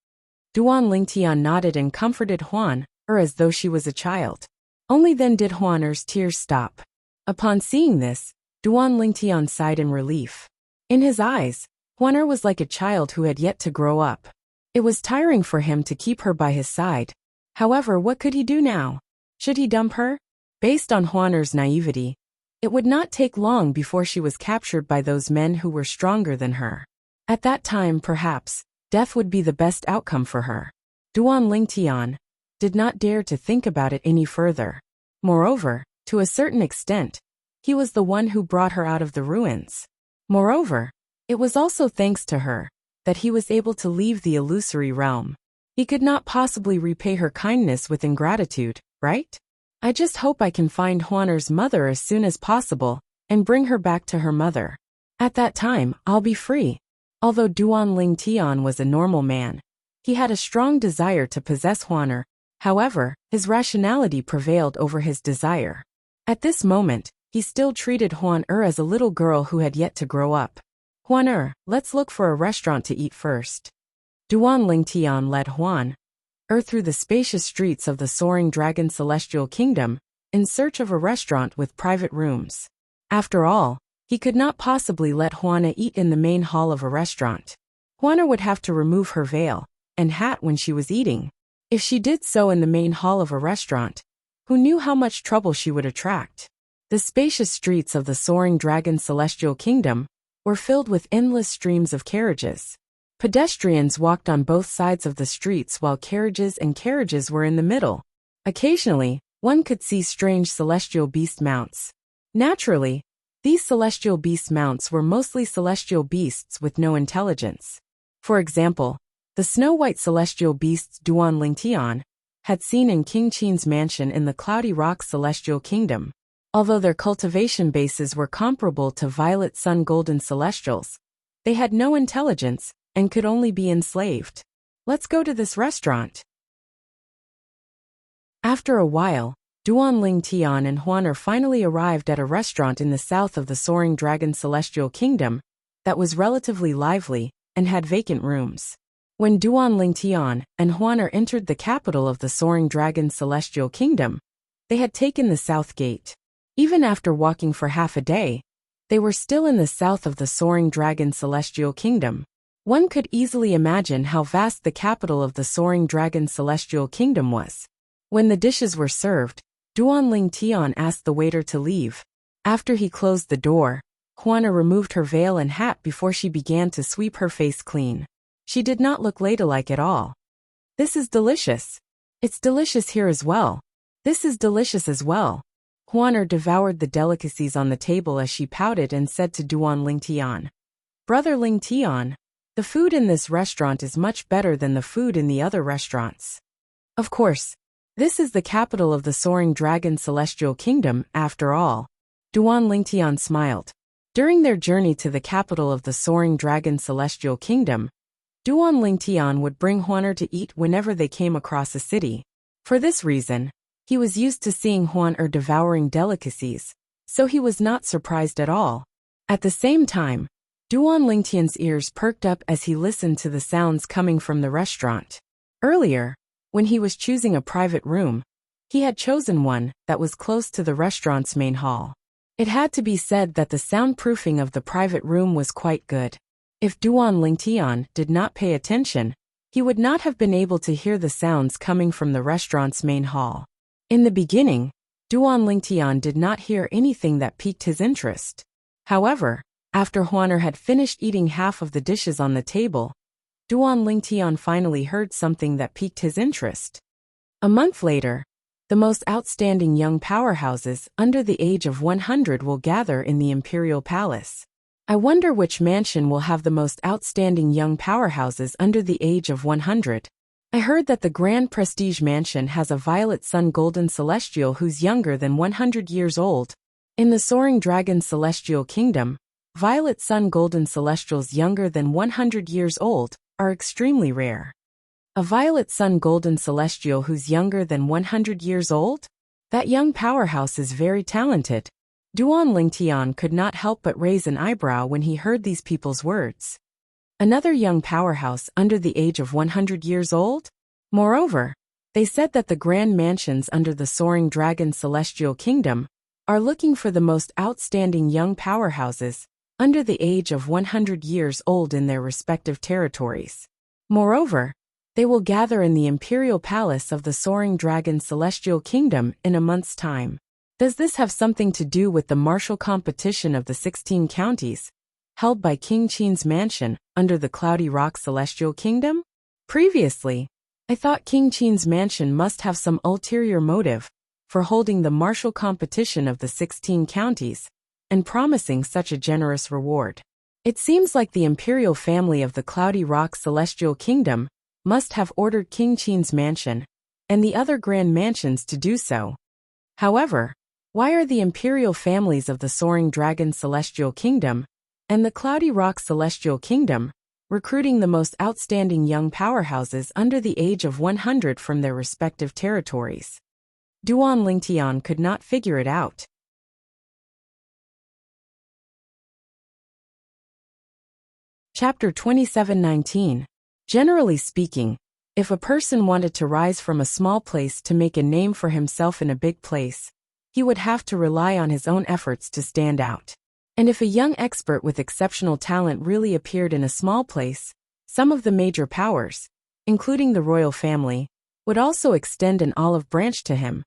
Duan Tian nodded and comforted Huaner as though she was a child. Only then did Huaner's tears stop. Upon seeing this, Duan Tian sighed in relief. In his eyes, Huaner was like a child who had yet to grow up. It was tiring for him to keep her by his side. However, what could he do now? Should he dump her? Based on Huaner's naivety, it would not take long before she was captured by those men who were stronger than her. At that time, perhaps, death would be the best outcome for her. Duan Tian did not dare to think about it any further. Moreover, to a certain extent, he was the one who brought her out of the ruins. Moreover, it was also thanks to her that he was able to leave the illusory realm. He could not possibly repay her kindness with ingratitude, right? I just hope I can find Huaner's mother as soon as possible and bring her back to her mother. At that time, I'll be free. Although Duan Tian was a normal man, he had a strong desire to possess Huaner. However, his rationality prevailed over his desire. At this moment, he still treated Huaner as a little girl who had yet to grow up. Huaner, let's look for a restaurant to eat first. Duan Tian led Huaner through the spacious streets of the Soaring Dragon Celestial Kingdom in search of a restaurant with private rooms. After all, he could not possibly let Huaner eat in the main hall of a restaurant. Huaner would have to remove her veil and hat when she was eating. If she did so in the main hall of a restaurant, who knew how much trouble she would attract? The spacious streets of the Soaring Dragon Celestial Kingdom were filled with endless streams of carriages. Pedestrians walked on both sides of the streets while carriages were in the middle. Occasionally, one could see strange celestial beast mounts. Naturally, these celestial beast mounts were mostly celestial beasts with no intelligence. For example, the snow-white celestial beasts Duan Tian had seen in King Qin's mansion in the Cloudy Rock Celestial Kingdom. Although their cultivation bases were comparable to Violet Sun Golden Celestials, they had no intelligence and could only be enslaved. Let's go to this restaurant. After a while, Duan Tian and Huaner finally arrived at a restaurant in the south of the Soaring Dragon Celestial Kingdom that was relatively lively and had vacant rooms. When Duan Tian and Huaner entered the capital of the Soaring Dragon Celestial Kingdom, they had taken the south gate. Even after walking for half a day, they were still in the south of the Soaring Dragon Celestial Kingdom. One could easily imagine how vast the capital of the Soaring Dragon Celestial Kingdom was. When the dishes were served, Duanling Tian asked the waiter to leave. After he closed the door, Juana removed her veil and hat before she began to sweep her face clean. She did not look ladylike at all. "This is delicious. It's delicious here as well. This is delicious as well." Juana devoured the delicacies on the table as she pouted and said to Duanling Tian, "Brother Ling Tian, the food in this restaurant is much better than the food in the other restaurants. Of course, this is the capital of the Soaring Dragon Celestial Kingdom, after all." Duanling Tian smiled. During their journey to the capital of the Soaring Dragon Celestial Kingdom, Duanling Tian would bring Huaner to eat whenever they came across a city. For this reason, he was used to seeing Huaner devouring delicacies, so he was not surprised at all. At the same time, Duanling Tian's ears perked up as he listened to the sounds coming from the restaurant. Earlier, when he was choosing a private room, he had chosen one that was close to the restaurant's main hall. It had to be said that the soundproofing of the private room was quite good. If Duanling Tian did not pay attention, he would not have been able to hear the sounds coming from the restaurant's main hall. In the beginning, Duanling Tian did not hear anything that piqued his interest. However, after Huaner had finished eating half of the dishes on the table, Duanling Tian finally heard something that piqued his interest. A month later, the most outstanding young powerhouses under the age of 100 will gather in the Imperial Palace. I wonder which mansion will have the most outstanding young powerhouses under the age of 100. I heard that the Grand Prestige Mansion has a Violet Sun Golden Celestial who's younger than 100 years old. In the Soaring Dragon Celestial Kingdom, Violet Sun Golden Celestials younger than 100 years old are extremely rare. A Violet Sun Golden Celestial who's younger than 100 years old? That young powerhouse is very talented. Duanling Tian could not help but raise an eyebrow when he heard these people's words. Another young powerhouse under the age of 100 years old? Moreover, they said that the grand mansions under the Soaring Dragon Celestial Kingdom are looking for the most outstanding young powerhouses under the age of 100 years old in their respective territories. Moreover, they will gather in the Imperial Palace of the Soaring Dragon Celestial Kingdom in a month's time. Does this have something to do with the martial competition of the 16 counties, held by King Qin's mansion under the Cloudy Rock Celestial Kingdom? Previously, I thought King Qin's mansion must have some ulterior motive for holding the martial competition of the 16 counties and promising such a generous reward. It seems like the imperial family of the Cloudy Rock Celestial Kingdom must have ordered King Qin's mansion and the other grand mansions to do so. However, why are the imperial families of the Soaring Dragon Celestial Kingdom and the Cloudy Rock Celestial Kingdom recruiting the most outstanding young powerhouses under the age of 100 from their respective territories? Duanling Tian could not figure it out. Chapter 27:19. Generally speaking, if a person wanted to rise from a small place to make a name for himself in a big place, he would have to rely on his own efforts to stand out. And if a young expert with exceptional talent really appeared in a small place, some of the major powers, including the royal family, would also extend an olive branch to him.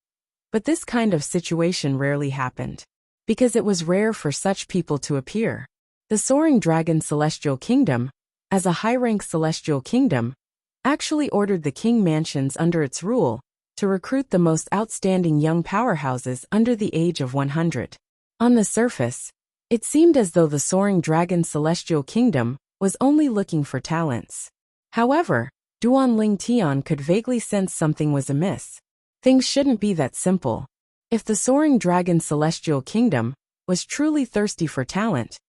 But this kind of situation rarely happened, because it was rare for such people to appear. The Soaring Dragon Celestial Kingdom, as a high-rank celestial kingdom, actually ordered the king mansions under its rule to recruit the most outstanding young powerhouses under the age of 100. On the surface, it seemed as though the Soaring Dragon Celestial Kingdom was only looking for talents. However, Duanling Tian could vaguely sense something was amiss. Things shouldn't be that simple. If the Soaring Dragon Celestial Kingdom was truly thirsty for talent,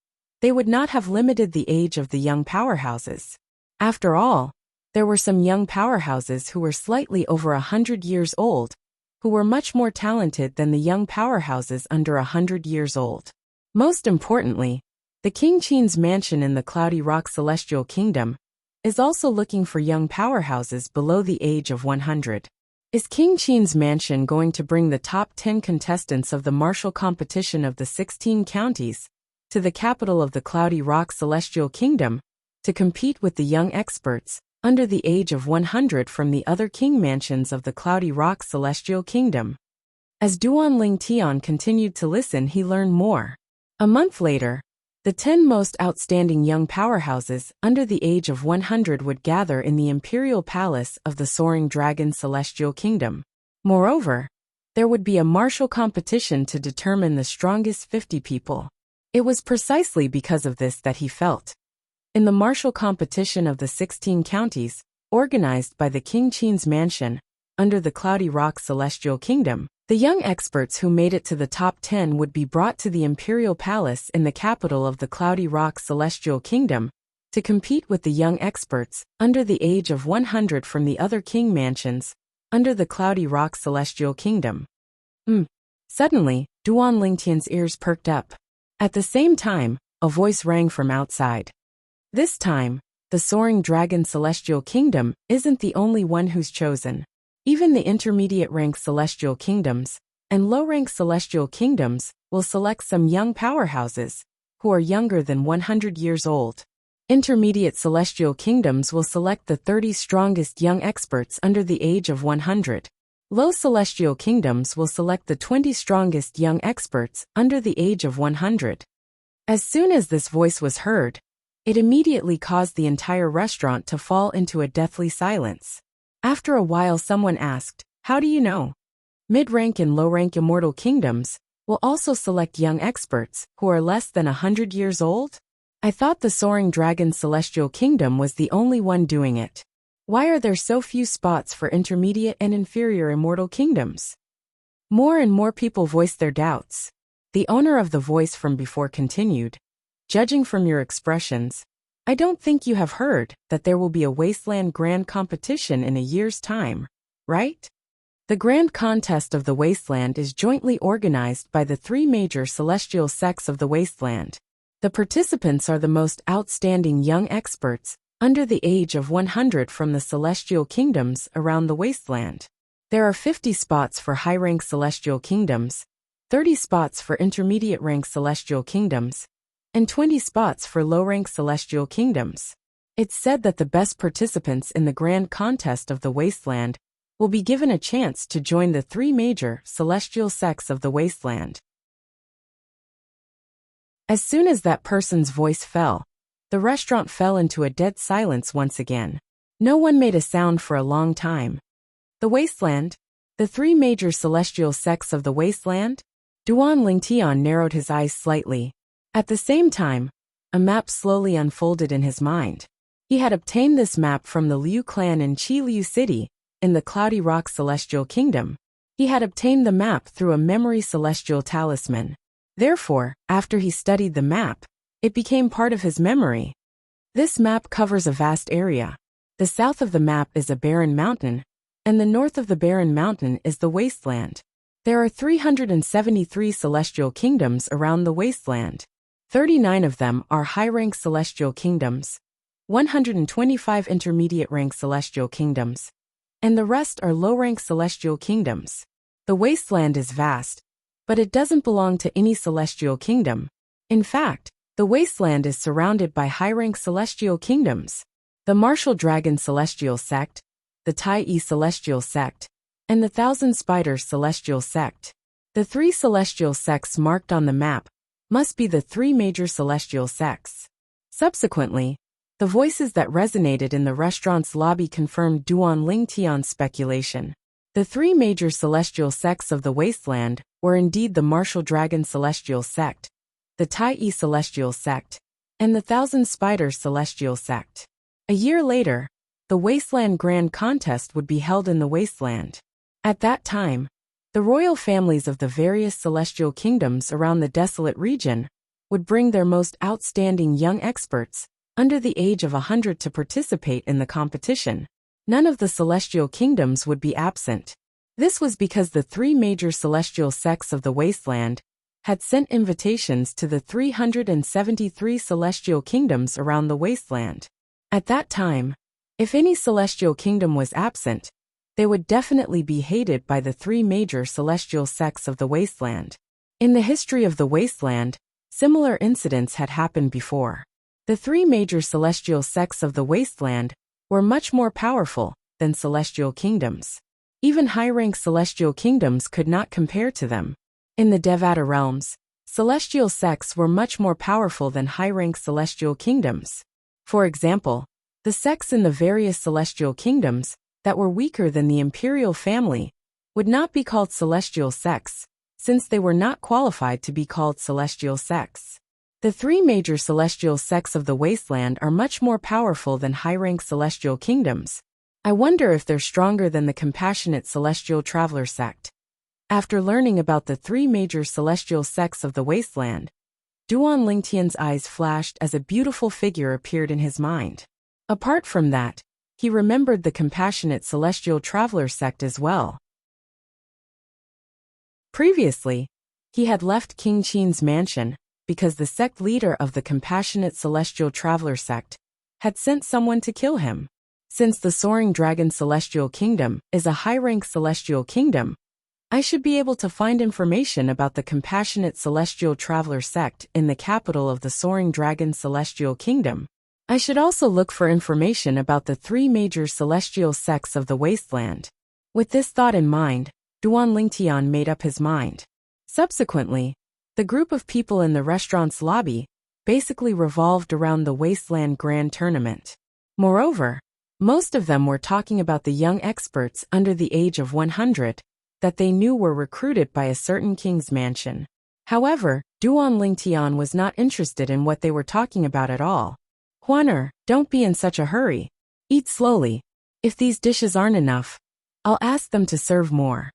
they would not have limited the age of the young powerhouses. After all, there were some young powerhouses who were slightly over 100 years old, who were much more talented than the young powerhouses under 100 years old. Most importantly, the King Qin's mansion in the Cloudy Rock Celestial Kingdom is also looking for young powerhouses below the age of 100. Is King Qin's mansion going to bring the top 10 contestants of the martial competition of the 16 counties to the capital of the Cloudy Rock Celestial Kingdom to compete with the young experts under the age of 100 from the other king mansions of the Cloudy Rock Celestial Kingdom? As Duanling Tian continued to listen, he learned more. A month later, the 10 most outstanding young powerhouses under the age of 100 would gather in the Imperial Palace of the Soaring Dragon Celestial Kingdom. Moreover, there would be a martial competition to determine the strongest 50 people. It was precisely because of this that he felt. In the martial competition of the 16 counties, organized by the King Qin's mansion, under the Cloudy Rock Celestial Kingdom, the young experts who made it to the top 10 would be brought to the Imperial Palace in the capital of the Cloudy Rock Celestial Kingdom to compete with the young experts under the age of 100 from the other king mansions under the Cloudy Rock Celestial Kingdom. Suddenly, Duan Lingtian's ears perked up. At the same time, a voice rang from outside. This time, the Soaring Dragon Celestial Kingdom isn't the only one who's chosen. Even the intermediate-rank celestial kingdoms and low-rank celestial kingdoms will select some young powerhouses who are younger than 100 years old. Intermediate celestial kingdoms will select the 30 strongest young experts under the age of 100. Low celestial kingdoms will select the 20 strongest young experts under the age of 100. As soon as this voice was heard, it immediately caused the entire restaurant to fall into a deathly silence. After a while, someone asked, "How do you know?" Mid-rank and low-rank immortal kingdoms will also select young experts who are less than 100 years old? I thought the Soaring Dragon Celestial Kingdom was the only one doing it. Why are there so few spots for intermediate and inferior immortal kingdoms? More and more people voiced their doubts. The owner of the voice from before continued, "Judging from your expressions, I don't think you have heard that there will be a Wasteland Grand Competition in a year's time, right? The Grand Contest of the Wasteland is jointly organized by the 3 major celestial sects of the Wasteland. The participants are the most outstanding young experts under the age of 100 from the celestial kingdoms around the Wasteland. There are 50 spots for high-rank celestial kingdoms, 30 spots for intermediate-rank celestial kingdoms, and 20 spots for low-rank celestial kingdoms. It's said that the best participants in the Grand Contest of the Wasteland will be given a chance to join the 3 major celestial sects of the Wasteland." As soon as that person's voice fell, the restaurant fell into a dead silence once again. No one made a sound for a long time. The Wasteland? The 3 major celestial sects of the Wasteland? Duan Lingtian narrowed his eyes slightly. At the same time, a map slowly unfolded in his mind. He had obtained this map from the Liu clan in Qiliu City, in the Cloudy Rock Celestial Kingdom. He had obtained the map through a memory celestial talisman. Therefore, after he studied the map, it became part of his memory. This map covers a vast area. The south of the map is a barren mountain, and the north of the barren mountain is the Wasteland. There are 373 celestial kingdoms around the Wasteland. 39 of them are high-rank celestial kingdoms, 125 intermediate-rank celestial kingdoms, and the rest are low-rank celestial kingdoms. The Wasteland is vast, but it doesn't belong to any celestial kingdom. In fact, the Wasteland is surrounded by high-rank celestial kingdoms. The Martial Dragon Celestial Sect, the Tai Yi Celestial Sect, and the Thousand Spiders Celestial Sect. The 3 celestial sects marked on the map must be the 3 major celestial sects. Subsequently, the voices that resonated in the restaurant's lobby confirmed Duan Lingtian's speculation. The 3 major celestial sects of the Wasteland were indeed the Martial Dragon Celestial Sect, the Tai Yi Celestial Sect, and the Thousand Spiders Celestial Sect. A year later, the Wasteland Grand Contest would be held in the Wasteland. At that time, the royal families of the various celestial kingdoms around the desolate region would bring their most outstanding young experts under the age of 100 to participate in the competition. None of the celestial kingdoms would be absent. This was because the 3 major celestial sects of the Wasteland had sent invitations to the 373 celestial kingdoms around the Wasteland. At that time, if any celestial kingdom was absent, they would definitely be hated by the three major celestial sects of the wasteland. In the history of the wasteland, similar incidents had happened before. The three major celestial sects of the wasteland were much more powerful than celestial kingdoms. Even high-rank celestial kingdoms could not compare to them. In the Devata realms, celestial sects were much more powerful than high-rank celestial kingdoms. For example, the sects in the various celestial kingdoms that were weaker than the imperial family would not be called celestial sects, since they were not qualified to be called celestial sects. The three major celestial sects of the wasteland are much more powerful than high-rank celestial kingdoms. I wonder if they're stronger than the compassionate celestial traveler sect. After learning about the three major celestial sects of the wasteland, Duan Lingtian's eyes flashed as a beautiful figure appeared in his mind. Apart from that, he remembered the compassionate celestial traveler sect as well. Previously, he had left King Qin's mansion because the sect leader of the compassionate celestial traveler sect had sent someone to kill him. Since the Soaring Dragon Celestial Kingdom is a high-rank celestial kingdom, I should be able to find information about the compassionate celestial traveler sect in the capital of the Soaring Dragon Celestial Kingdom. I should also look for information about the three major celestial sects of the wasteland. With this thought in mind, Duan Lingtian made up his mind. Subsequently, the group of people in the restaurant's lobby basically revolved around the Wasteland Grand Tournament. Moreover, most of them were talking about the young experts under the age of 100 that they knew were recruited by a certain king's mansion. However, Duan Lingtian was not interested in what they were talking about at all. Huaner, don't be in such a hurry. Eat slowly. If these dishes aren't enough, I'll ask them to serve more.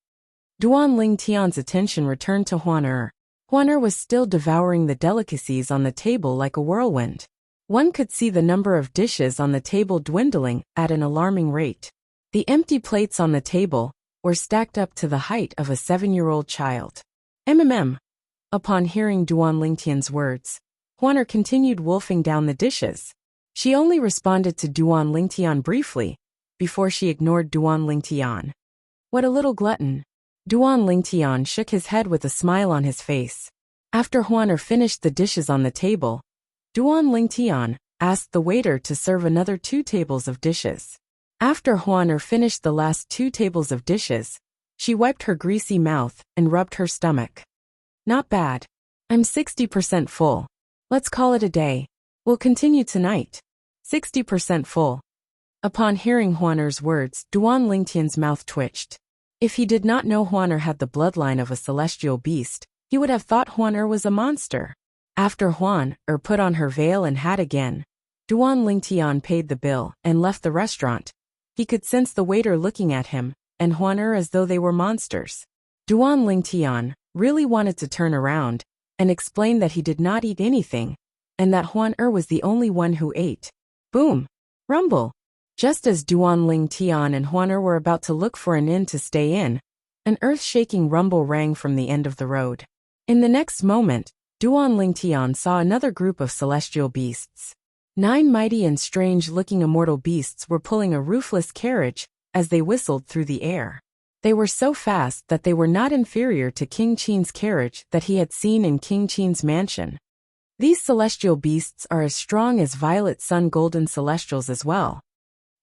Duan Lingtian's attention returned to Huaner. Huaner was still devouring the delicacies on the table like a whirlwind. One could see the number of dishes on the table dwindling at an alarming rate. The empty plates on the table were stacked up to the height of a 7-year-old child. Upon hearing Duan Lingtian's words, Huaner continued wolfing down the dishes. She only responded to Duan Lingtian briefly, before she ignored Duan Lingtian. What a little glutton. Duan Lingtian shook his head with a smile on his face. After Huaner finished the dishes on the table, Duan Lingtian asked the waiter to serve another 2 tables of dishes. After Huaner finished the last 2 tables of dishes, she wiped her greasy mouth and rubbed her stomach. Not bad. I'm 60% full. Let's call it a day. We'll continue tonight. 60% full. Upon hearing Huaner's words, Duan Lingtian's mouth twitched. If he did not know Huaner had the bloodline of a celestial beast, he would have thought Huaner was a monster. After Huaner put on her veil and hat again, Duan Lingtian paid the bill and left the restaurant. He could sense the waiter looking at him and Huaner as though they were monsters. Duan Lingtian really wanted to turn around and explain that he did not eat anything, and that Huaner was the only one who ate. Boom! Rumble! Just as Duan Lingtian and Huaner were about to look for an inn to stay in, an earth-shaking rumble rang from the end of the road. In the next moment, Duan Lingtian saw another group of celestial beasts. 9 mighty and strange-looking immortal beasts were pulling a roofless carriage as they whistled through the air. They were so fast that they were not inferior to King Qin's carriage that he had seen in King Qin's mansion. These celestial beasts are as strong as violet sun golden celestials as well.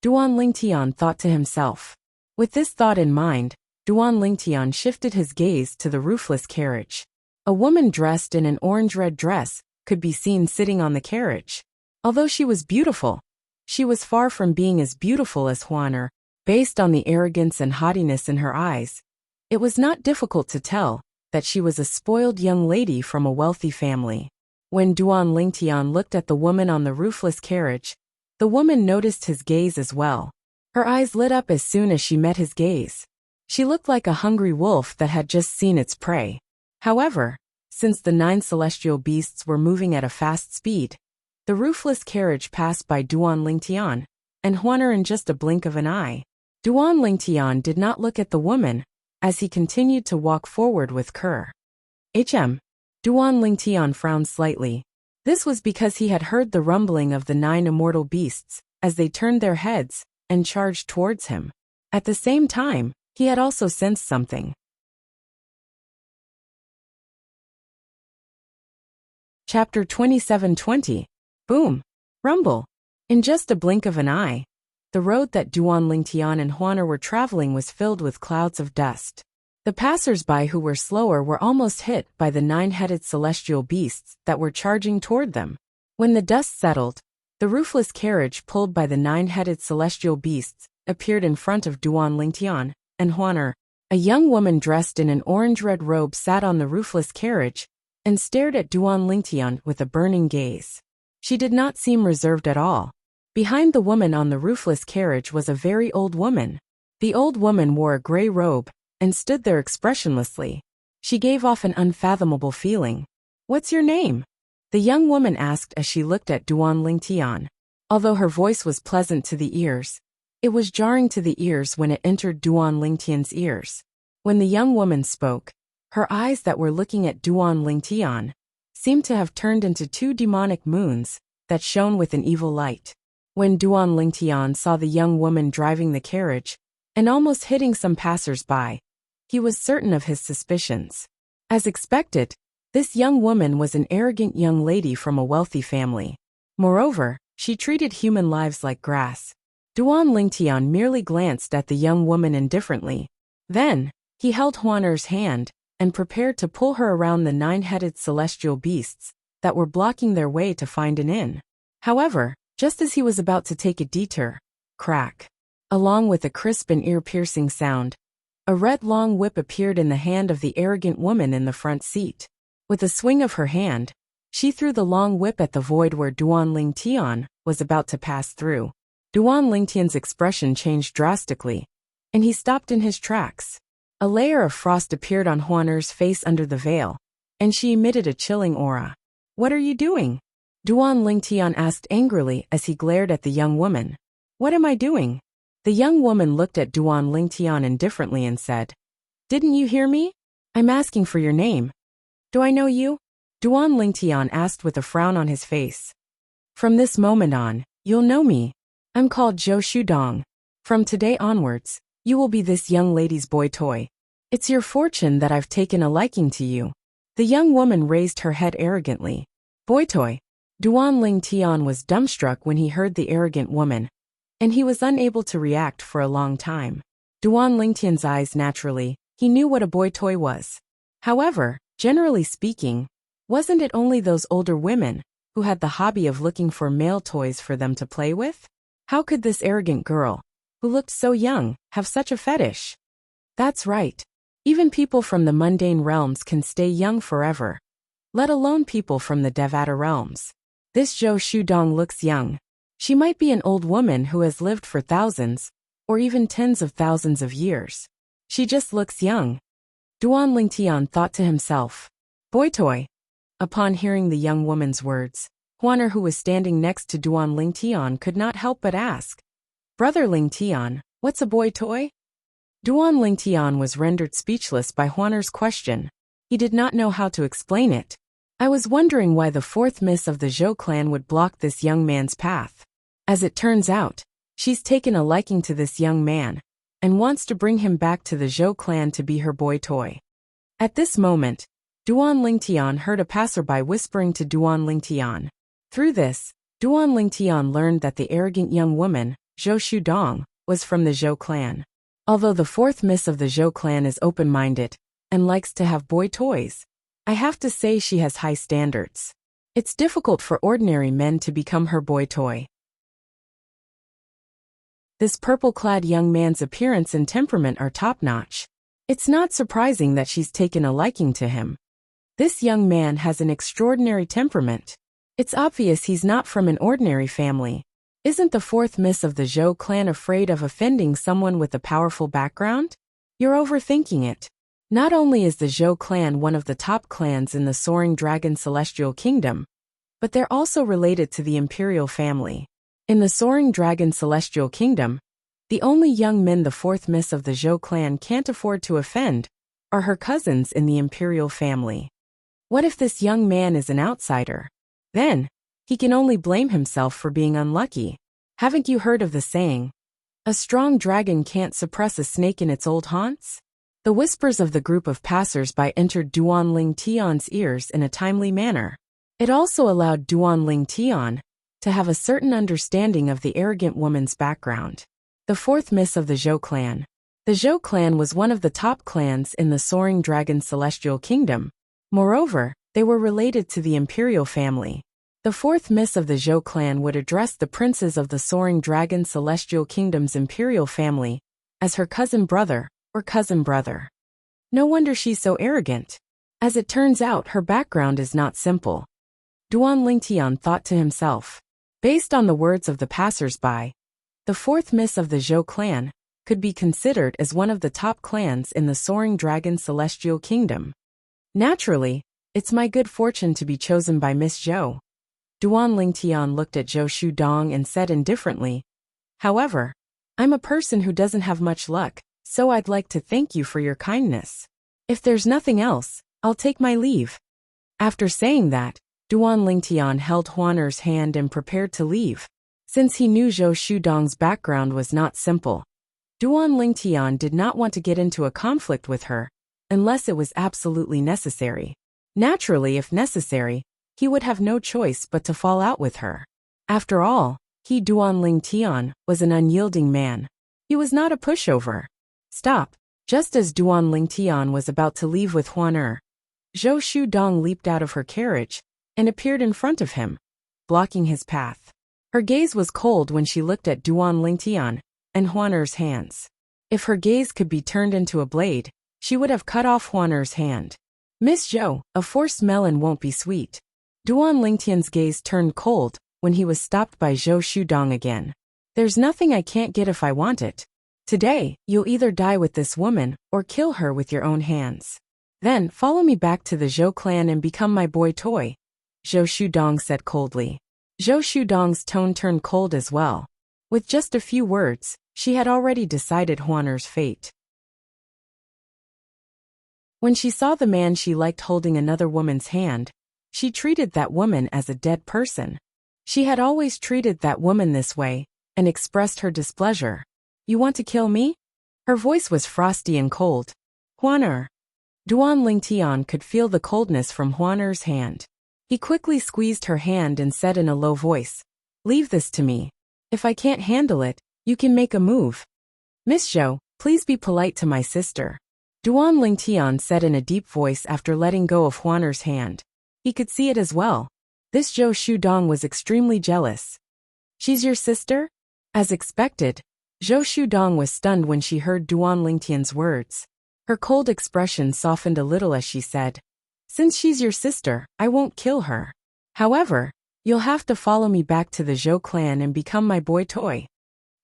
Duan Lingtian thought to himself. With this thought in mind, Duan Lingtian shifted his gaze to the roofless carriage. A woman dressed in an orange-red dress could be seen sitting on the carriage. Although she was beautiful, she was far from being as beautiful as Huaner. Based on the arrogance and haughtiness in her eyes, it was not difficult to tell that she was a spoiled young lady from a wealthy family. When Duan Lingtian looked at the woman on the roofless carriage, the woman noticed his gaze as well. Her eyes lit up as soon as she met his gaze. She looked like a hungry wolf that had just seen its prey. However, since the 9 celestial beasts were moving at a fast speed, the roofless carriage passed by Duan Lingtian and Huaner in just a blink of an eye. Duan Lingtian did not look at the woman as he continued to walk forward with Duan Lingtian frowned slightly. This was because he had heard the rumbling of the 9 immortal beasts as they turned their heads and charged towards him. At the same time, he had also sensed something. Chapter 27:20. Boom. Rumble. In just a blink of an eye, the road that Duan Lingtian and Huaner were traveling was filled with clouds of dust. The passers-by who were slower were almost hit by the 9-headed celestial beasts that were charging toward them. When the dust settled, the roofless carriage pulled by the 9-headed celestial beasts appeared in front of Duan Lingtian and Huaner. A young woman dressed in an orange-red robe sat on the roofless carriage and stared at Duan Lingtian with a burning gaze. She did not seem reserved at all. Behind the woman on the roofless carriage was a very old woman. The old woman wore a gray robe and stood there expressionlessly. She gave off an unfathomable feeling. "What's your name?" the young woman asked as she looked at Duan Lingtian. Although her voice was pleasant to the ears, it was jarring to the ears when it entered Duan Lingtian's ears. When the young woman spoke, her eyes that were looking at Duan Lingtian seemed to have turned into two demonic moons that shone with an evil light. When Duan Lingtian saw the young woman driving the carriage and almost hitting some passers-by, he was certain of his suspicions. As expected, this young woman was an arrogant young lady from a wealthy family. Moreover, she treated human lives like grass. Duan Lingtian merely glanced at the young woman indifferently. Then, he held Huaner's hand and prepared to pull her around the 9-headed celestial beasts that were blocking their way to find an inn. However, just as he was about to take a detour, crack, along with a crisp and ear-piercing sound, a red long whip appeared in the hand of the arrogant woman in the front seat. With a swing of her hand, she threw the long whip at the void where Duan Lingtian was about to pass through. Duan Lingtian's expression changed drastically, and he stopped in his tracks. A layer of frost appeared on Huaner's face under the veil, and she emitted a chilling aura. "What are you doing?" Duan Lingtian asked angrily as he glared at the young woman. "What am I doing?" The young woman looked at Duan Lingtian indifferently and said, "Didn't you hear me? I'm asking for your name." "Do I know you?" Duan Lingtian asked with a frown on his face. "From this moment on, you'll know me. I'm called Zhou Shudong. From today onwards, you will be this young lady's boy toy. It's your fortune that I've taken a liking to you." The young woman raised her head arrogantly. "Boy toy." Duan Lingtian was dumbstruck when he heard the arrogant woman, and he was unable to react for a long time. Duan Lingtian's eyes naturally, he knew what a boy toy was. However, generally speaking, wasn't it only those older women who had the hobby of looking for male toys for them to play with? How could this arrogant girl, who looked so young, have such a fetish? That's right. Even people from the mundane realms can stay young forever, let alone people from the Devata realms. This Zhou Shudong looks young. She might be an old woman who has lived for thousands, or even tens of thousands of years. She just looks young. Duan Lingtian thought to himself. "Boy toy." Upon hearing the young woman's words, Huaner, who was standing next to Duan Lingtian, could not help but ask, "Brother Lingtian, what's a boy toy?" Duan Lingtian was rendered speechless by Huaner's question. He did not know how to explain it. "I was wondering why the fourth miss of the Zhou clan would block this young man's path. As it turns out, she's taken a liking to this young man and wants to bring him back to the Zhou clan to be her boy toy." At this moment, Duan Lingtian heard a passerby whispering to Duan Lingtian. Through this, Duan Lingtian learned that the arrogant young woman, Zhou Shudong, was from the Zhou clan. Although the fourth miss of the Zhou clan is open-minded and likes to have boy toys, I have to say she has high standards. It's difficult for ordinary men to become her boy toy. This purple-clad young man's appearance and temperament are top-notch. It's not surprising that she's taken a liking to him. This young man has an extraordinary temperament. It's obvious he's not from an ordinary family. Isn't the fourth miss of the Zhou clan afraid of offending someone with a powerful background? You're overthinking it. Not only is the Zhou clan one of the top clans in the Soaring Dragon Celestial Kingdom, but they're also related to the imperial family. In the Soaring Dragon Celestial Kingdom, the only young men the fourth miss of the Zhou clan can't afford to offend are her cousins in the imperial family. What if this young man is an outsider? Then, he can only blame himself for being unlucky. Haven't you heard of the saying, A strong dragon can't suppress a snake in its old haunts? The whispers of the group of passers-by entered Duanling Tian's ears in a timely manner. It also allowed Duanling Tian to have a certain understanding of the arrogant woman's background. The fourth miss of the Zhou clan. The Zhou clan was one of the top clans in the Soaring Dragon Celestial Kingdom. Moreover, they were related to the imperial family. The fourth miss of the Zhou clan would address the princes of the Soaring Dragon Celestial Kingdom's imperial family as her cousin brother or cousin brother. No wonder she's so arrogant. As it turns out, her background is not simple. Duanling Tian thought to himself. Based on the words of the passers-by, the fourth miss of the Zhou clan could be considered as one of the top clans in the Soaring Dragon Celestial Kingdom. Naturally, it's my good fortune to be chosen by Miss Zhou. Duanling Tian looked at Zhou Shudong and said indifferently, "However, I'm a person who doesn't have much luck, so I'd like to thank you for your kindness. If there's nothing else, I'll take my leave." After saying that, Duanling Tian held Huaner's hand and prepared to leave. Since he knew Zhou Shudong's background was not simple, Duanling Tian did not want to get into a conflict with her, unless it was absolutely necessary. Naturally, if necessary, he would have no choice but to fall out with her. After all, he Duanling Tian was an unyielding man. He was not a pushover. Stop. Just as Duanling Tian was about to leave with Huaner, Zhou Shudong leaped out of her carriage and appeared in front of him, blocking his path. Her gaze was cold when she looked at Duanling Tian and Huaner's hands. If her gaze could be turned into a blade, she would have cut off Huaner's hand. "Miss Zhou, a forced melon won't be sweet." Duanling Tian's gaze turned cold when he was stopped by Zhou Shudong again. "There's nothing I can't get if I want it. Today, you'll either die with this woman or kill her with your own hands. Then follow me back to the Zhou clan and become my boy toy," Zhou Shudong said coldly. Zhou Shudong's tone turned cold as well. With just a few words, she had already decided Huaner's fate. When she saw the man she liked holding another woman's hand, she treated that woman as a dead person. She had always treated that woman this way and expressed her displeasure. "You want to kill me?" Her voice was frosty and cold. "Huaner." Duanling Tian could feel the coldness from Huaner's hand. He quickly squeezed her hand and said in a low voice, "Leave this to me. If I can't handle it, you can make a move." "Miss Zhou, please be polite to my sister," Duanling Tian said in a deep voice after letting go of Huaner's hand. He could see it as well. This Zhou Shudong was extremely jealous. "She's your sister?" As expected, Zhou Shudong was stunned when she heard Duanling Tian's words. Her cold expression softened a little as she said, "Since she's your sister, I won't kill her. However, you'll have to follow me back to the Zhou clan and become my boy toy.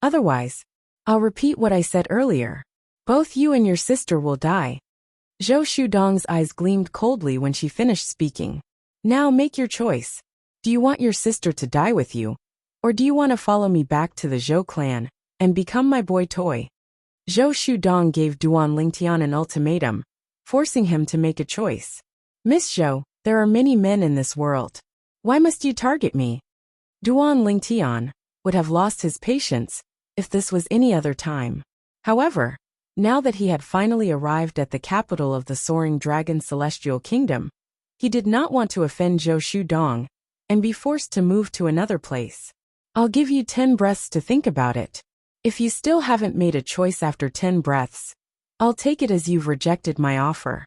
Otherwise, I'll repeat what I said earlier. Both you and your sister will die." Zhou Shudong's eyes gleamed coldly when she finished speaking. "Now make your choice. Do you want your sister to die with you? Or do you want to follow me back to the Zhou clan and become my boy toy?" Zhou Shudong gave Duanling Tian an ultimatum, forcing him to make a choice. "Miss Zhou, there are many men in this world. Why must you target me?" Duanling Tian would have lost his patience if this was any other time. However, now that he had finally arrived at the capital of the Soaring Dragon Celestial Kingdom, he did not want to offend Zhou Shudong and be forced to move to another place. "I'll give you 10 breaths to think about it. If you still haven't made a choice after 10 breaths, I'll take it as you've rejected my offer,"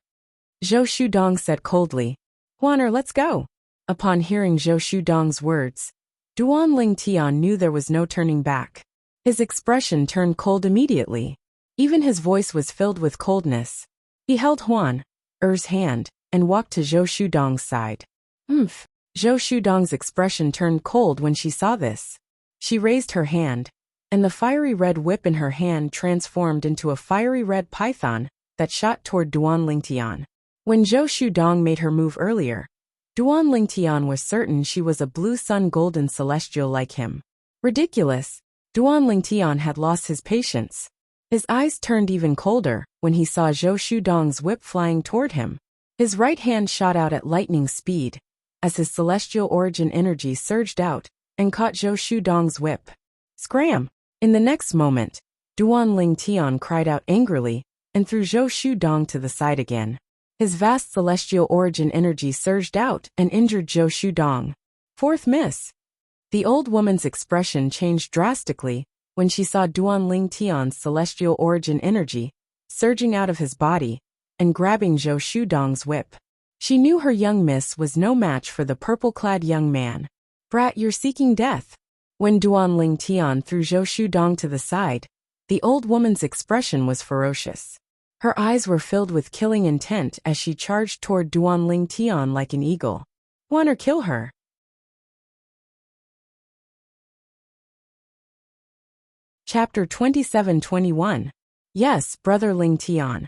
Zhou Shudong said coldly. "Huaner, let's go." Upon hearing Zhou Shudong's words, Duanling Tian knew there was no turning back. His expression turned cold immediately. Even his voice was filled with coldness. He held Huaner's hand and walked to Zhou Shudong's side. Zhou Shudong's expression turned cold when she saw this. She raised her hand, and the fiery red whip in her hand transformed into a fiery red python that shot toward Duanling Tian. When Zhou Shudong made her move earlier, Duanling Tian was certain she was a blue sun golden celestial like him. Ridiculous. Duanling Tian had lost his patience. His eyes turned even colder when he saw Zhou Shudong's whip flying toward him. His right hand shot out at lightning speed as his celestial origin energy surged out and caught Zhou Shudong's whip. Scram! In the next moment, Duan Ling Tian cried out angrily and threw Zhou Shudong to the side again. His vast celestial origin energy surged out and injured Zhou Shudong. Fourth miss. The old woman's expression changed drastically when she saw Duan Ling Tian's celestial origin energy surging out of his body and grabbing Zhou Shudong's whip. She knew her young miss was no match for the purple-clad young man. Brat, you're seeking death. When Duan Ling Tian threw Zhou Shudong to the side, the old woman's expression was ferocious. Her eyes were filled with killing intent as she charged toward Duan Ling Tian like an eagle. Want or kill her? Chapter 27-21. Yes, Brother Ling Tian.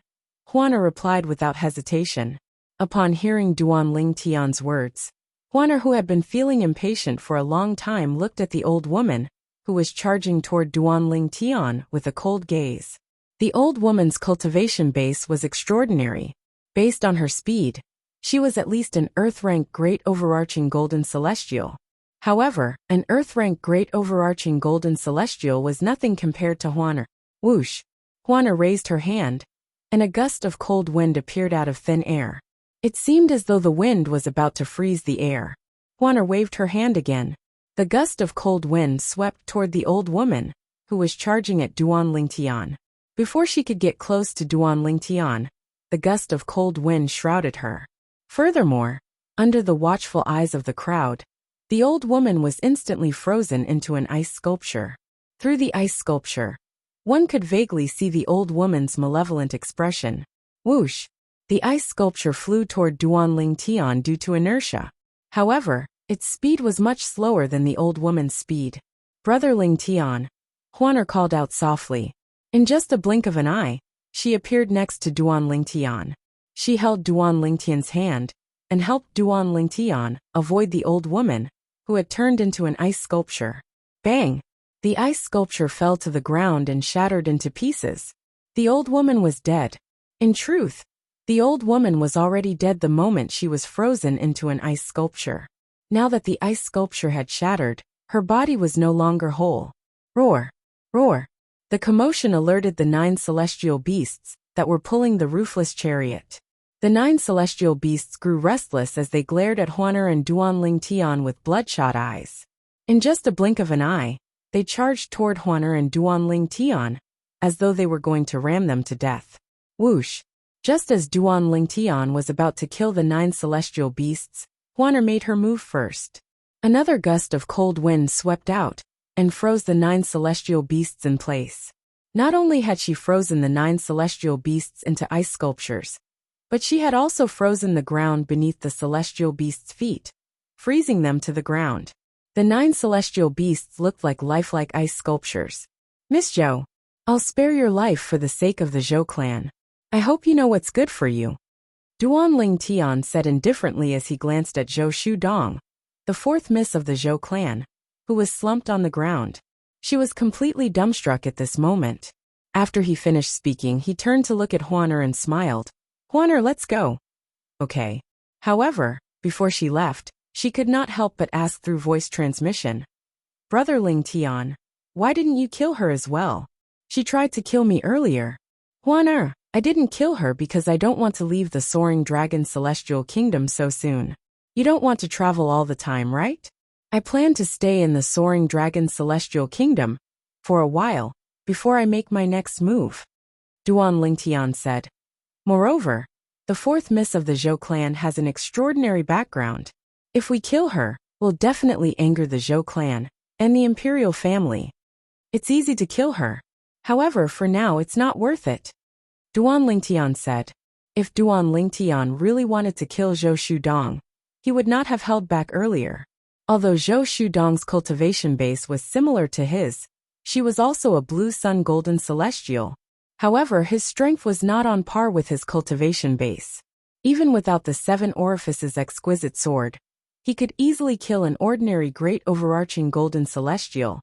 Huana replied without hesitation. Upon hearing Duan Ling Tian's words, Huana, who had been feeling impatient for a long time, looked at the old woman, who was charging toward Duan Ling Tian with a cold gaze. The old woman's cultivation base was extraordinary. Based on her speed, she was at least an Earth-rank Great Overarching Golden Celestial. However, an Earth-rank Great Overarching Golden Celestial was nothing compared to Huana. Whoosh! Huana raised her hand, and a gust of cold wind appeared out of thin air. It seemed as though the wind was about to freeze the air. Huana waved her hand again. The gust of cold wind swept toward the old woman, who was charging at Duan Ling Tian. Before she could get close to Duan Ling Tian, the gust of cold wind shrouded her. Furthermore, under the watchful eyes of the crowd, the old woman was instantly frozen into an ice sculpture. Through the ice sculpture, one could vaguely see the old woman's malevolent expression. Whoosh! The ice sculpture flew toward Duan Ling Tian due to inertia. However, its speed was much slower than the old woman's speed. Brother Ling Tian, Huaner called out softly. In just a blink of an eye, she appeared next to Duan Ling Tian. She held Duan Ling Tian's hand and helped Duan Ling Tian avoid the old woman, who had turned into an ice sculpture. Bang! The ice sculpture fell to the ground and shattered into pieces. The old woman was dead. In truth, the old woman was already dead the moment she was frozen into an ice sculpture. Now that the ice sculpture had shattered, her body was no longer whole. Roar! Roar! The commotion alerted the 9 celestial beasts that were pulling the roofless chariot. The 9 celestial beasts grew restless as they glared at Huaner and Duan Ling Tian with bloodshot eyes. In just a blink of an eye, they charged toward Huaner and Duan Ling Tian, as though they were going to ram them to death. Whoosh! Just as Duan Ling Tian was about to kill the 9 celestial beasts, Huaner made her move first. Another gust of cold wind swept out and froze the 9 celestial beasts in place. Not only had she frozen the 9 celestial beasts into ice sculptures, but she had also frozen the ground beneath the celestial beasts' feet, freezing them to the ground. The 9 celestial beasts looked like lifelike ice sculptures. Miss Zhou, I'll spare your life for the sake of the Zhou clan. I hope you know what's good for you. Duan Ling Tian said indifferently as he glanced at Zhou Shudong, the 4th miss of the Zhou clan, who was slumped on the ground. She was completely dumbstruck at this moment. After he finished speaking, he turned to look at Huaner and smiled. Huaner, let's go. Okay. However, before she left, she could not help but ask through voice transmission. Brother Ling Tian, why didn't you kill her as well? She tried to kill me earlier. Huaner, I didn't kill her because I don't want to leave the Soaring Dragon Celestial Kingdom so soon. You don't want to travel all the time, right? I plan to stay in the Soaring Dragon Celestial Kingdom for a while before I make my next move, Duan Ling Tian said. Moreover, the 4th miss of the Zhou clan has an extraordinary background. If we kill her, we'll definitely anger the Zhou clan and the imperial family. It's easy to kill her. However, for now it's not worth it, Duan Ling Tian said. If Duan Ling Tian really wanted to kill Zhou Shudong, he would not have held back earlier. Although Zhou Shudong's cultivation base was similar to his, she was also a Blue Sun Golden Celestial. However, his strength was not on par with his cultivation base. Even without the 7 orifices exquisite sword, he could easily kill an ordinary Great Overarching Golden Celestial,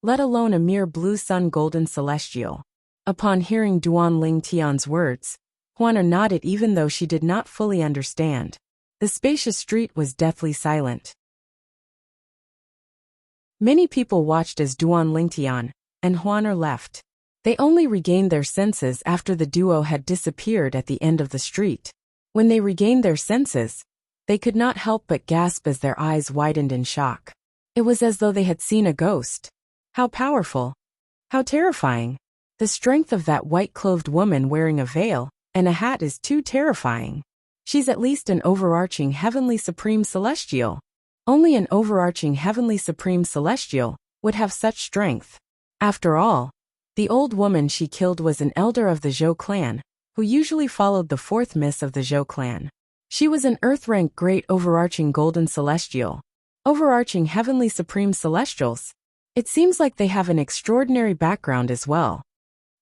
let alone a mere Blue Sun Golden Celestial. Upon hearing Duan Ling Tian's words, Huaner nodded even though she did not fully understand. The spacious street was deathly silent. Many people watched as Duan Ling Tian and Huaner left. They only regained their senses after the duo had disappeared at the end of the street. When they regained their senses, they could not help but gasp as their eyes widened in shock. It was as though they had seen a ghost. How powerful! How terrifying! The strength of that white-clothed woman wearing a veil and a hat is too terrifying. She's at least an overarching heavenly supreme celestial. Only an overarching heavenly supreme celestial would have such strength. After all, the old woman she killed was an elder of the Zhou clan, who usually followed the fourth miss of the Zhou clan. She was an earth-rank great overarching golden celestial. Overarching heavenly supreme celestials. It seems like they have an extraordinary background as well.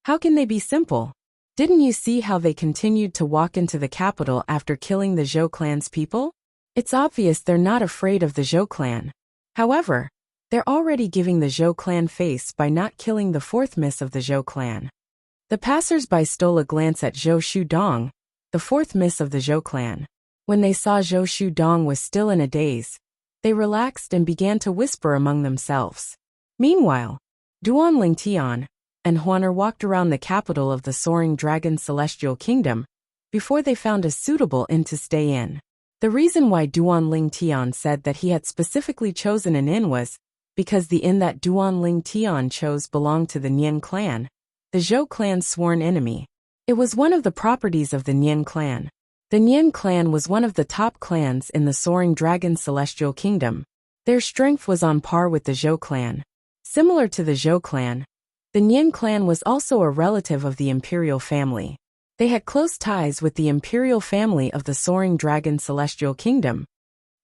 How can they be simple? Didn't you see how they continued to walk into the capital after killing the Zhou clan's people? It's obvious they're not afraid of the Zhou clan. However, they're already giving the Zhou clan face by not killing the fourth miss of the Zhou clan. The passers-by stole a glance at Zhou Shudong, the fourth miss of the Zhou clan. When they saw Zhou Shudong was still in a daze, they relaxed and began to whisper among themselves. Meanwhile, Duan Lingtian and Huaner walked around the capital of the Soaring Dragon Celestial Kingdom before they found a suitable inn to stay in. The reason why Duan Lingtian said that he had specifically chosen an inn was because the inn that Duan Lingtian chose belonged to the Nian clan, the Zhou clan's sworn enemy. It was one of the properties of the Nian clan. The Nian clan was one of the top clans in the Soaring Dragon Celestial Kingdom. Their strength was on par with the Zhou clan. Similar to the Zhou clan, the Nian clan was also a relative of the imperial family. They had close ties with the imperial family of the Soaring Dragon Celestial Kingdom.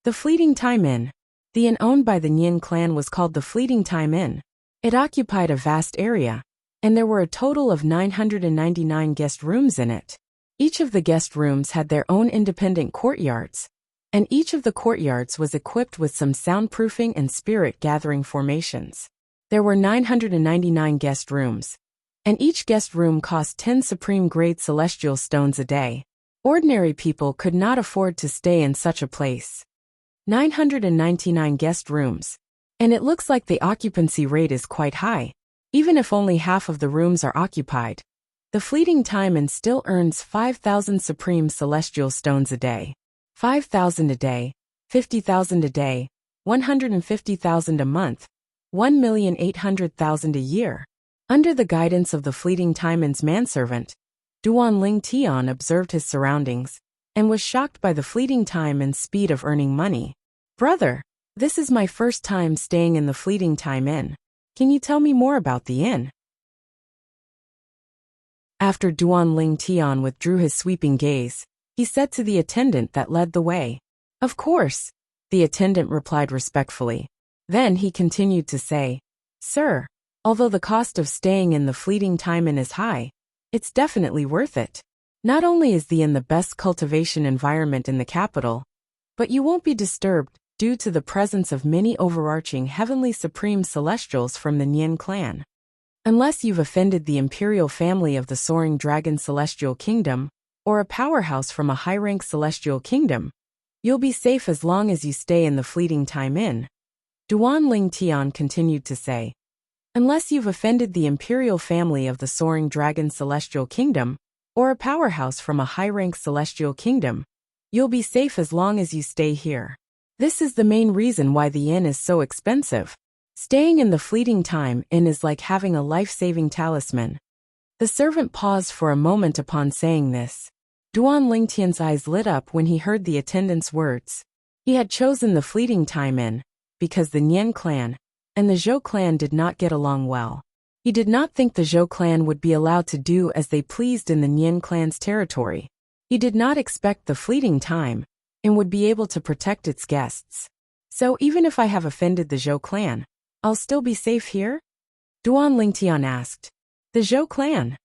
The Fleeting Time Inn. The inn owned by the Nian clan was called the Fleeting Time Inn. It occupied a vast area, and there were a total of 999 guest rooms in it. Each of the guest rooms had their own independent courtyards, and each of the courtyards was equipped with some soundproofing and spirit-gathering formations. There were 999 guest rooms, and each guest room cost 10 supreme-grade celestial stones a day. Ordinary people could not afford to stay in such a place. 999 guest rooms, and it looks like the occupancy rate is quite high, even if only half of the rooms are occupied. The Fleeting Time Inn still earns 5,000 supreme celestial stones a day. 5,000 a day, 50,000 a day, 150,000 a month, 1,800,000 a year. Under the guidance of the Fleeting Time Inn's manservant, Duan Lingtian observed his surroundings and was shocked by the fleeting time and speed of earning money. Brother, this is my first time staying in the Fleeting Time Inn. Can you tell me more about the inn? After Duan Lingtian withdrew his sweeping gaze, he said to the attendant that led the way. Of course, the attendant replied respectfully. Then he continued to say, Sir, although the cost of staying in the Fleeting Time Inn is high, it's definitely worth it. Not only is the inn the best cultivation environment in the capital, but you won't be disturbed due to the presence of many overarching heavenly supreme celestials from the Nian clan. Unless you've offended the imperial family of the Soaring Dragon Celestial Kingdom, or a powerhouse from a high-rank celestial kingdom, you'll be safe as long as you stay in the Fleeting Time Inn. Duan Lingtian continued to say, Unless you've offended the imperial family of the Soaring Dragon Celestial Kingdom, or a powerhouse from a high-rank celestial kingdom, you'll be safe as long as you stay here. This is the main reason why the inn is so expensive. Staying in the Fleeting Time Inn is like having a life-saving talisman. The servant paused for a moment upon saying this. Duan Lingtian's eyes lit up when he heard the attendant's words. He had chosen the Fleeting Time Inn because the Nian clan and the Zhou clan did not get along well. He did not think the Zhou clan would be allowed to do as they pleased in the Nian clan's territory. He did not expect the Fleeting Time and would be able to protect its guests. So even if I have offended the Zhou clan, I'll still be safe here? Duan Lingtian asked. The Zhou clan?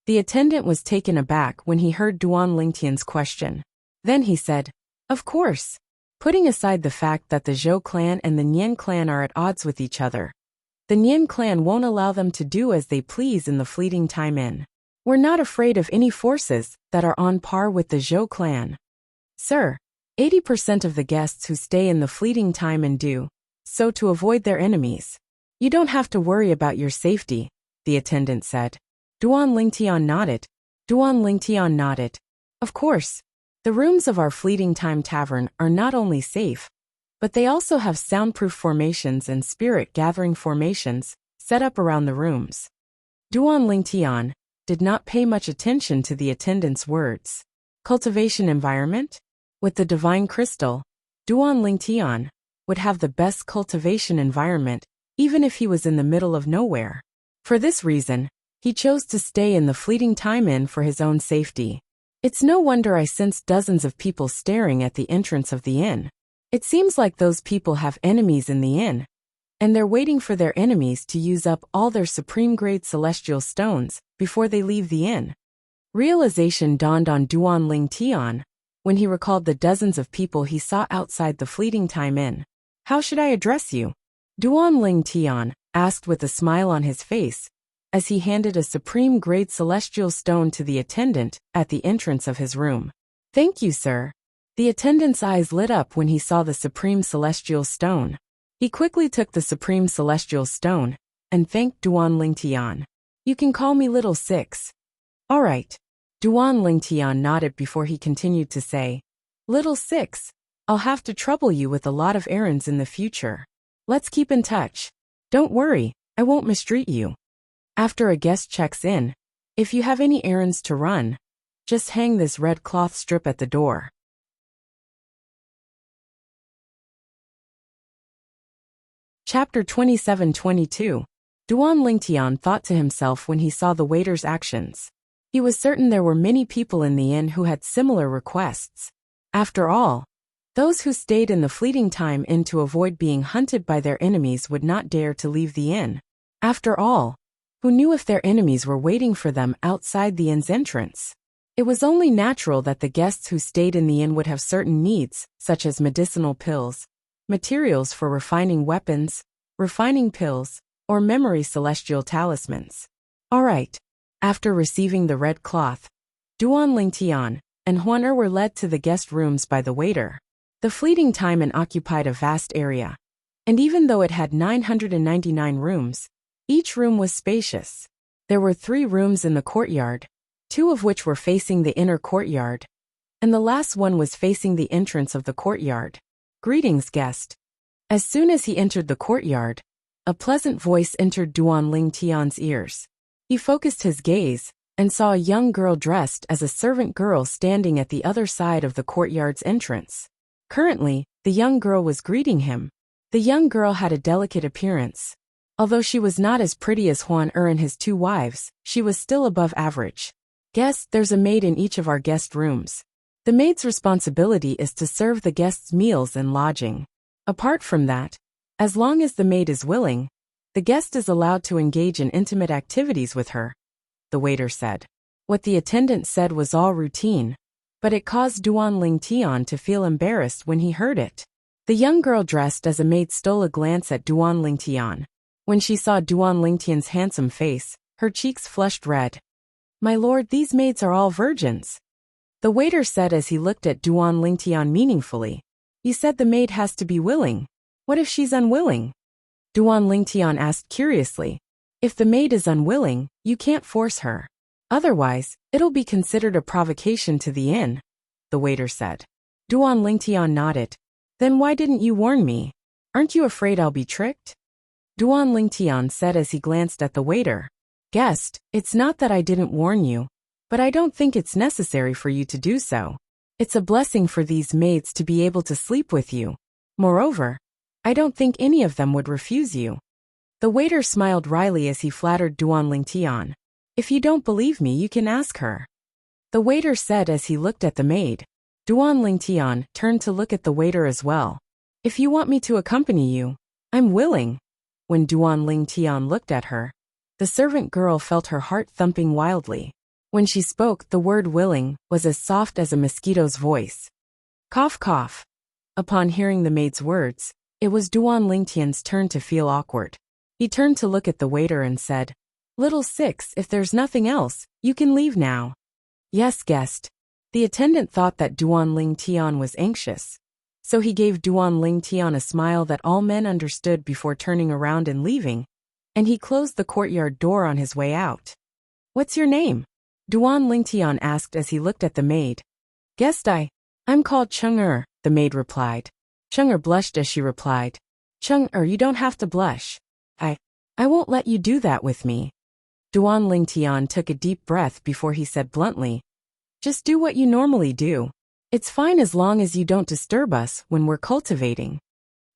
The attendant was taken aback when he heard Duan Lingtian's question. Then he said, Of course. Putting aside the fact that the Zhou clan and the Nian clan are at odds with each other, the Nian clan won't allow them to do as they please in the Fleeting Time Inn. We're not afraid of any forces that are on par with the Zhou clan. Sir, 80% of the guests who stay in the Fleeting Time Inn do so to avoid their enemies. You don't have to worry about your safety, the attendant said. Duan Lingtian nodded. Duan Lingtian nodded. Of course. The rooms of our Fleeting Time Tavern are not only safe, but they also have soundproof formations and spirit-gathering formations set up around the rooms. Duan Lingtian did not pay much attention to the attendant's words. Cultivation environment? With the divine crystal, Duan Lingtian would have the best cultivation environment even if he was in the middle of nowhere. For this reason, he chose to stay in the Fleeting Time Inn for his own safety. It's no wonder I sensed dozens of people staring at the entrance of the inn. It seems like those people have enemies in the inn, and they're waiting for their enemies to use up all their supreme-grade celestial stones before they leave the inn. Realization dawned on Duan Lingtian when he recalled the dozens of people he saw outside the Fleeting Time Inn. How should I address you? Duan Lingtian asked with a smile on his face as he handed a supreme-grade celestial stone to the attendant at the entrance of his room. Thank you, sir. The attendant's eyes lit up when he saw the supreme celestial stone. He quickly took the supreme celestial stone and thanked Duan Lingtian. You can call me Little Six. All right. Duan Lingtian nodded before he continued to say, Little Six, I'll have to trouble you with a lot of errands in the future. Let's keep in touch. Don't worry, I won't mistreat you. After a guest checks in, if you have any errands to run, just hang this red cloth strip at the door. Chapter 27-22. Duan Lingtian thought to himself when he saw the waiter's actions. He was certain there were many people in the inn who had similar requests. After all, those who stayed in the Fleeting Time Inn to avoid being hunted by their enemies would not dare to leave the inn. After all, who knew if their enemies were waiting for them outside the inn's entrance? It was only natural that the guests who stayed in the inn would have certain needs, such as medicinal pills, materials for refining weapons, refining pills, or memory celestial talismans. All right. After receiving the red cloth, Duan Lingtian and Huan were led to the guest rooms by the waiter. The Fleeting Time Inn occupied a vast area, and even though it had 999 rooms, each room was spacious. There were 3 rooms in the courtyard, 2 of which were facing the inner courtyard, and the last one was facing the entrance of the courtyard. Greetings, guest. As soon as he entered the courtyard, a pleasant voice entered Duan Lingtian's ears. He focused his gaze and saw a young girl dressed as a servant girl standing at the other side of the courtyard's entrance. Currently, the young girl was greeting him. The young girl had a delicate appearance. Although she was not as pretty as Huan and his 2 wives, she was still above average. Guest, there's a maid in each of our guest rooms. The maid's responsibility is to serve the guests meals and lodging. Apart from that, as long as the maid is willing, the guest is allowed to engage in intimate activities with her, the waiter said. What the attendant said was all routine, but it caused Duan Lingtian to feel embarrassed when he heard it. The young girl dressed as a maid stole a glance at Duan Lingtian. When she saw Duan Lingtian's handsome face, her cheeks flushed red. My lord, these maids are all virgins, the waiter said as he looked at Duan Lingtian meaningfully. You said the maid has to be willing. What if she's unwilling? Duan Lingtian asked curiously. If the maid is unwilling, you can't force her. Otherwise, it'll be considered a provocation to the inn, the waiter said. Duan Lingtian nodded. Then why didn't you warn me? Aren't you afraid I'll be tricked? Duan Lingtian said as he glanced at the waiter. Guest, it's not that I didn't warn you, but I don't think it's necessary for you to do so. It's a blessing for these maids to be able to sleep with you. Moreover, I don't think any of them would refuse you. The waiter smiled wryly as he flattered Duan Lingtian. If you don't believe me, you can ask her, the waiter said as he looked at the maid. Duan Lingtian turned to look at the waiter as well. If you want me to accompany you, I'm willing. When Duan Lingtian looked at her, the servant girl felt her heart thumping wildly. When she spoke, the word willing was as soft as a mosquito's voice. Cough, cough. Upon hearing the maid's words, it was Duan Lingtian's turn to feel awkward. He turned to look at the waiter and said, Little Six, if there's nothing else, you can leave now. Yes, guest. The attendant thought that Duan Lingtian was anxious, so he gave Duan Lingtian a smile that all men understood before turning around and leaving, and he closed the courtyard door on his way out. What's your name? Duan Lingtian asked as he looked at the maid. Guessed I'm called Cheng-er, the maid replied. Cheng-er blushed as she replied. Cheng-er, you don't have to blush. I won't let you do that with me. Duan Lingtian took a deep breath before he said bluntly. Just do what you normally do. It's fine as long as you don't disturb us when we're cultivating.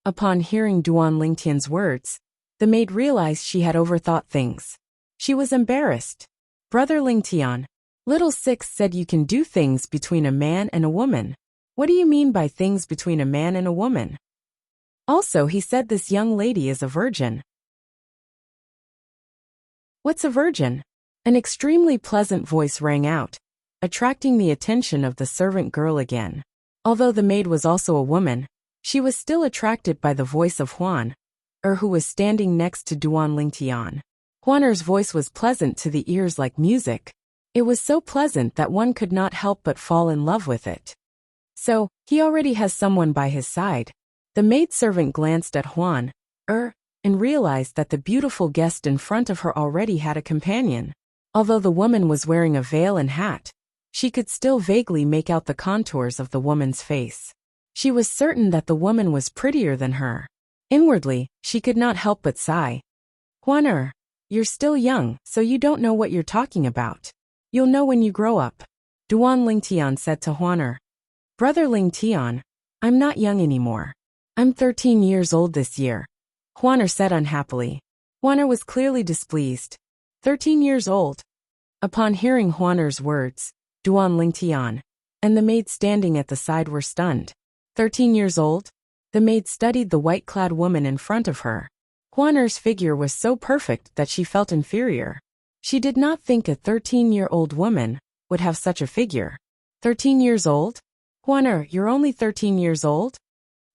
Upon hearing Duan Lingtian's words, the maid realized she had overthought things. She was embarrassed. Brother Lingtian, Little Six said you can do things between a man and a woman. What do you mean by things between a man and a woman? Also, he said this young lady is a virgin. What's a virgin? An extremely pleasant voice rang out, attracting the attention of the servant girl again. Although the maid was also a woman, she was still attracted by the voice of Huan, who was standing next to Duan Lingtian. Huaner's voice was pleasant to the ears like music. It was so pleasant that one could not help but fall in love with it. So, he already has someone by his side. The maidservant glanced at Huan, and realized that the beautiful guest in front of her already had a companion. Although the woman was wearing a veil and hat, she could still vaguely make out the contours of the woman's face. She was certain that the woman was prettier than her. Inwardly, she could not help but sigh. Huan, you're still young, so you don't know what you're talking about. You'll know when you grow up. Duan Lingtian said to Huan. Brother Lingtian, I'm not young anymore. I'm 13 years old this year. Huan said unhappily. Huan was clearly displeased. 13 years old. Upon hearing Huan's words, Duan Lingtian and the maid standing at the side were stunned. 13 years old? The maid studied the white-clad woman in front of her. Huan's figure was so perfect that she felt inferior. She did not think a 13-year-old woman would have such a figure. 13 years old? Huan, you're only 13 years old?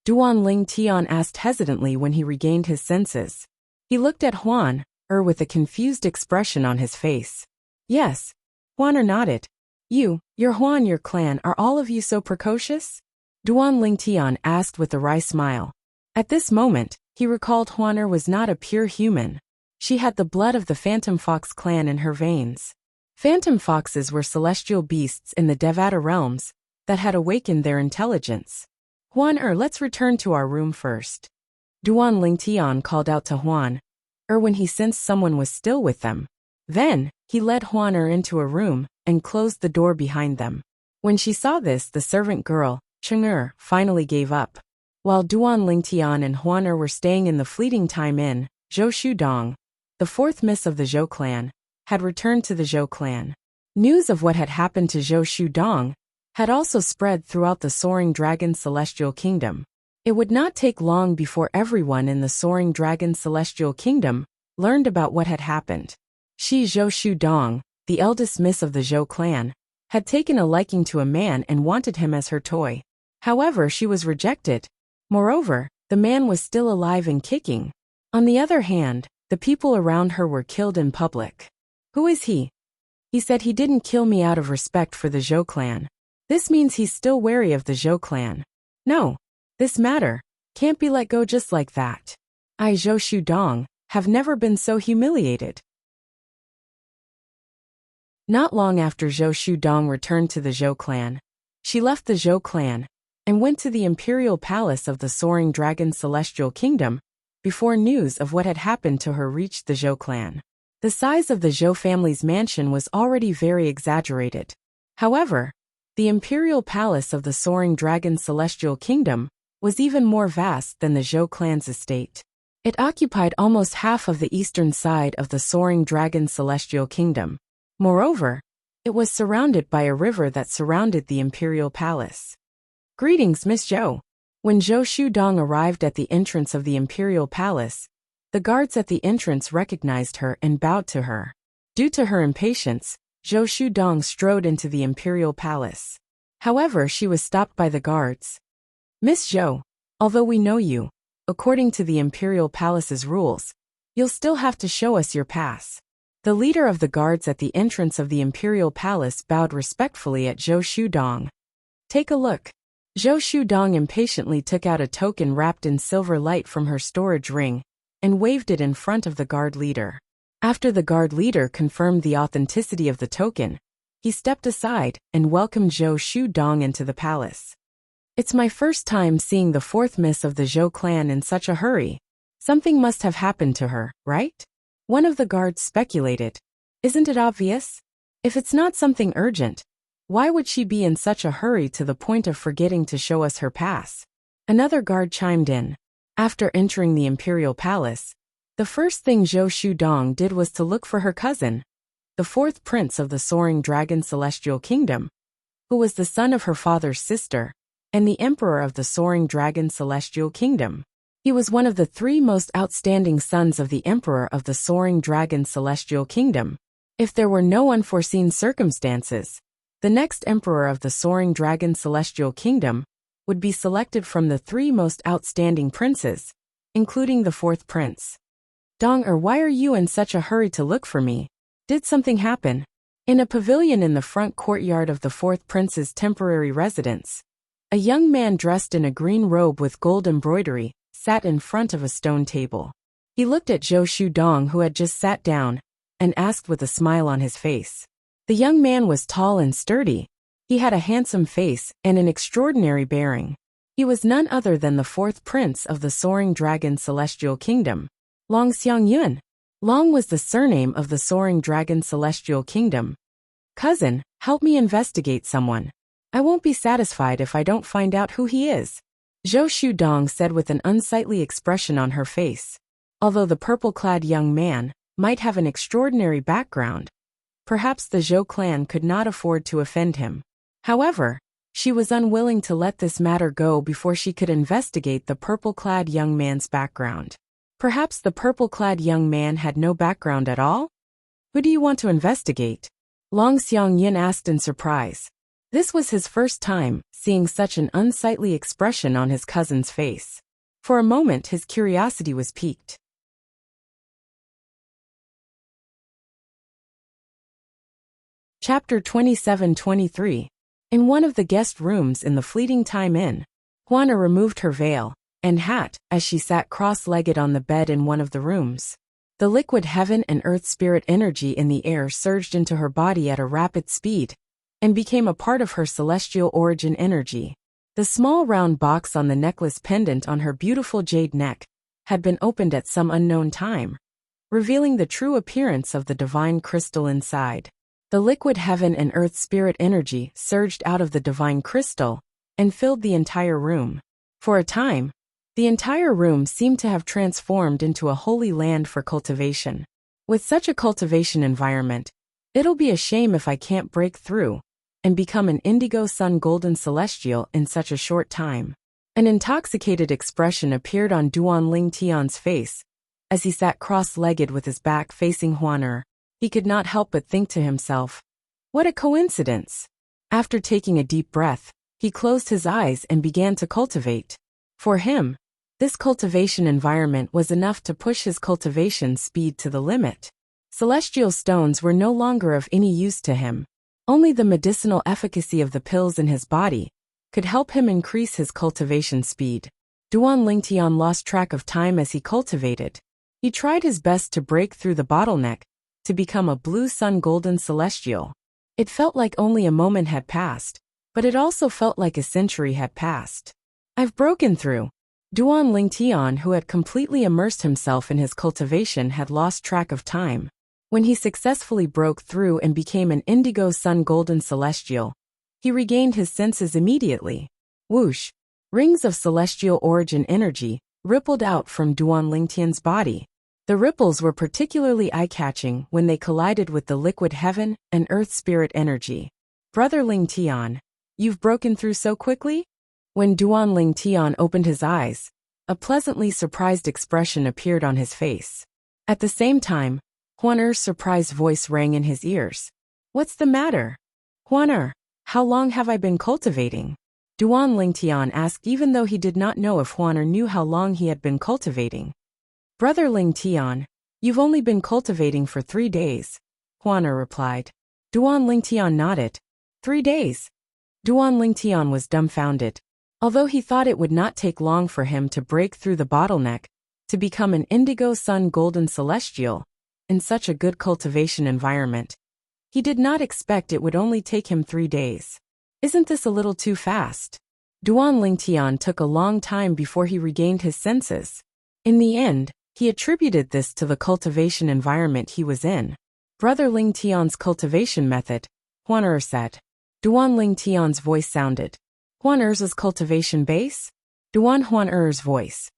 Duan Lingtian asked hesitantly when he regained his senses. He looked at Huan, with a confused expression on his face. Yes. Huan nodded. Your Huan, your clan, are all of you so precocious? Duan Lingtian asked with a wry smile. At this moment, he recalled Huan was not a pure human. She had the blood of the Phantom Fox clan in her veins. Phantom foxes were celestial beasts in the Devata realms that had awakened their intelligence. Huan, let's return to our room first. Duan Lingtian called out to Huan, when he sensed someone was still with them. Then, he led Huan into a room and closed the door behind them. When she saw this, the servant girl, Cheng-er, finally gave up. While Duan Lingtian and Huan were staying in the fleeting time inn, Zhou Shudong, the fourth miss of the Zhou clan, had returned to the Zhou clan. News of what had happened to Zhou Shudong had also spread throughout the Soaring Dragon Celestial Kingdom. It would not take long before everyone in the Soaring Dragon Celestial Kingdom learned about what had happened. She, Zhou Shudong, the eldest miss of the Zhou clan, had taken a liking to a man and wanted him as her toy. However, she was rejected. Moreover, the man was still alive and kicking. On the other hand, the people around her were killed in public. Who is he? He said he didn't kill me out of respect for the Zhou clan. This means he's still wary of the Zhou clan. No, this matter can't be let go just like that. I, Zhou Shudong, have never been so humiliated. Not long after Zhou Shudong returned to the Zhou clan, she left the Zhou clan and went to the imperial palace of the Soaring Dragon Celestial Kingdom before news of what had happened to her reached the Zhou clan. The size of the Zhou family's mansion was already very exaggerated. However, the imperial palace of the Soaring Dragon Celestial Kingdom was even more vast than the Zhou clan's estate. It occupied almost half of the eastern side of the Soaring Dragon Celestial Kingdom. Moreover, it was surrounded by a river that surrounded the imperial palace. Greetings, Miss Zhou. When Zhou Shudong arrived at the entrance of the imperial palace, the guards at the entrance recognized her and bowed to her. Due to her impatience, Zhou Shudong strode into the imperial palace. However, she was stopped by the guards. Miss Zhou, although we know you, according to the imperial palace's rules, you'll still have to show us your pass. The leader of the guards at the entrance of the imperial palace bowed respectfully at Zhou Shudong. Take a look. Zhou Shudong impatiently took out a token wrapped in silver light from her storage ring and waved it in front of the guard leader. After the guard leader confirmed the authenticity of the token, he stepped aside and welcomed Zhou Shudong into the palace. It's my first time seeing the fourth miss of the Zhou clan in such a hurry. Something must have happened to her, right? One of the guards speculated. Isn't it obvious? If it's not something urgent, why would she be in such a hurry to the point of forgetting to show us her pass? Another guard chimed in. After entering the imperial palace, the first thing Zhou Shudong did was to look for her cousin, the fourth prince of the Soaring Dragon Celestial Kingdom, who was the son of her father's sister, and the emperor of the Soaring Dragon Celestial Kingdom. He was one of the three most outstanding sons of the emperor of the Soaring Dragon Celestial Kingdom. If there were no unforeseen circumstances, the next emperor of the Soaring Dragon Celestial Kingdom would be selected from the three most outstanding princes, including the fourth prince. Dong-er, why are you in such a hurry to look for me? Did something happen? In a pavilion in the front courtyard of the fourth prince's temporary residence, a young man dressed in a green robe with gold embroidery sat in front of a stone table. He looked at Zhou Shudong, who had just sat down, and asked with a smile on his face. The young man was tall and sturdy. He had a handsome face and an extraordinary bearing. He was none other than the fourth prince of the Soaring Dragon Celestial Kingdom, Long Xiangyun. Long was the surname of the Soaring Dragon Celestial Kingdom. Cousin, help me investigate someone. I won't be satisfied if I don't find out who he is, Zhou Shudong said with an unsightly expression on her face. Although the purple-clad young man might have an extraordinary background, perhaps the Zhou clan could not afford to offend him. However, she was unwilling to let this matter go before she could investigate the purple-clad young man's background. Perhaps the purple-clad young man had no background at all? Who do you want to investigate? Long Xiangyun asked in surprise. This was his first time seeing such an unsightly expression on his cousin's face. For a moment his curiosity was piqued. Chapter 27-23. In one of the guest rooms in the Fleeting Time Inn, Juana removed her veil and hat as she sat cross-legged on the bed in one of the rooms. The liquid heaven and earth spirit energy in the air surged into her body at a rapid speed and became a part of her celestial origin energy. The small round box on the necklace pendant on her beautiful jade neck had been opened at some unknown time, revealing the true appearance of the divine crystal inside. The liquid heaven and earth spirit energy surged out of the divine crystal and filled the entire room. For a time, the entire room seemed to have transformed into a holy land for cultivation. With such a cultivation environment, it'll be a shame if I can't break through and become an indigo sun golden celestial in such a short time. An intoxicated expression appeared on Duan Ling Tian's face as he sat cross-legged with his back facing Huaner. He could not help but think to himself, what a coincidence. After taking a deep breath, he closed his eyes and began to cultivate. For him, this cultivation environment was enough to push his cultivation speed to the limit. Celestial stones were no longer of any use to him. Only the medicinal efficacy of the pills in his body could help him increase his cultivation speed. Duan Lingtian lost track of time as he cultivated. He tried his best to break through the bottleneck to become a blue sun golden celestial. It felt like only a moment had passed, but it also felt like a century had passed. I've broken through. Duan Lingtian, who had completely immersed himself in his cultivation, had lost track of time. When he successfully broke through and became an indigo sun golden celestial, he regained his senses immediately. Whoosh! Rings of celestial origin energy rippled out from Duan Lingtian's body. The ripples were particularly eye-catching when they collided with the liquid heaven and earth spirit energy. Brother Lingtian, you've broken through so quickly? When Duan Lingtian opened his eyes, a pleasantly surprised expression appeared on his face. At the same time, Huaner's surprised voice rang in his ears. What's the matter? Huaner, how long have I been cultivating? Duan Lingtian asked, even though he did not know if Huaner knew how long he had been cultivating. Brother Lingtian, you've only been cultivating for 3 days, Huaner replied. Duan Lingtian nodded. 3 days? Duan Lingtian was dumbfounded. Although he thought it would not take long for him to break through the bottleneck to become an indigo sun golden celestial, in such a good cultivation environment. He did not expect it would only take him 3 days. Isn't this a little too fast? Duan Lingtian took a long time before he regained his senses. In the end, he attributed this to the cultivation environment he was in. Brother Lingtian's cultivation method, Huaner said. Duan Lingtian's voice sounded. Huaner's cultivation base? Huaner's voice.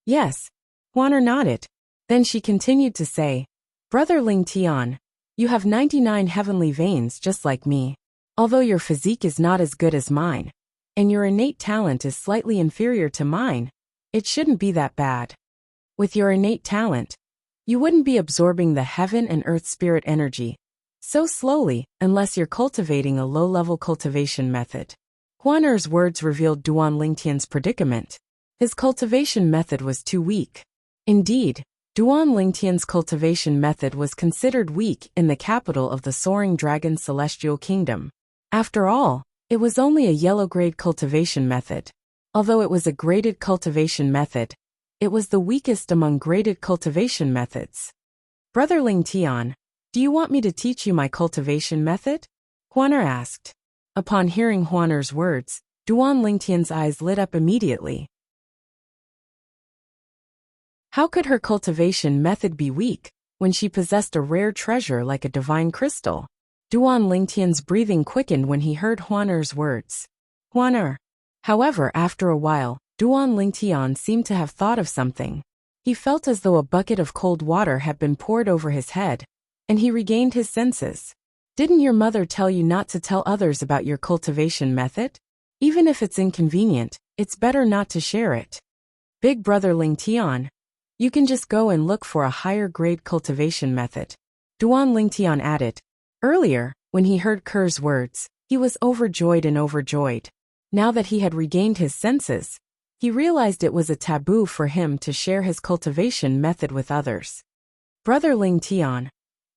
Yes. Huaner nodded. Then she continued to say, Brother Lingtian, you have 99 heavenly veins just like me. Although your physique is not as good as mine, and your innate talent is slightly inferior to mine, it shouldn't be that bad. With your innate talent, you wouldn't be absorbing the heaven and earth spirit energy so slowly unless you're cultivating a low-level cultivation method. Huaner's words revealed Duan Lingtian's predicament. His cultivation method was too weak. Indeed, Duan Lingtian's cultivation method was considered weak in the capital of the Soaring Dragon Celestial Kingdom. After all, it was only a yellow-grade cultivation method. Although it was a graded cultivation method, it was the weakest among graded cultivation methods. Brother Lingtian, do you want me to teach you my cultivation method? Huaner asked. Upon hearing Huaner's words, Duan Lingtian's eyes lit up immediately. How could her cultivation method be weak when she possessed a rare treasure like a divine crystal? Duan Lingtian's breathing quickened when he heard Huaner's words. Huaner. However, after a while, Duan Lingtian seemed to have thought of something. He felt as though a bucket of cold water had been poured over his head, and he regained his senses. Didn't your mother tell you not to tell others about your cultivation method? Even if it's inconvenient, it's better not to share it. Big brother Lingtian, you can just go and look for a higher grade cultivation method. Duan Lingtian added. Earlier, when he heard Ker's words, he was overjoyed and overjoyed. Now that he had regained his senses, he realized it was a taboo for him to share his cultivation method with others. Brother Lingtian,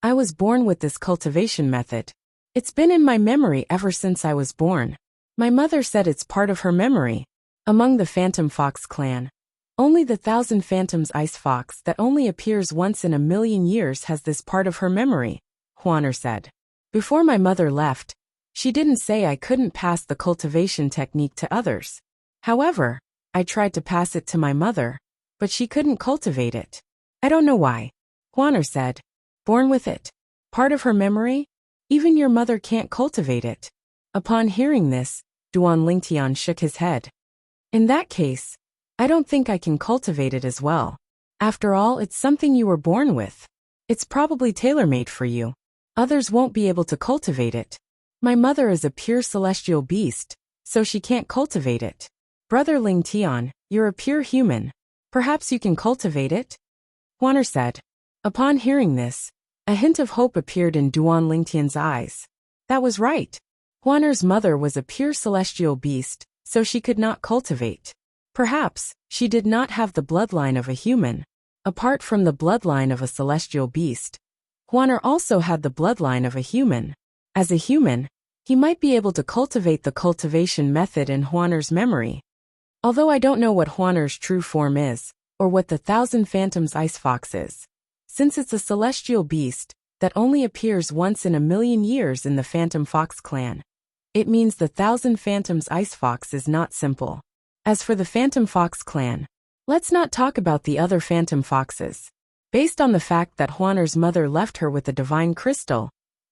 I was born with this cultivation method. It's been in my memory ever since I was born. My mother said it's part of her memory. Among the Phantom Fox clan, only the 1,000 Phantoms Ice Fox that only appears once in a million years has this part of her memory, Huaner said. Before my mother left, she didn't say I couldn't pass the cultivation technique to others. However, I tried to pass it to my mother, but she couldn't cultivate it. I don't know why. Huaner said. Born with it. Part of her memory? Even your mother can't cultivate it. Upon hearing this, Duan Lingtian shook his head. In that case, I don't think I can cultivate it as well. After all, it's something you were born with. It's probably tailor-made for you. Others won't be able to cultivate it. My mother is a pure celestial beast, so she can't cultivate it. Brother Lingtian, you're a pure human. Perhaps you can cultivate it? Huaner said. Upon hearing this, a hint of hope appeared in Duan Lingtian's eyes. That was right. Huaner's mother was a pure celestial beast, so she could not cultivate. Perhaps, she did not have the bloodline of a human. Apart from the bloodline of a celestial beast, Huaner also had the bloodline of a human. As a human, he might be able to cultivate the cultivation method in Huaner's memory. Although I don't know what Huaner's true form is, or what the 1,000 Phantoms Ice Fox is. Since it's a celestial beast that only appears once in a million years in the Phantom Fox clan, it means the 1,000 Phantoms Ice Fox is not simple. As for the Phantom Fox clan, let's not talk about the other Phantom Foxes. Based on the fact that Huaner's mother left her with a divine crystal,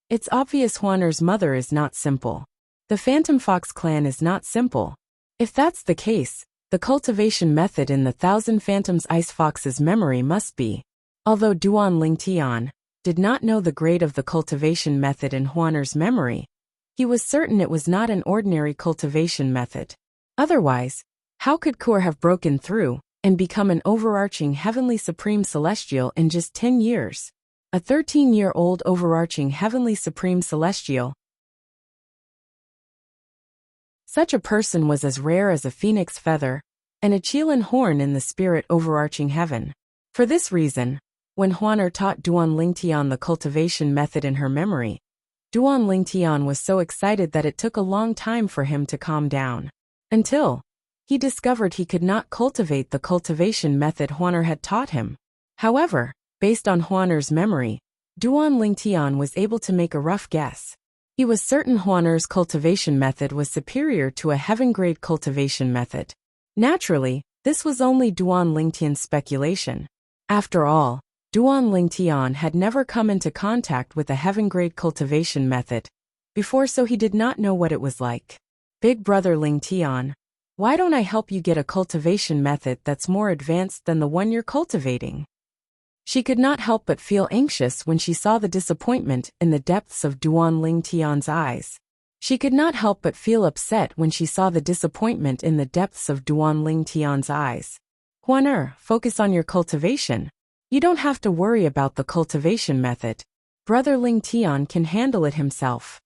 it's obvious Huaner's mother is not simple. The Phantom Fox clan is not simple. If that's the case, the cultivation method in the 1,000 Phantoms Ice Fox's memory must be. Although Duan Lingtian did not know the grade of the cultivation method in Huaner's memory, he was certain it was not an ordinary cultivation method. Otherwise, how could Kur have broken through and become an overarching heavenly supreme celestial in just 10 years? A 13-year-old overarching heavenly supreme celestial. Such a person was as rare as a phoenix feather and a Qilin horn in the spirit overarching heaven. For this reason, when Huaner taught Duan Lingtian the cultivation method in her memory, Duan Lingtian was so excited that it took a long time for him to calm down. Until he discovered he could not cultivate the cultivation method Huaner had taught him. However, based on Huaner's memory, Duan Lingtian was able to make a rough guess. He was certain Huaner's cultivation method was superior to a heaven-grade cultivation method. Naturally, this was only Duan Lingtian's speculation. After all, Duan Lingtian had never come into contact with a heaven-grade cultivation method before, so he did not know what it was like. Big brother Lingtian, why don't I help you get a cultivation method that's more advanced than the one you're cultivating? She could not help but feel anxious when she saw the disappointment in the depths of Duan Lingtian's eyes. She could not help but feel upset when she saw the disappointment in the depths of Duan Lingtian's eyes. Huaner, focus on your cultivation. You don't have to worry about the cultivation method. Brother Lingtian can handle it himself.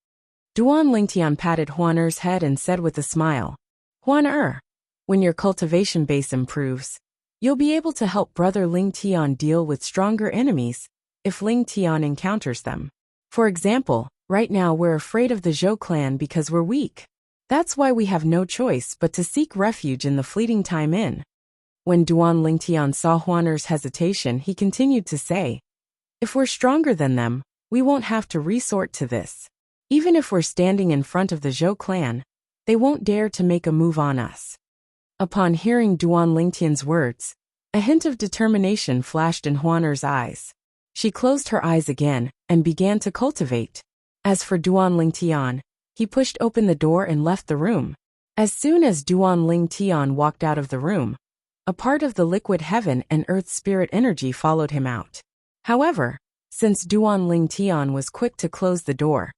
Duan Lingtian patted Huaner's head and said with a smile, Huaner, when your cultivation base improves, you'll be able to help Brother Lingtian deal with stronger enemies if Lingtian encounters them. For example, right now we're afraid of the Zhou clan because we're weak. That's why we have no choice but to seek refuge in the Fleeting Time Inn. When Duan Lingtian saw Huaner's hesitation, he continued to say, if we're stronger than them, we won't have to resort to this. Even if we're standing in front of the Zhou clan, they won't dare to make a move on us. Upon hearing Duan Lingtian's words, a hint of determination flashed in Huaner's eyes. She closed her eyes again and began to cultivate. As for Duan Lingtian, he pushed open the door and left the room. As soon as Duan Lingtian walked out of the room, a part of the liquid heaven and earth spirit energy followed him out. However, since Duan Lingtian was quick to close the door,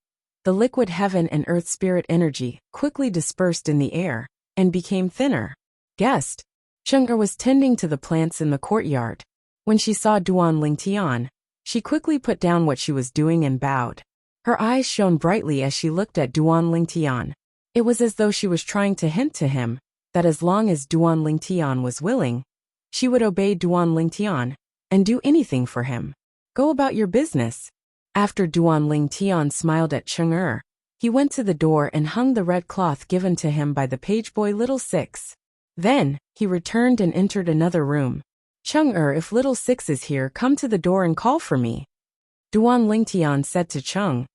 the liquid heaven and earth spirit energy quickly dispersed in the air and became thinner. Guest, Cheng'er was tending to the plants in the courtyard. When she saw Duan Lingtian, she quickly put down what she was doing and bowed. Her eyes shone brightly as she looked at Duan Lingtian. It was as though she was trying to hint to him that as long as Duan Lingtian was willing, she would obey Duan Lingtian and do anything for him. Go about your business. After Duan Lingtian smiled at Cheng'er, he went to the door and hung the red cloth given to him by the page boy Little Six. Then, he returned and entered another room. Cheng'er, if Little Six is here, come to the door and call for me. Duan Lingtian said to Cheng'er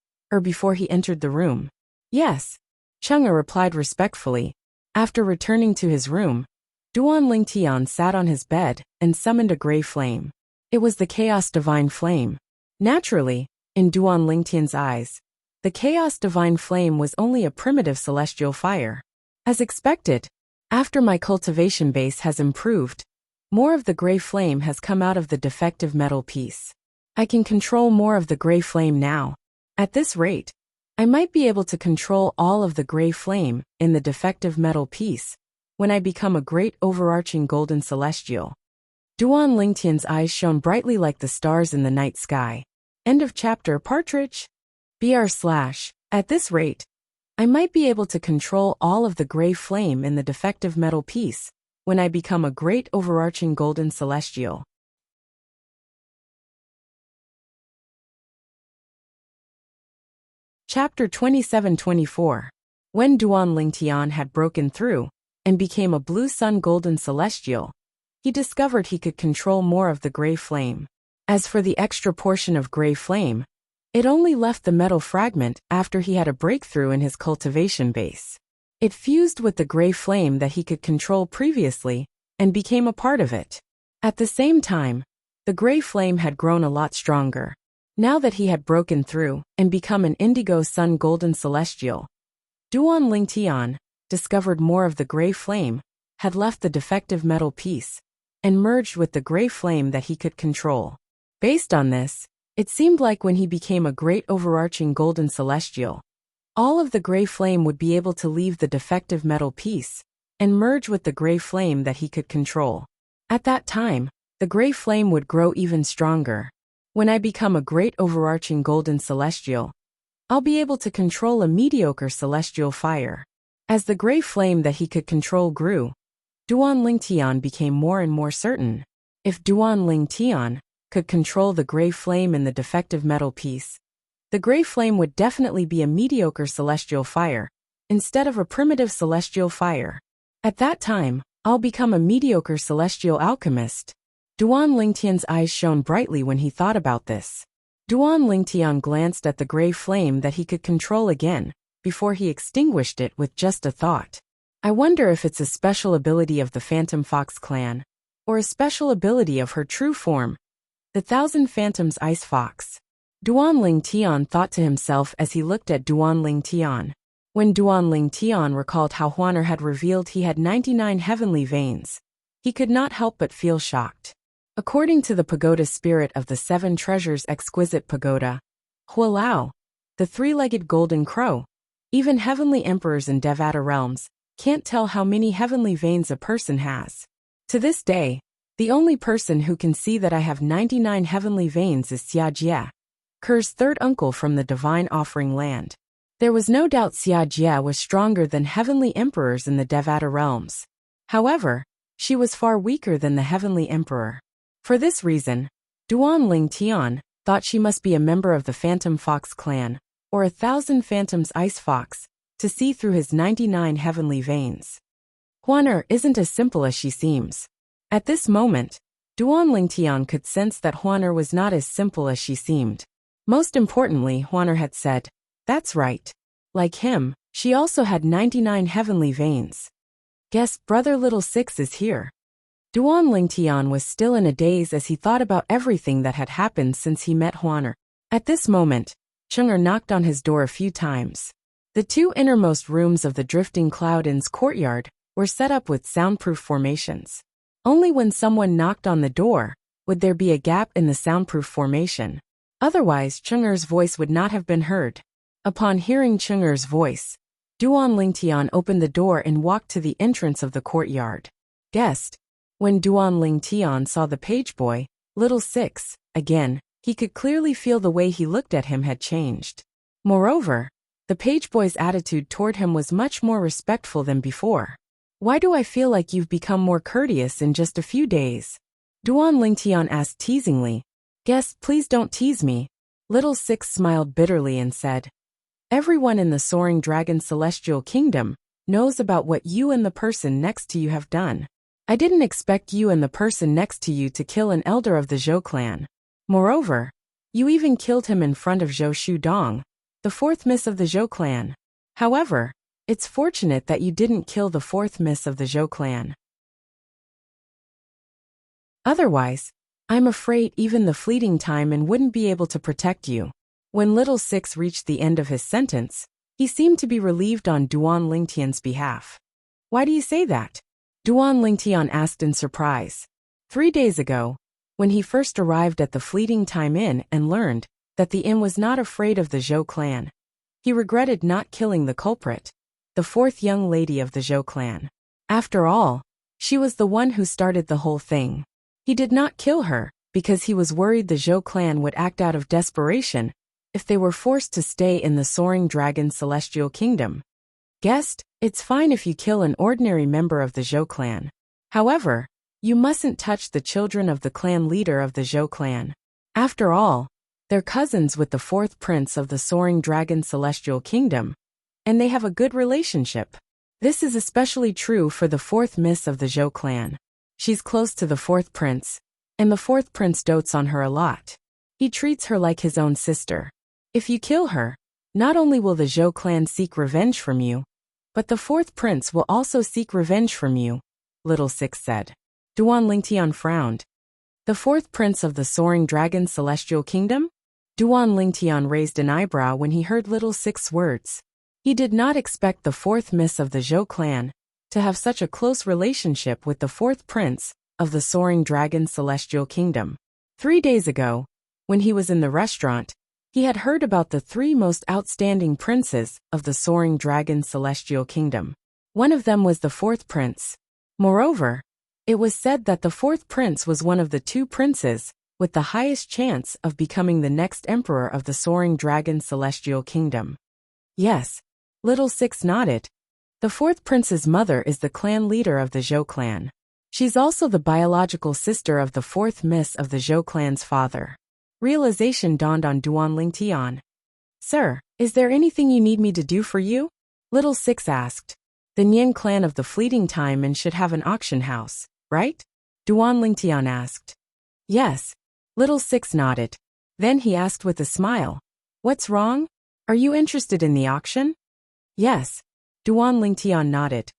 before he entered the room. Yes. Cheng'er replied respectfully. After returning to his room, Duan Lingtian sat on his bed and summoned a gray flame. It was the Chaos Divine Flame. Naturally, in Duan Lingtian's eyes, the Chaos Divine Flame was only a primitive celestial fire. As expected, after my cultivation base has improved, more of the gray flame has come out of the defective metal piece. I can control more of the gray flame now. At this rate, I might be able to control all of the gray flame in the defective metal piece when I become a great overarching golden celestial. Duan Lingtian's eyes shone brightly like the stars in the night sky. End of chapter. Partridge. At this rate, I might be able to control all of the gray flame in the defective metal piece when I become a great overarching golden celestial. Chapter 27-24. When Duan Lingtian had broken through and became a blue sun golden celestial, he discovered he could control more of the gray flame. As for the extra portion of gray flame, it only left the metal fragment after he had a breakthrough in his cultivation base. It fused with the gray flame that he could control previously and became a part of it. At the same time, the gray flame had grown a lot stronger. Now that he had broken through and become an indigo sun golden celestial, Duan Lingtian discovered more of the gray flame had left the defective metal piece and merged with the gray flame that he could control. Based on this, it seemed like when he became a great overarching golden celestial, all of the gray flame would be able to leave the defective metal piece and merge with the gray flame that he could control. At that time, the gray flame would grow even stronger. When I become a great overarching golden celestial, I'll be able to control a mediocre celestial fire. As the gray flame that he could control grew, Duan Lingtian became more and more certain. If Duan Lingtian could control the gray flame in the defective metal piece, the gray flame would definitely be a mediocre celestial fire, instead of a primitive celestial fire. At that time, I'll become a mediocre celestial alchemist. Duan Lingtian's eyes shone brightly when he thought about this. Duan Lingtian glanced at the gray flame that he could control again, before he extinguished it with just a thought. I wonder if it's a special ability of the Phantom Fox clan, or a special ability of her true form, the Thousand Phantoms Ice Fox. Duan Lingtian thought to himself as he looked at Duan Lingtian. When Duan Lingtian recalled how Huaner had revealed he had 99 heavenly veins, he could not help but feel shocked. According to the pagoda spirit of the Seven Treasures Exquisite Pagoda, Hualao, the three-legged golden crow, even heavenly emperors in Devata realms can't tell how many heavenly veins a person has. To this day, the only person who can see that I have 99 heavenly veins is Xia Jie, Ker's third uncle from the Divine Offering Land. There was no doubt Xia Jie was stronger than heavenly emperors in the Devata realms. However, she was far weaker than the heavenly emperor. For this reason, Duan Lingtian thought she must be a member of the Phantom Fox clan, or a Thousand Phantoms Ice Fox, to see through his 99 heavenly veins. Huaner isn't as simple as she seems. At this moment, Duan Lingtian could sense that Huaner was not as simple as she seemed. Most importantly, Huaner had said, "That's right. Like him, she also had 99 heavenly veins. Guess Brother Little Six is here." Duan Lingtian was still in a daze as he thought about everything that had happened since he met Huaner. At this moment, Cheng'er knocked on his door a few times. The two innermost rooms of the Drifting Cloud Inn's courtyard were set up with soundproof formations. Only when someone knocked on the door would there be a gap in the soundproof formation. Otherwise, Cheng'er's voice would not have been heard. Upon hearing Cheng'er's voice, Duan Lingtian opened the door and walked to the entrance of the courtyard. Guest. When Duan Lingtian saw the page boy, Little Six, again, he could clearly feel the way he looked at him had changed. Moreover, the page boy's attitude toward him was much more respectful than before. "Why do I feel like you've become more courteous in just a few days?" Duan Lingtian asked teasingly. "Guest, please don't tease me." Little Six smiled bitterly and said, "Everyone in the Soaring Dragon Celestial Kingdom knows about what you and the person next to you have done. I didn't expect you and the person next to you to kill an elder of the Zhou clan. Moreover, you even killed him in front of Zhou Shudong, the fourth miss of the Zhou clan. However, it's fortunate that you didn't kill the fourth miss of the Zhou clan. Otherwise, I'm afraid even the fleeting time and wouldn't be able to protect you." When Little Six reached the end of his sentence, he seemed to be relieved on Duan Lingtian's behalf. "Why do you say that?" Duan Lingtian asked in surprise. 3 days ago, when he first arrived at the Fleeting Time Inn and learned that the inn was not afraid of the Zhou clan, he regretted not killing the culprit, the fourth young lady of the Zhou clan. After all, she was the one who started the whole thing. He did not kill her because he was worried the Zhou clan would act out of desperation if they were forced to stay in the Soaring Dragon Celestial Kingdom. "Guest, it's fine if you kill an ordinary member of the Zhou clan. However, you mustn't touch the children of the clan leader of the Zhou clan. After all, they're cousins with the fourth prince of the Soaring Dragon Celestial Kingdom, and they have a good relationship. This is especially true for the fourth miss of the Zhou clan. She's close to the fourth prince, and the fourth prince dotes on her a lot. He treats her like his own sister. If you kill her, not only will the Zhou clan seek revenge from you, but the fourth prince will also seek revenge from you," Little Six said. Duan Lingtian frowned. "The fourth prince of the Soaring Dragon Celestial Kingdom?" Duan Lingtian raised an eyebrow when he heard Little Six's words. He did not expect the fourth miss of the Zhou clan to have such a close relationship with the fourth prince of the Soaring Dragon Celestial Kingdom. 3 days ago, when he was in the restaurant, he had heard about the 3 most outstanding princes of the Soaring Dragon Celestial Kingdom. One of them was the fourth prince. Moreover, it was said that the fourth prince was one of the 2 princes with the highest chance of becoming the next emperor of the Soaring Dragon Celestial Kingdom. Yes, Little Six nodded. The fourth prince's mother is the clan leader of the Zhou clan. She's also the biological sister of the fourth miss of the Zhou clan's father. Realization dawned on Duan Lingtian. "Sir, is there anything you need me to do for you?" Little Six asked. "The Nian clan of the Fleeting Time and should have an auction house, right?" Duan Lingtian asked. "Yes." Little Six nodded. Then he asked with a smile, "What's wrong? Are you interested in the auction?" "Yes." Duan Lingtian nodded.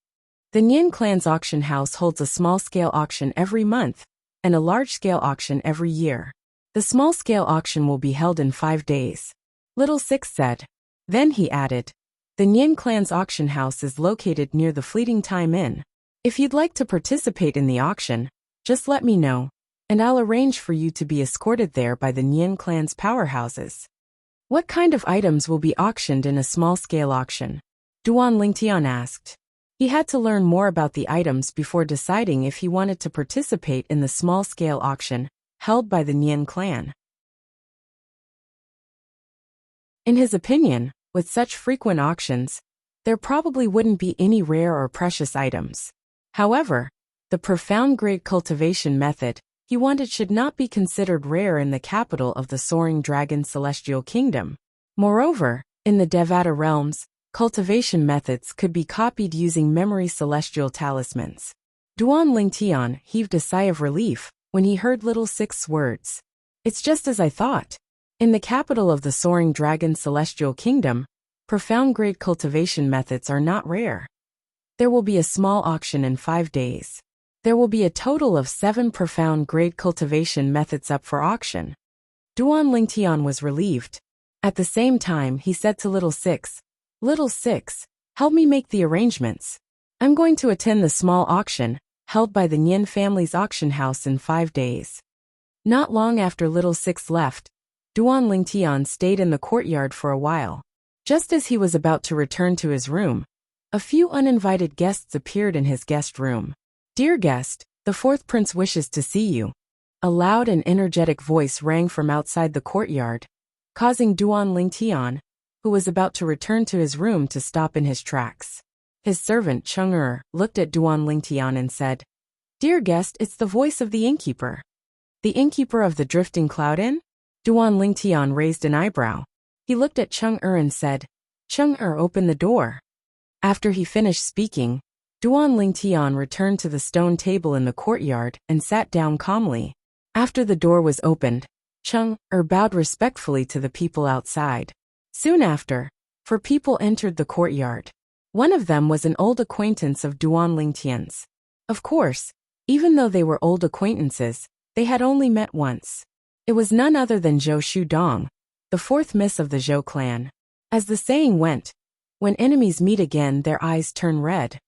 The Nian clan's auction house holds a small-scale auction every month and a large-scale auction every year. The small-scale auction will be held in 5 days. Little Six said. Then he added, "The Nian clan's auction house is located near the Fleeting Time Inn. If you'd like to participate in the auction, just let me know, and I'll arrange for you to be escorted there by the Nian clan's powerhouses." "What kind of items will be auctioned in a small-scale auction?" Duan Lingtian asked. He had to learn more about the items before deciding if he wanted to participate in the small-scale auction held by the Nian clan. In his opinion, with such frequent auctions, there probably wouldn't be any rare or precious items. However, the profound grade cultivation method he wanted should not be considered rare in the capital of the Soaring Dragon Celestial Kingdom. Moreover, in the Devata realms, cultivation methods could be copied using memory celestial talismans. Duan Lingtian heaved a sigh of relief when he heard Little Six's words. "It's just as I thought. In the capital of the Soaring Dragon Celestial Kingdom, profound grade cultivation methods are not rare. There will be a small auction in 5 days. There will be a total of 7 profound grade cultivation methods up for auction." Duan Lingtian was relieved. At the same time, he said to Little Six, "Little Six, help me make the arrangements. I'm going to attend the small auction held by the Nian family's auction house in 5 days." Not long after Little Six left, Duan Lingtian stayed in the courtyard for a while. Just as he was about to return to his room, a few uninvited guests appeared in his guest room. "Dear guest, the 4th prince wishes to see you." A loud and energetic voice rang from outside the courtyard, causing Duan Lingtian, who was about to return to his room, to stop in his tracks. His servant Cheng looked at Duan Lingtian and said, "Dear guest, it's the voice of the innkeeper." "The innkeeper of the Drifting Cloud Inn?" Duan Lingtian raised an eyebrow. He looked at Cheng and said, "Cheng, open the door." After he finished speaking, Duan Lingtian returned to the stone table in the courtyard and sat down calmly. After the door was opened, Cheng bowed respectfully to the people outside. Soon after, 4 people entered the courtyard. One of them was an old acquaintance of Duan Lingtian's. Of course, even though they were old acquaintances, they had only met once. It was none other than Zhou Shudong, the 4th miss of the Zhou clan. As the saying went, when enemies meet again, their eyes turn red.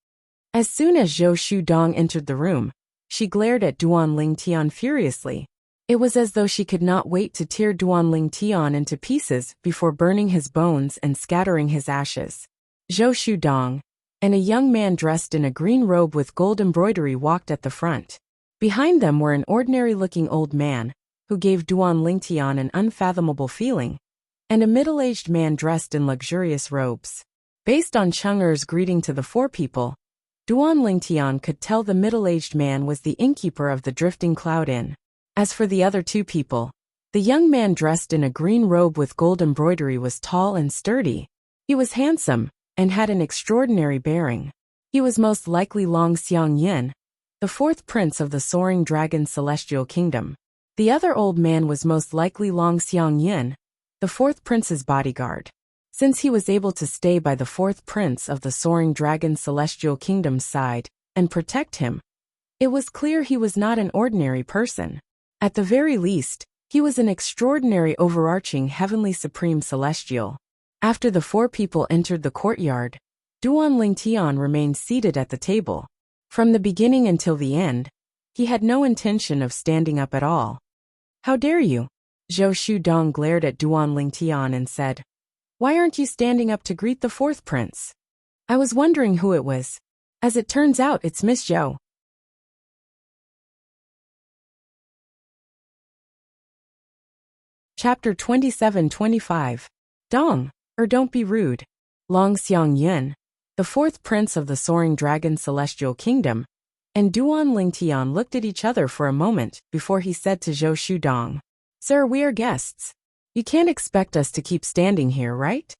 As soon as Zhou Shudong entered the room, she glared at Duan Lingtian furiously. It was as though she could not wait to tear Duan Lingtian into pieces before burning his bones and scattering his ashes. Zhou Shudong and a young man dressed in a green robe with gold embroidery walked at the front. Behind them were an ordinary-looking old man, who gave Duan Lingtian an unfathomable feeling, and a middle-aged man dressed in luxurious robes. Based on Cheng greeting to the 4 people, Duan Lingtian could tell the middle-aged man was the innkeeper of the Drifting Cloud Inn. As for the other 2 people, the young man dressed in a green robe with gold embroidery was tall and sturdy. He was handsome and had an extraordinary bearing. He was most likely Long Xiangyin, the 4th prince of the Soaring Dragon Celestial Kingdom. The other old man was most likely Long Xiangyin, the 4th prince's bodyguard. Since he was able to stay by the 4th prince of the Soaring Dragon Celestial Kingdom's side and protect him, it was clear he was not an ordinary person. At the very least, he was an extraordinary overarching heavenly supreme celestial. After the 4 people entered the courtyard, Duan Lingtian remained seated at the table. From the beginning until the end, he had no intention of standing up at all. "How dare you?" Zhou Shudong glared at Duan Lingtian and said, "Why aren't you standing up to greet the 4th prince? I was wondering who it was. As it turns out, it's Miss Zhou." Chapter 27-25. Dong, don't be rude. Long Xiangyin, the 4th prince of the Soaring Dragon Celestial Kingdom, and Duan Lingtian looked at each other for a moment before he said to Zhou Shudong, "Sir, we are guests. You can't expect us to keep standing here, right?"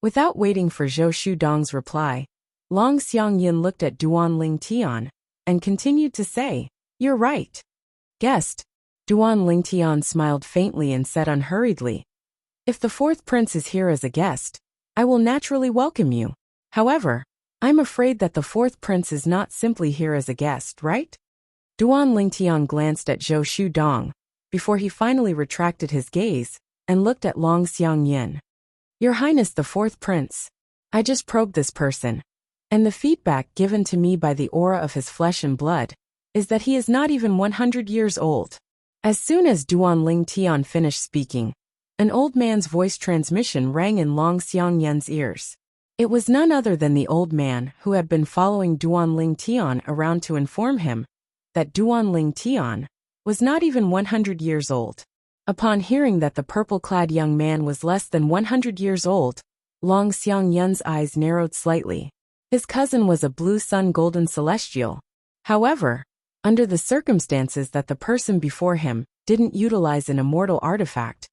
Without waiting for Zhou Shudong's reply, Long Xiangyin looked at Duan Lingtian and continued to say, "You're right. Guest, Duan Lingtian smiled faintly and said unhurriedly, "If the fourth prince is here as a guest, I will naturally welcome you. However, I'm afraid that the fourth prince is not simply here as a guest, right?" Duan Lingtian glanced at Zhou Shudong, before he finally retracted his gaze, and looked at Long Xiangyin. "Your Highness the fourth prince, I just probed this person, and the feedback given to me by the aura of his flesh and blood is that he is not even 100 years old." As soon as Duan Lingtian finished speaking, an old man's voice transmission rang in Long Xiangyun's ears. It was none other than the old man who had been following Duan Lingtian around to inform him that Duan Lingtian was not even 100 years old. Upon hearing that the purple-clad young man was less than 100 years old, Long Xiangyun's eyes narrowed slightly. His cousin was a blue sun golden celestial. However, under the circumstances that the person before him didn't utilize an immortal artifact,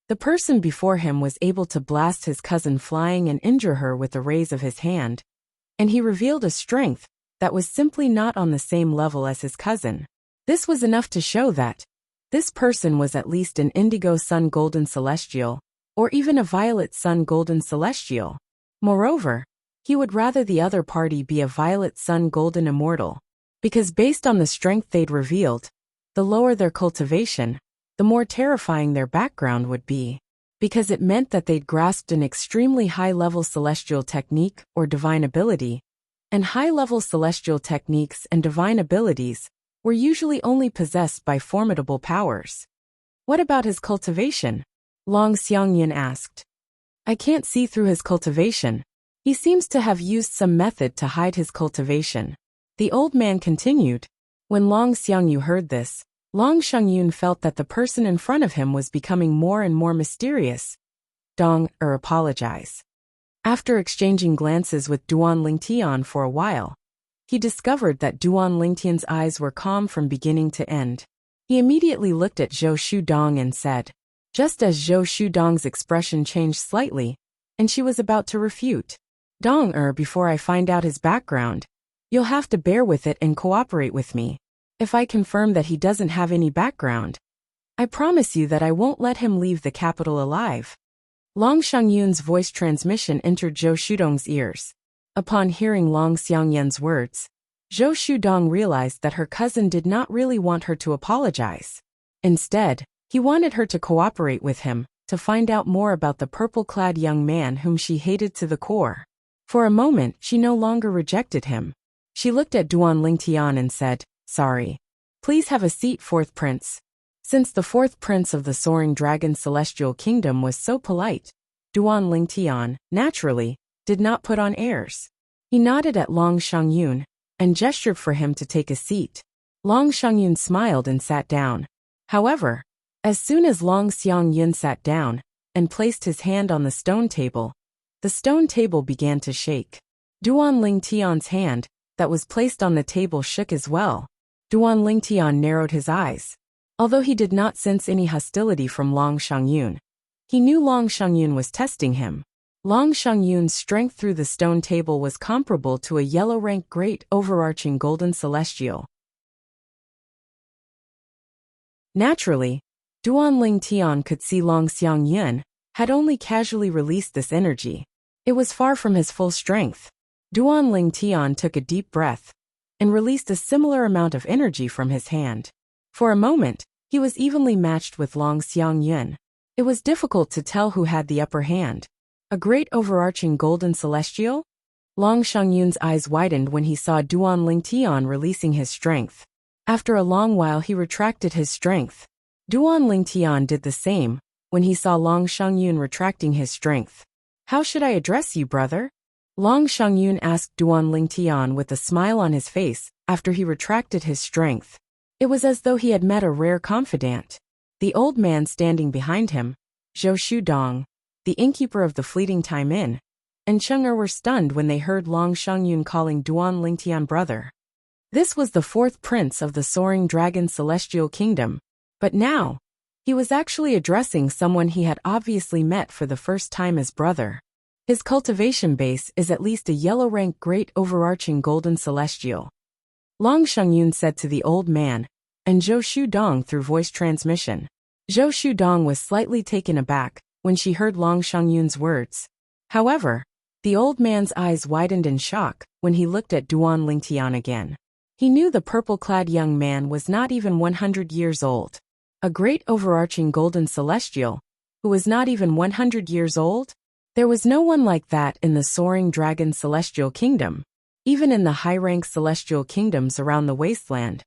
the person before him was able to blast his cousin flying and injure her with the rays of his hand, and he revealed a strength that was simply not on the same level as his cousin. This was enough to show that this person was at least an indigo sun golden celestial, or even a violet sun golden celestial. Moreover, he would rather the other party be a violet sun golden immortal, because based on the strength they'd revealed, the lower their cultivation, the more terrifying their background would be, because it meant that they'd grasped an extremely high-level celestial technique or divine ability, and high-level celestial techniques and divine abilities were usually only possessed by formidable powers. "What about his cultivation?" Long Xiangyin asked. "I can't see through his cultivation. He seems to have used some method to hide his cultivation," the old man continued. When Long Xiangyu heard this, Long Xiangyun felt that the person in front of him was becoming more and more mysterious. Apologize. After exchanging glances with Duan Lingtian for a while, he discovered that Duan Lingtian's eyes were calm from beginning to end. He immediately looked at Zhou Shudong and said, just as Zhou Shudong's expression changed slightly, and she was about to refute, before I find out his background, you'll have to bear with it and cooperate with me. If I confirm that he doesn't have any background, I promise you that I won't let him leave the capital alive." Long Xiangyun's voice transmission entered Zhou Shudong's ears. Upon hearing Long Xiangyun's words, Zhou Shudong realized that her cousin did not really want her to apologize. Instead, he wanted her to cooperate with him, to find out more about the purple-clad young man whom she hated to the core. For a moment, she no longer rejected him. She looked at Duan Lingtian and said, "Sorry. Please have a seat, fourth prince." Since the fourth prince of the Soaring Dragon Celestial Kingdom was so polite, Duan Lingtian, naturally, did not put on airs. He nodded at Long Xiangyun and gestured for him to take a seat. Long Xiangyun smiled and sat down. However, as soon as Long Xiangyun sat down and placed his hand on the stone table began to shake. Duan Lingtian's hand, that was placed on the table, shook as well. Duan Lingtian narrowed his eyes. Although he did not sense any hostility from Long Xiangyun, he knew Long Xiangyun was testing him. Long Xiangyun's strength through the stone table was comparable to a yellow-rank great overarching golden celestial. Naturally, Duan Lingtian could see Long Xiangyun had only casually released this energy. It was far from his full strength. Duan Lingtian took a deep breath and released a similar amount of energy from his hand. For a moment, he was evenly matched with Long Xiangyun. It was difficult to tell who had the upper hand. A great overarching golden celestial? Long Xiangyun's eyes widened when he saw Duan Lingtian releasing his strength. After a long while he retracted his strength. Duan Lingtian did the same when he saw Long Xiangyun retracting his strength. "How should I address you, brother?" Long Xiangyun asked Duan Lingtian with a smile on his face after he retracted his strength. It was as though he had met a rare confidant. The old man standing behind him, Zhou Shudong, the innkeeper of the Fleeting Time Inn, and Cheng were stunned when they heard Long Xiangyun calling Duan Lingtian brother. This was the fourth prince of the Soaring Dragon Celestial Kingdom, but now, he was actually addressing someone he had obviously met for the first time as brother. His cultivation base is at least a yellow-rank great overarching golden celestial. Long Xiangyun said to the old man, and Zhou Shudong through voice transmission. Zhou Shudong was slightly taken aback when she heard Long Shangyun's words. However, the old man's eyes widened in shock when he looked at Duan Lingtian again. He knew the purple-clad young man was not even 100 years old. A great overarching golden celestial, who was not even 100 years old? There was no one like that in the Soaring Dragon Celestial Kingdom. Even in the high-rank celestial kingdoms around the wasteland,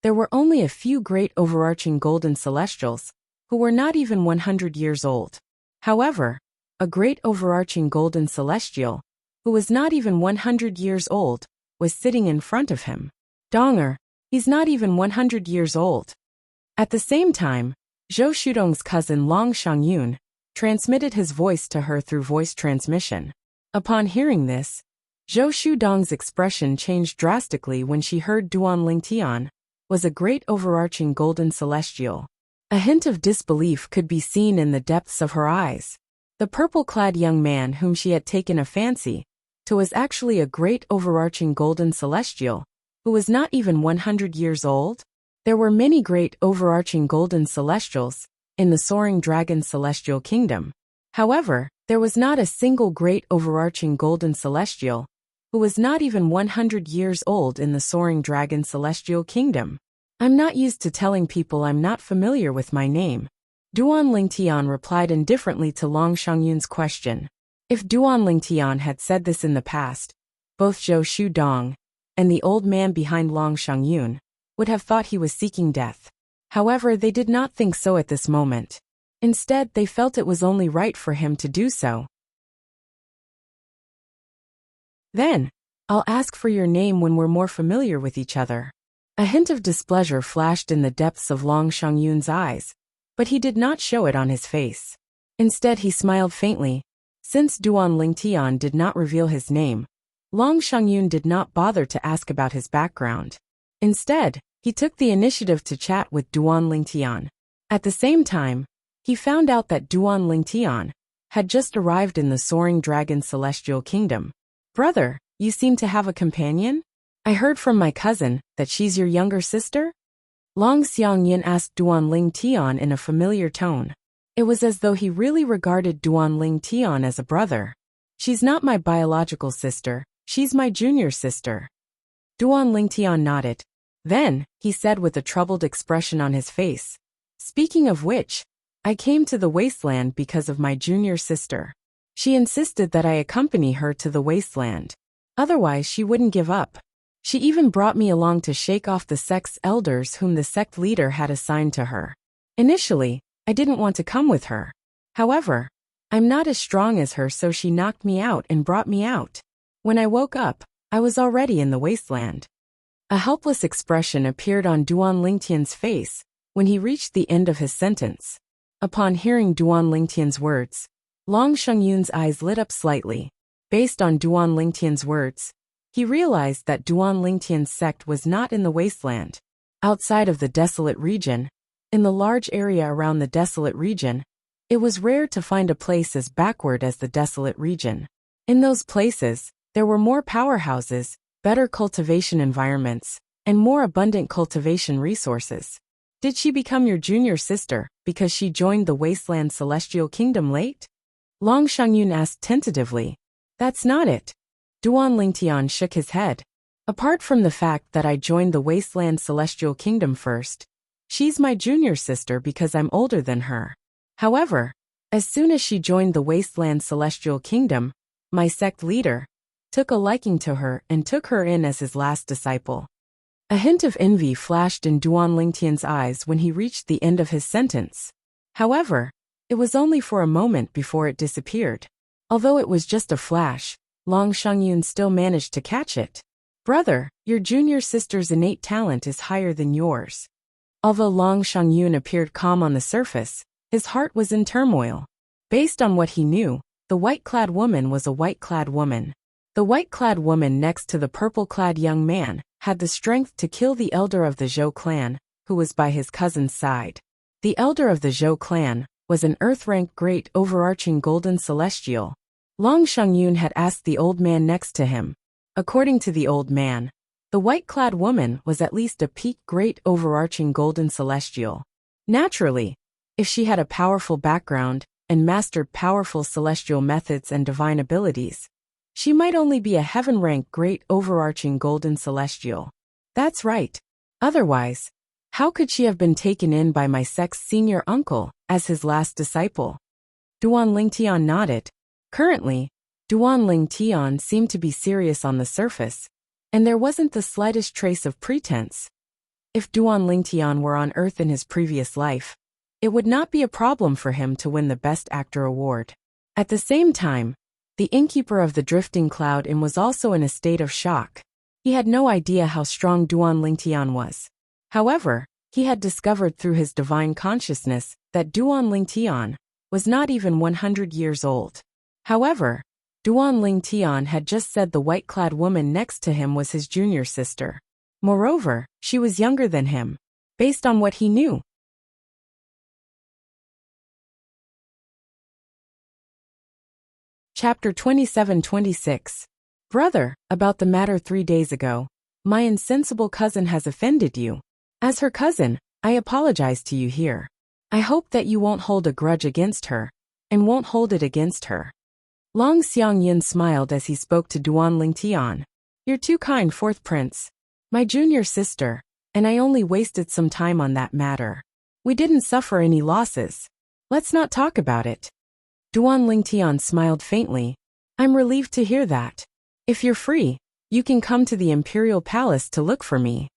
there were only a few great overarching golden celestials, who were not even 100 years old. However, a great overarching golden celestial, who was not even 100 years old, was sitting in front of him. Donger, he's not even 100 years old. At the same time, Zhou Shudong's cousin Long Shangyun transmitted his voice to her through voice transmission. Upon hearing this, Zhou Shudong's expression changed drastically when she heard Duan Lingtian was a great overarching golden celestial. A hint of disbelief could be seen in the depths of her eyes. The purple-clad young man whom she had taken a fancy to was actually a great overarching golden celestial, who was not even 100 years old. There were many great overarching golden celestials in the Soaring Dragon Celestial Kingdom. However, there was not a single great overarching golden celestial who was not even 100 years old in the Soaring Dragon Celestial Kingdom. I'm not used to telling people I'm not familiar with my name. Duan Lingtian replied indifferently to Long Shangyun's question. If Duan Lingtian had said this in the past, both Zhou Shudong and the old man behind Long Shangyun would have thought he was seeking death. However, they did not think so at this moment. Instead, they felt it was only right for him to do so. Then, I'll ask for your name when we're more familiar with each other. A hint of displeasure flashed in the depths of Long Shangyun's eyes, but he did not show it on his face. Instead, he smiled faintly. Since Duan Lingtian did not reveal his name, Long Shangyun did not bother to ask about his background. Instead, he took the initiative to chat with Duan Lingtian. At the same time, he found out that Duan Lingtian had just arrived in the Soaring Dragon Celestial Kingdom. Brother, you seem to have a companion? I heard from my cousin that she's your younger sister? Long Xiangyin asked Duan Lingtian in a familiar tone. It was as though he really regarded Duan Lingtian as a brother. She's not my biological sister, she's my junior sister. Duan Lingtian nodded. Then, he said with a troubled expression on his face, speaking of which, I came to the wasteland because of my junior sister. She insisted that I accompany her to the wasteland. Otherwise, she wouldn't give up. She even brought me along to shake off the sect's elders whom the sect leader had assigned to her. Initially, I didn't want to come with her. However, I'm not as strong as her, so she knocked me out and brought me out. When I woke up, I was already in the wasteland. A helpless expression appeared on Duan Lingtian's face when he reached the end of his sentence. Upon hearing Duan Lingtian's words, Long Shangyun's eyes lit up slightly. Based on Duan Lingtian's words, he realized that Duan Lingtian's sect was not in the wasteland. Outside of the desolate region, in the large area around the desolate region, it was rare to find a place as backward as the desolate region. In those places, there were more powerhouses, better cultivation environments, and more abundant cultivation resources. Did she become your junior sister because she joined the Wasteland Celestial Kingdom late? Long Shangyun asked tentatively. That's not it. Duan Lingtian shook his head. Apart from the fact that I joined the Wasteland Celestial Kingdom first, she's my junior sister because I'm older than her. However, as soon as she joined the Wasteland Celestial Kingdom, my sect leader took a liking to her and took her in as his last disciple. A hint of envy flashed in Duan Lingtian's eyes when he reached the end of his sentence. However, it was only for a moment before it disappeared. Although it was just a flash, Long Shangyun still managed to catch it. Brother, your junior sister's innate talent is higher than yours. Although Long Shangyun appeared calm on the surface, his heart was in turmoil. Based on what he knew, the white-clad woman was a white-clad woman. The white-clad woman next to the purple-clad young man had the strength to kill the elder of the Zhou clan, who was by his cousin's side. The elder of the Zhou clan was an earth-rank great overarching golden celestial. Long Shangyun had asked the old man next to him. According to the old man, The white-clad woman was at least a peak great overarching golden celestial. Naturally, if she had a powerful background and mastered powerful celestial methods and divine abilities, she might only be a heaven-rank great overarching golden celestial. That's right. Otherwise, how could she have been taken in by my sect's senior uncle as his last disciple? Duan Lingtian nodded. Currently, Duan Lingtian seemed to be serious on the surface, and there wasn't the slightest trace of pretense. If Duan Lingtian were on Earth in his previous life, it would not be a problem for him to win the Best Actor award. At the same time, the innkeeper of the drifting cloud was also in a state of shock. He had no idea how strong Duan Lingtian was. However, he had discovered through his divine consciousness that Duan Lingtian was not even 100 years old. However, Duan Lingtian had just said the white-clad woman next to him was his junior sister. Moreover, she was younger than him, based on what he knew. Chapter 27-26. Brother, about the matter 3 days ago, my insensible cousin has offended you. As her cousin, I apologize to you here. I hope that you won't hold a grudge against her, and won't hold it against her. Long Xiangyin smiled as he spoke to Duan Lingtian. You're too kind, fourth prince. My junior sister, and I only wasted some time on that matter. We didn't suffer any losses. Let's not talk about it. Duan Lingtian smiled faintly. I'm relieved to hear that. If you're free, you can come to the Imperial Palace to look for me.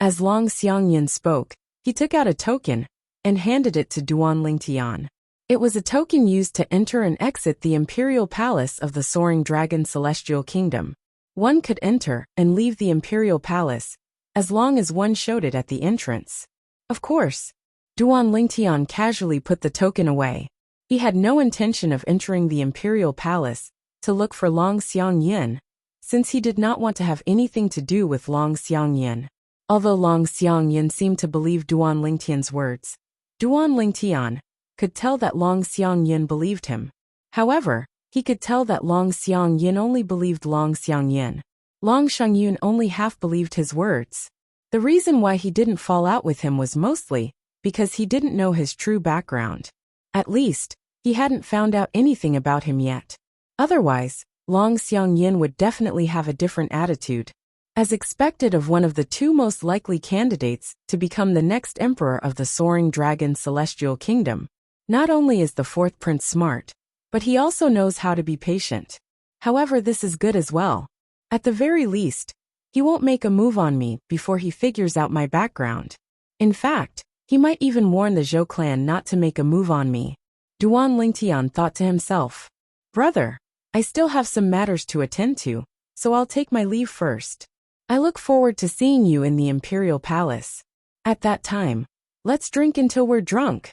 As Long Xiangyin spoke, he took out a token and handed it to Duan Lingtian. It was a token used to enter and exit the Imperial Palace of the Soaring Dragon Celestial Kingdom. One could enter and leave the Imperial Palace as long as one showed it at the entrance. Of course, Duan Lingtian casually put the token away. He had no intention of entering the Imperial Palace to look for Long Xiangyin, since he did not want to have anything to do with Long Xiangyin. Although Long Xiangyin seemed to believe Duan Lingtian's words, Duan Lingtian could tell that Long Xiangyin believed him. However, he could tell that Long Xiangyin only believed Long Xiangyin. Long Xiangyin only half believed his words. The reason why he didn't fall out with him was mostly because he didn't know his true background. At least, he hadn't found out anything about him yet. Otherwise, Long Xiangyin would definitely have a different attitude. As expected of one of the two most likely candidates to become the next emperor of the Soaring Dragon Celestial Kingdom, not only is the fourth prince smart, but he also knows how to be patient. However, this is good as well. At the very least, he won't make a move on me before he figures out my background. In fact, he might even warn the Zhou clan not to make a move on me. Duan Lingtian thought to himself, Brother, I still have some matters to attend to, so I'll take my leave first. I look forward to seeing you in the Imperial Palace. At that time, let's drink until we're drunk.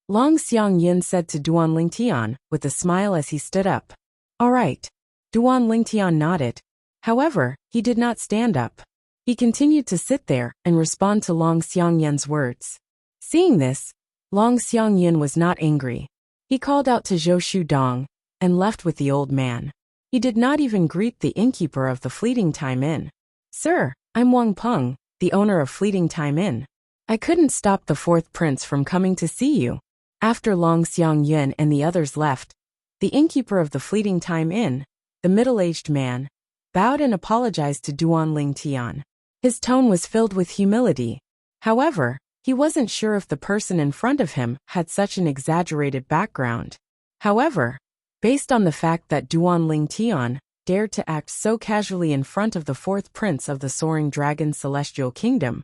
Long Xiangyin said to Duan Lingtian with a smile as he stood up. All right. Duan Lingtian nodded. However, he did not stand up. He continued to sit there and respond to Long Xiangyin's words. Seeing this, Long Xiangyin was not angry. He called out to Zhou Shudong and left with the old man. He did not even greet the innkeeper of the Fleeting Time Inn. Sir, I'm Wang Peng, the owner of Fleeting Time Inn. I couldn't stop the fourth prince from coming to see you. After Long Xiangyin and the others left, the innkeeper of the Fleeting Time Inn, the middle-aged man, bowed and apologized to Duan Lingtian. His tone was filled with humility. However, he wasn't sure if the person in front of him had such an exaggerated background. However, based on the fact that Duan Lingtian dared to act so casually in front of the fourth prince of the Soaring Dragon Celestial Kingdom,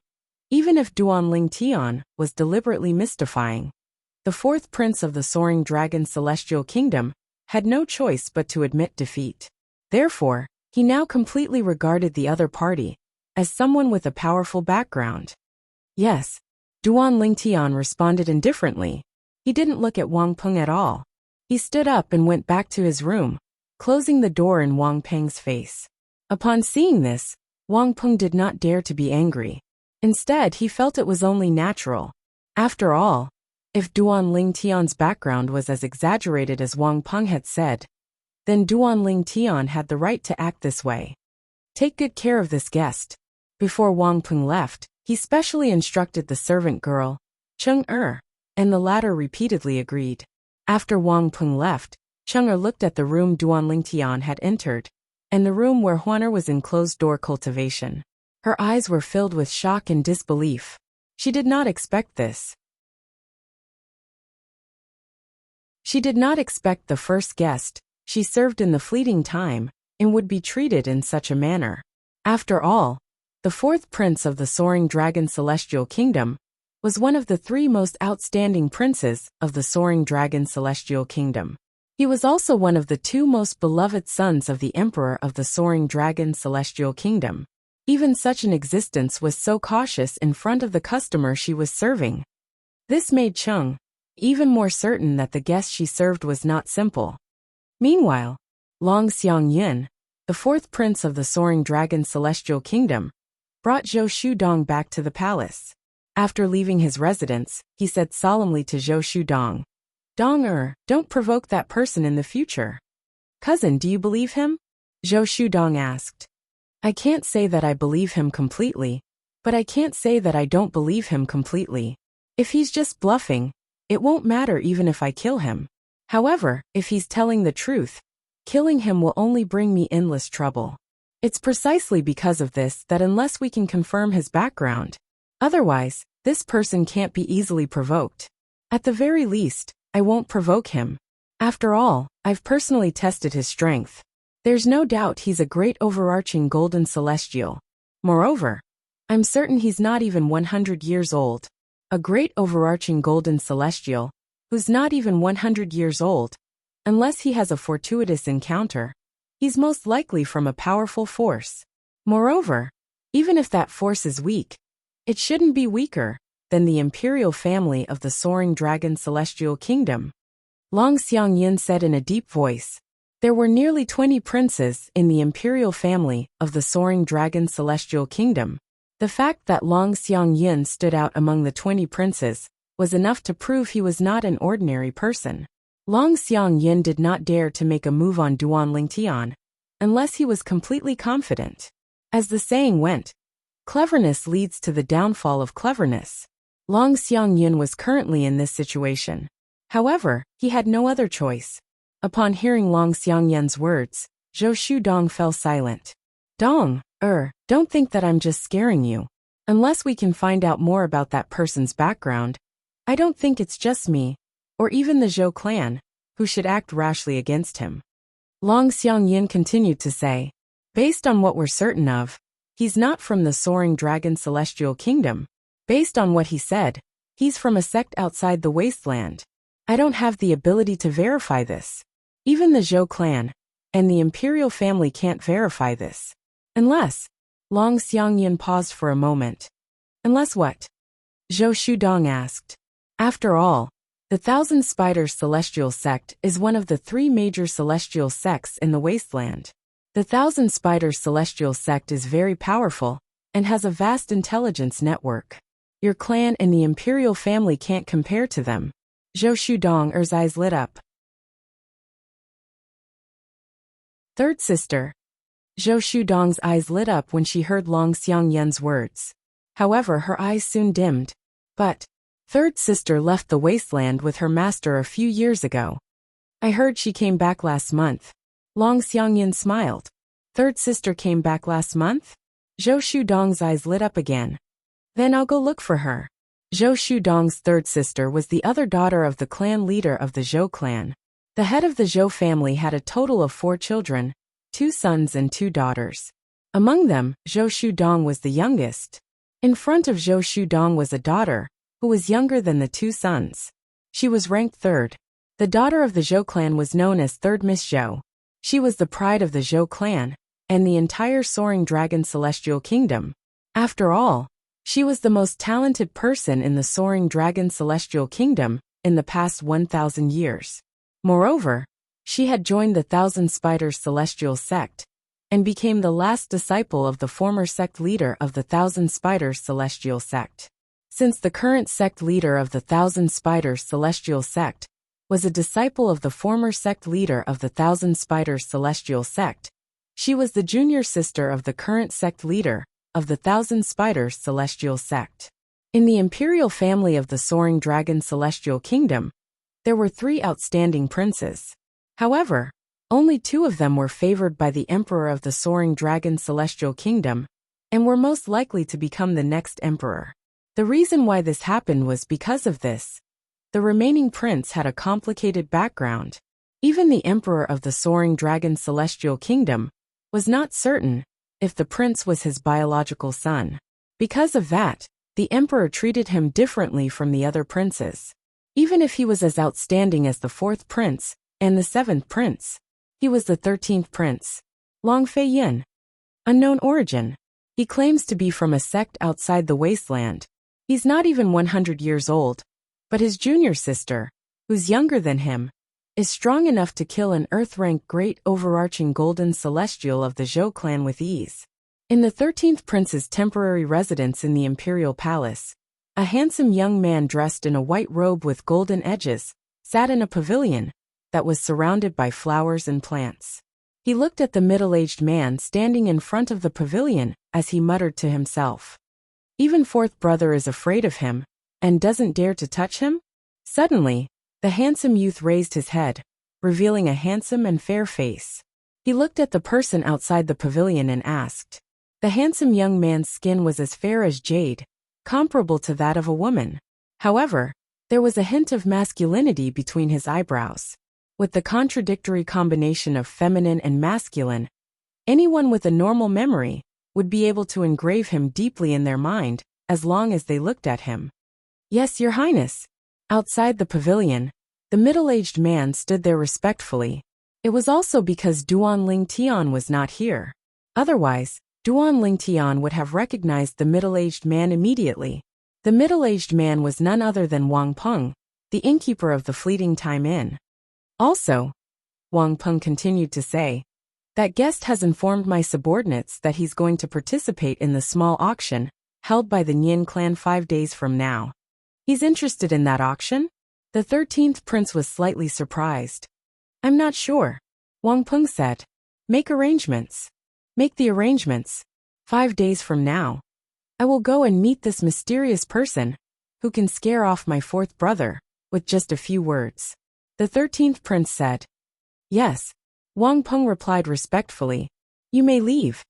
even if Duan Lingtian was deliberately mystifying, the fourth prince of the Soaring Dragon Celestial Kingdom had no choice but to admit defeat. Therefore, he now completely regarded the other party as someone with a powerful background. Yes, Duan Lingtian responded indifferently. He didn't look at Wang Peng at all. He stood up and went back to his room, closing the door in Wang Peng's face. Upon seeing this, Wang Peng did not dare to be angry. Instead, he felt it was only natural. After all, if Duan Lingtian's background was as exaggerated as Wang Peng had said, then Duan Lingtian had the right to act this way. Take good care of this guest. Before Wang Peng left, he specially instructed the servant girl, Cheng-er, and the latter repeatedly agreed. After Wang Peng left, Cheng-er looked at the room Duanling Tian had entered, and the room where Huaner was in closed-door cultivation. Her eyes were filled with shock and disbelief. She did not expect this. She did not expect the first guest she served in the fleeting time and would be treated in such a manner. After all, the fourth prince of the Soaring Dragon Celestial Kingdom was one of the three most outstanding princes of the Soaring Dragon Celestial Kingdom. He was also one of the two most beloved sons of the Emperor of the Soaring Dragon Celestial Kingdom. Even such an existence was so cautious in front of the customer she was serving. This made Cheng even more certain that the guest she served was not simple. Meanwhile, Long Xiangyin, the fourth prince of the Soaring Dragon Celestial Kingdom, brought Zhou Shudong back to the palace. After leaving his residence, he said solemnly to Zhou Shudong, "Dong-er, don't provoke that person in the future." "Cousin, do you believe him?" Zhou Shudong asked. "I can't say that I believe him completely, but I can't say that I don't believe him completely. If he's just bluffing, it won't matter even if I kill him. However, if he's telling the truth, killing him will only bring me endless trouble. It's precisely because of this that unless we can confirm his background, otherwise, this person can't be easily provoked. At the very least, I won't provoke him. After all, I've personally tested his strength. There's no doubt he's a great overarching golden celestial. Moreover, I'm certain he's not even 100 years old. A great overarching golden celestial, who's not even 100 years old, unless he has a fortuitous encounter. He's most likely from a powerful force. Moreover, even if that force is weak, it shouldn't be weaker than the imperial family of the Soaring Dragon Celestial Kingdom." Long Xiangyin said in a deep voice. There were nearly 20 princes in the imperial family of the Soaring Dragon Celestial Kingdom. The fact that Long Xiangyin stood out among the 20 princes was enough to prove he was not an ordinary person. Long Xiangyin did not dare to make a move on Duanling Tian unless he was completely confident. As the saying went, cleverness leads to the downfall of cleverness. Long Xiangyin was currently in this situation. However, he had no other choice. Upon hearing Long Xiangyin's words, Zhou Shudong fell silent. Don't think that I'm just scaring you. Unless we can find out more about that person's background, I don't think it's just me, or even the Zhou clan, who should act rashly against him. Long Xiangyin continued to say, based on what we're certain of, he's not from the Soaring Dragon Celestial Kingdom. Based on what he said, he's from a sect outside the wasteland. I don't have the ability to verify this. Even the Zhou clan and the imperial family can't verify this. Unless, Long Xiangyin paused for a moment. Unless what? Zhou Shudong asked. After all, the Thousand Spiders Celestial Sect is one of the three major celestial sects in the wasteland. The Thousand Spiders Celestial Sect is very powerful and has a vast intelligence network. Your clan and the imperial family can't compare to them. Zhou Shudong's eyes lit up. Third sister. Zhou Shudong's eyes lit up when she heard Long Xiangyin's words. However, her eyes soon dimmed. But, third sister left the wasteland with her master a few years ago. I heard she came back last month. Long Xiangyin smiled. Third sister came back last month? Zhou Shudong's eyes lit up again. Then I'll go look for her. Zhou Shudong's third sister was the other daughter of the clan leader of the Zhou clan. The head of the Zhou family had a total of 4 children, 2 sons and 2 daughters. Among them, Zhou Shudong was the youngest. In front of Zhou Shudong was a daughter, who was younger than the 2 sons. She was ranked 3rd. The daughter of the Zhou clan was known as 3rd Miss Zhou. She was the pride of the Zhou clan and the entire Soaring Dragon Celestial Kingdom. After all, she was the most talented person in the Soaring Dragon Celestial Kingdom in the past 1,000 years. Moreover, she had joined the Thousand Spiders Celestial Sect and became the last disciple of the former sect leader of the Thousand Spiders Celestial Sect. Since the current sect leader of the Thousand Spiders Celestial Sect was a disciple of the former sect leader of the Thousand Spiders Celestial Sect, she was the junior sister of the current sect leader of the Thousand Spiders Celestial Sect. In the imperial family of the Soaring Dragon Celestial Kingdom, there were 3 outstanding princes. However, only 2 of them were favored by the Emperor of the Soaring Dragon Celestial Kingdom, and were most likely to become the next emperor. The reason why this happened was because of this. The remaining prince had a complicated background. Even the Emperor of the Soaring Dragon Celestial Kingdom was not certain if the prince was his biological son. Because of that, the Emperor treated him differently from the other princes. Even if he was as outstanding as the 4th prince and the 7th prince, he was the 13th prince. Long Fei Yin. Unknown origin. He claims to be from a sect outside the wasteland. He's not even 100 years old, but his junior sister, who's younger than him, is strong enough to kill an Earth-rank great overarching golden celestial of the Zhou clan with ease. In the 13th prince's temporary residence in the imperial palace, a handsome young man dressed in a white robe with golden edges sat in a pavilion that was surrounded by flowers and plants. He looked at the middle-aged man standing in front of the pavilion as he muttered to himself. Even 4th brother is afraid of him and doesn't dare to touch him? Suddenly, the handsome youth raised his head, revealing a handsome and fair face. He looked at the person outside the pavilion and asked. The handsome young man's skin was as fair as jade, comparable to that of a woman. However, there was a hint of masculinity between his eyebrows. With the contradictory combination of feminine and masculine, anyone with a normal memory would be able to engrave him deeply in their mind as long as they looked at him. Yes, Your Highness. Outside the pavilion, the middle-aged man stood there respectfully. It was also because Duan Ling Tian was not here. Otherwise, Duan Ling Tian would have recognized the middle-aged man immediately. The middle-aged man was none other than Wang Peng, the innkeeper of the Fleeting Time Inn. Also, Wang Peng continued to say, that guest has informed my subordinates that he's going to participate in the small auction held by the Nian clan 5 days from now. He's interested in that auction? The 13th prince was slightly surprised. I'm not sure, Wang Peng said. Make arrangements. Make the arrangements. 5 days from now, I will go and meet this mysterious person who can scare off my 4th brother with just a few words. The 13th prince said. Yes, Wang Peng replied respectfully. You may leave.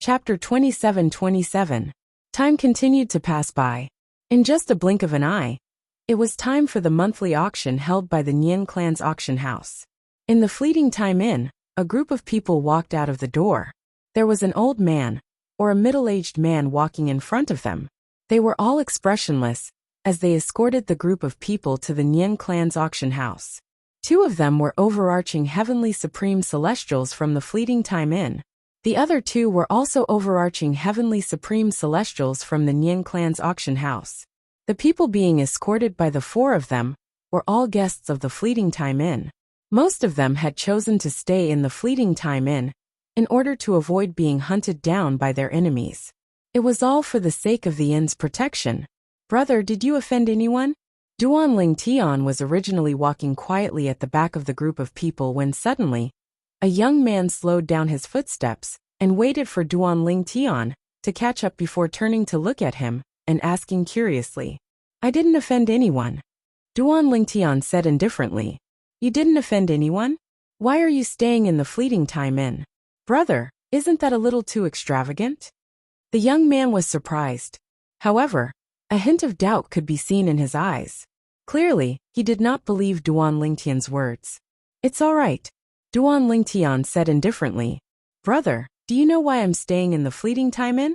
Chapter 27:27. Time continued to pass by. In just a blink of an eye, it was time for the monthly auction held by the Nian clan's auction house. In the Fleeting Time Inn, a group of people walked out of the door. There was an old man, or a middle-aged man walking in front of them. They were all expressionless, as they escorted the group of people to the Nian clan's auction house. 2 of them were overarching heavenly supreme celestials from the Fleeting Time Inn. The other 2 were also overarching heavenly supreme celestials from the Nian clan's auction house. The people being escorted by the 4 of them were all guests of the Fleeting Time Inn. Most of them had chosen to stay in the Fleeting Time Inn in order to avoid being hunted down by their enemies. It was all for the sake of the inn's protection. Brother, did you offend anyone? Duan Ling Tian was originally walking quietly at the back of the group of people when suddenly, a young man slowed down his footsteps and waited for Duan Ling Tian to catch up before turning to look at him and asking curiously. I didn't offend anyone. Duan Ling Tian said indifferently. You didn't offend anyone? Why are you staying in the Fleeting Time Inn? Brother, isn't that a little too extravagant? The young man was surprised. However, a hint of doubt could be seen in his eyes. Clearly, he did not believe Duan Ling Tian's words. It's all right, Duan Ling Tian said indifferently. Brother, do you know why I'm staying in the Fleeting Time Inn?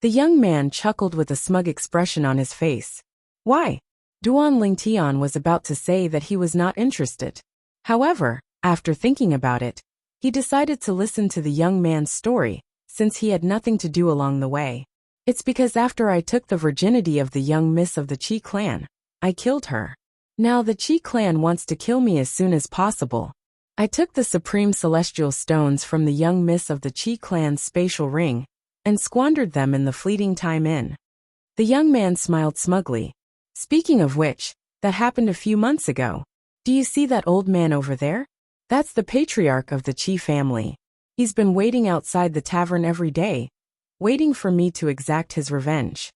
The young man chuckled with a smug expression on his face. Why? Duan Ling Tian was about to say that he was not interested. However, after thinking about it, he decided to listen to the young man's story, since he had nothing to do along the way. It's because after I took the virginity of the young miss of the Qi clan, I killed her. Now the Qi clan wants to kill me as soon as possible. I took the supreme celestial stones from the young miss of the Qi clan's spatial ring and squandered them in the Fleeting Time Inn. The young man smiled smugly. Speaking of which, that happened a few months ago. Do you see that old man over there? That's the patriarch of the Qi family. He's been waiting outside the tavern every day, waiting for me to exact his revenge.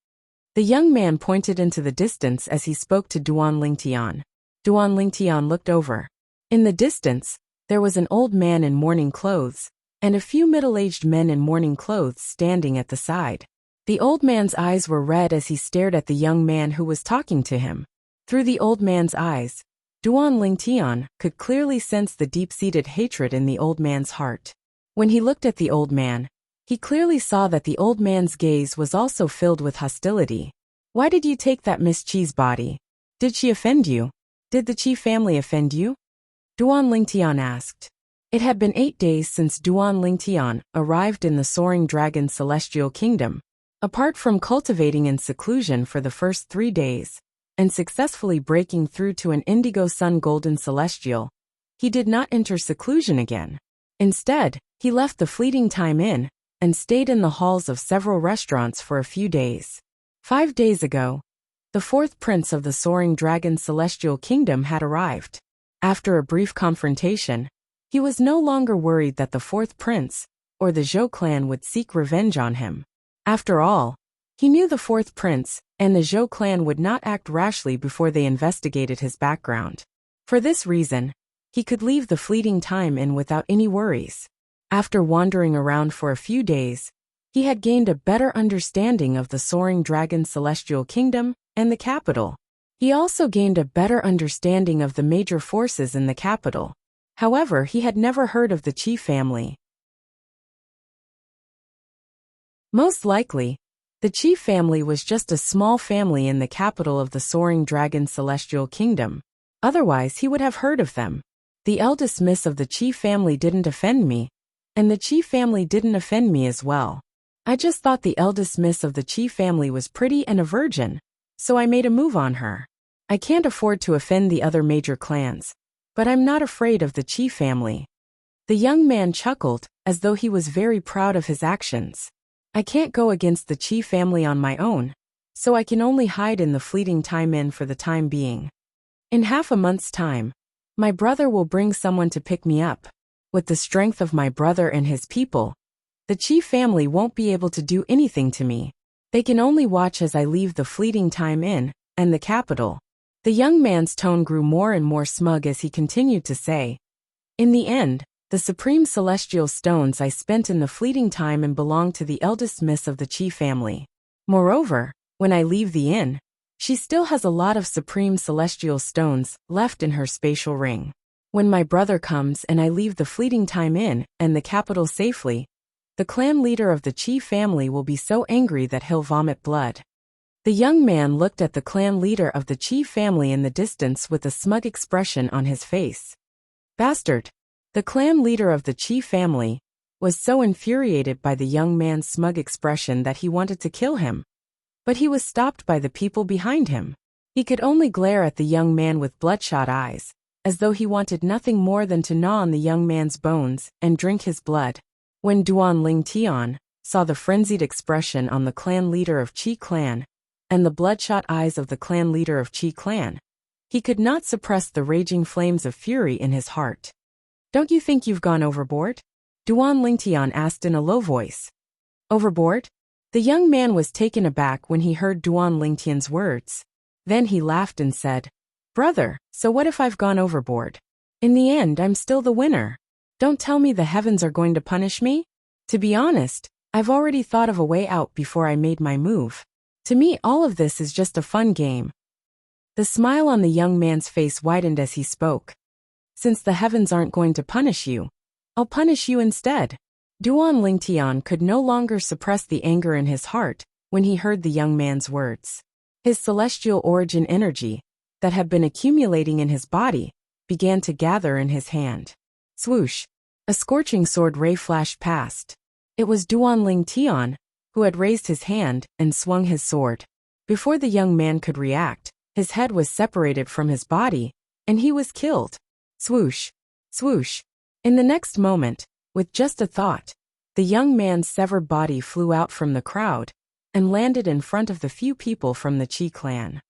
The young man pointed into the distance as he spoke to Duan Lingtian. Duan Lingtian looked over. In the distance, there was an old man in mourning clothes, and a few middle-aged men in mourning clothes standing at the side. The old man's eyes were red as he stared at the young man who was talking to him. Through the old man's eyes, Duan Lingtian could clearly sense the deep-seated hatred in the old man's heart. When he looked at the old man, he clearly saw that the old man's gaze was also filled with hostility. Why did you take that Miss Qi's body? Did she offend you? Did the Qi family offend you? Duan Lingtian asked. It had been 8 days since Duan Lingtian arrived in the Soaring Dragon Celestial Kingdom. Apart from cultivating in seclusion for the first 3 days, and successfully breaking through to an Indigo Sun Golden Celestial, he did not enter seclusion again. Instead, he left the Fleeting Time Inn, and stayed in the halls of several restaurants for a few days. 5 days ago, the fourth prince of the Soaring Dragon Celestial Kingdom had arrived. After a brief confrontation, he was no longer worried that the fourth prince, or the Zhou clan, would seek revenge on him. After all, he knew the fourth prince and the Zhou clan would not act rashly before they investigated his background. For this reason, he could leave the Fleeting Time Inn without any worries. After wandering around for a few days, he had gained a better understanding of the Soaring Dragon Celestial Kingdom and the capital. He also gained a better understanding of the major forces in the capital. However, he had never heard of the Qi family. Most likely, the Qi family was just a small family in the capital of the Soaring Dragon Celestial Kingdom. Otherwise, he would have heard of them. The eldest miss of the Qi family didn't offend me, and the Qi family didn't offend me as well. I just thought the eldest miss of the Qi family was pretty and a virgin, so I made a move on her. I can't afford to offend the other major clans, but I'm not afraid of the Qi family. The young man chuckled, as though he was very proud of his actions. I can't go against the Qi family on my own, so I can only hide in the Fleeting Time Inn for the time being. In half a month's time, my brother will bring someone to pick me up. With the strength of my brother and his people, the Qi family won't be able to do anything to me. They can only watch as I leave the Fleeting Time Inn and the capital. The young man's tone grew more and more smug as he continued to say, in the end, the supreme celestial stones I spent in the Fleeting Time Inn belong to the eldest miss of the Qi family. Moreover, when I leave the inn, she still has a lot of supreme celestial stones left in her spatial ring. When my brother comes and I leave the Fleeting Time Inn and the capital safely, the clan leader of the Qi family will be so angry that he'll vomit blood. The young man looked at the clan leader of the Qi family in the distance with a smug expression on his face. Bastard! The clan leader of the Qi family was so infuriated by the young man's smug expression that he wanted to kill him. But he was stopped by the people behind him. He could only glare at the young man with bloodshot eyes, as though he wanted nothing more than to gnaw on the young man's bones and drink his blood. When Duan Lingtian saw the frenzied expression on the clan leader of Qi clan and the bloodshot eyes of the clan leader of Qi clan, he could not suppress the raging flames of fury in his heart. Don't you think you've gone overboard? Duan Lingtian asked in a low voice. Overboard? The young man was taken aback when he heard Duan Lingtian's words. Then he laughed and said, Brother, so what if I've gone overboard? In the end, I'm still the winner. Don't tell me the heavens are going to punish me? To be honest, I've already thought of a way out before I made my move. To me, all of this is just a fun game. The smile on the young man's face widened as he spoke. Since the heavens aren't going to punish you, I'll punish you instead. Duan Lingtian could no longer suppress the anger in his heart when he heard the young man's words. His celestial origin energy, that had been accumulating in his body, began to gather in his hand. Swoosh! A scorching sword ray flashed past. It was Duan Lingtian, who had raised his hand and swung his sword. Before the young man could react, his head was separated from his body, and he was killed. Swoosh! Swoosh! In the next moment, with just a thought, the young man's severed body flew out from the crowd and landed in front of the few people from the Qi clan.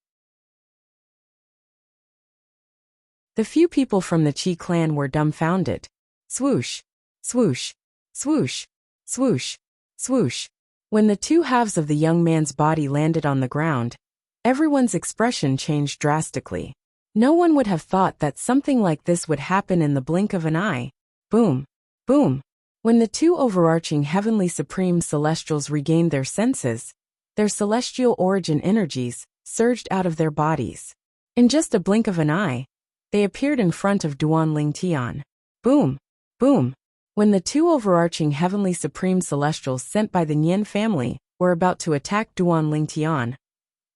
The few people from the Qi clan were dumbfounded. Swoosh, swoosh, swoosh, swoosh, swoosh. When the two halves of the young man's body landed on the ground, everyone's expression changed drastically. No one would have thought that something like this would happen in the blink of an eye. Boom, boom. When the two overarching heavenly supreme celestials regained their senses, their celestial origin energies surged out of their bodies. In just a blink of an eye, they appeared in front of Duanling Tian. Boom, boom. When the two overarching heavenly supreme celestials sent by the Nian family were about to attack Duanling Tian,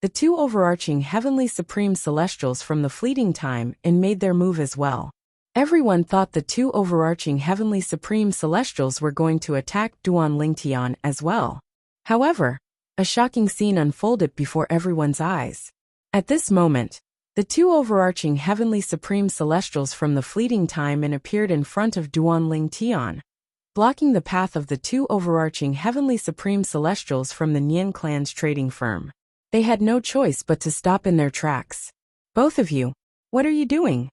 the two overarching heavenly supreme celestials from the fleeting time and made their move as well. Everyone thought the two overarching heavenly supreme celestials were going to attack Duanling Tian as well. However, a shocking scene unfolded before everyone's eyes. At this moment, the two overarching heavenly supreme celestials from the fleeting time and appeared in front of Duanling Tian, blocking the path of the two overarching heavenly supreme celestials from the Nian clan's trading firm. They had no choice but to stop in their tracks. Both of you, what are you doing?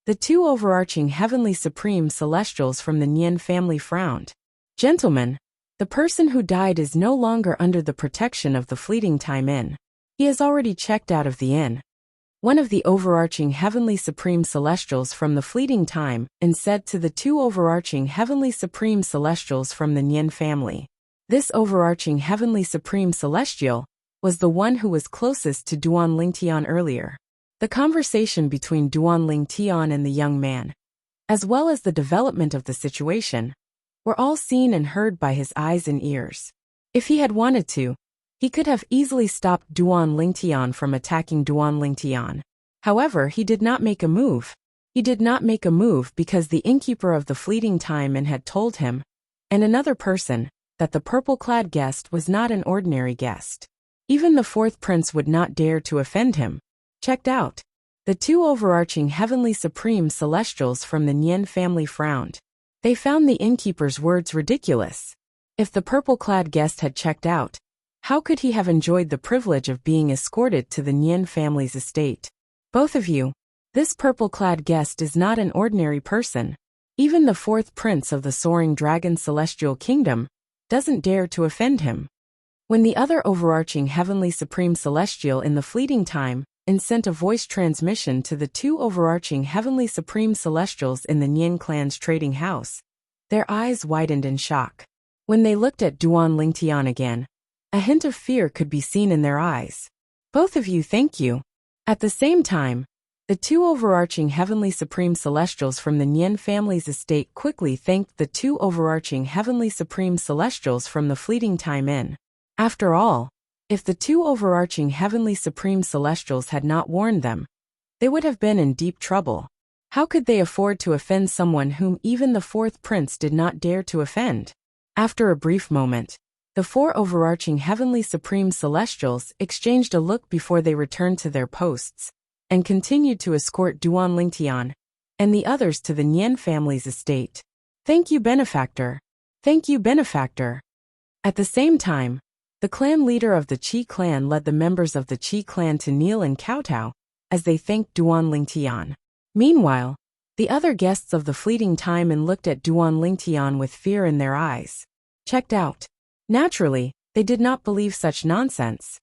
The two overarching heavenly supreme celestials from the Nian family frowned. Gentlemen, the person who died is no longer under the protection of the fleeting time inn. He has already checked out of the inn. One of the overarching heavenly supreme celestials from the fleeting time and said to the two overarching heavenly supreme celestials from the Nian family. This overarching heavenly supreme celestial was the one who was closest to Duanling Tian earlier. The conversation between Duanling Tian and the young man, as well as the development of the situation, were all seen and heard by his eyes and ears. If he had wanted to, he could have easily stopped Duanling Tian from attacking Duanling Tian. However, he did not make a move. He did not make a move because the innkeeper of the fleeting time and had told him, and another person, that the purple-clad guest was not an ordinary guest. Even the fourth prince would not dare to offend him. Checked out. The two overarching heavenly supreme celestials from the Nian family frowned. They found the innkeeper's words ridiculous. If the purple-clad guest had checked out, how could he have enjoyed the privilege of being escorted to the Nian family's estate? Both of you, this purple-clad guest is not an ordinary person. Even the fourth prince of the Soaring Dragon Celestial Kingdom doesn't dare to offend him. When the other overarching heavenly supreme celestial in the fleeting time and sent a voice transmission to the two overarching heavenly supreme celestials in the Nian clan's trading house, their eyes widened in shock. When they looked at Duanling Tian again, a hint of fear could be seen in their eyes. Both of you, thank you. At the same time, the two overarching heavenly supreme celestials from the Nian family's estate quickly thanked the two overarching heavenly supreme celestials from the fleeting time in. After all, if the two overarching heavenly supreme celestials had not warned them, they would have been in deep trouble. How could they afford to offend someone whom even the fourth prince did not dare to offend? After a brief moment, the four overarching heavenly supreme celestials exchanged a look before they returned to their posts, and continued to escort Duanling Tian and the others to the Nian family's estate. Thank you, benefactor. Thank you, benefactor. At the same time, the clan leader of the Qi clan led the members of the Qi clan to kneel and kowtow as they thanked Duanling Tian. Meanwhile, the other guests of the fleeting time and looked at Duanling Tian with fear in their eyes. Checked out. Naturally, they did not believe such nonsense.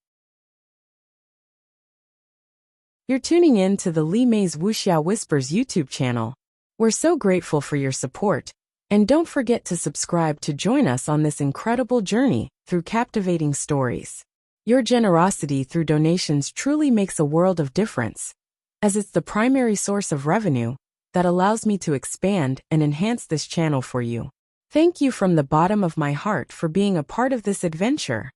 You're tuning in to the Li Mei's Wuxia Whispers YouTube channel. We're so grateful for your support, and don't forget to subscribe to join us on this incredible journey through captivating stories. Your generosity through donations truly makes a world of difference, as it's the primary source of revenue that allows me to expand and enhance this channel for you. Thank you from the bottom of my heart for being a part of this adventure.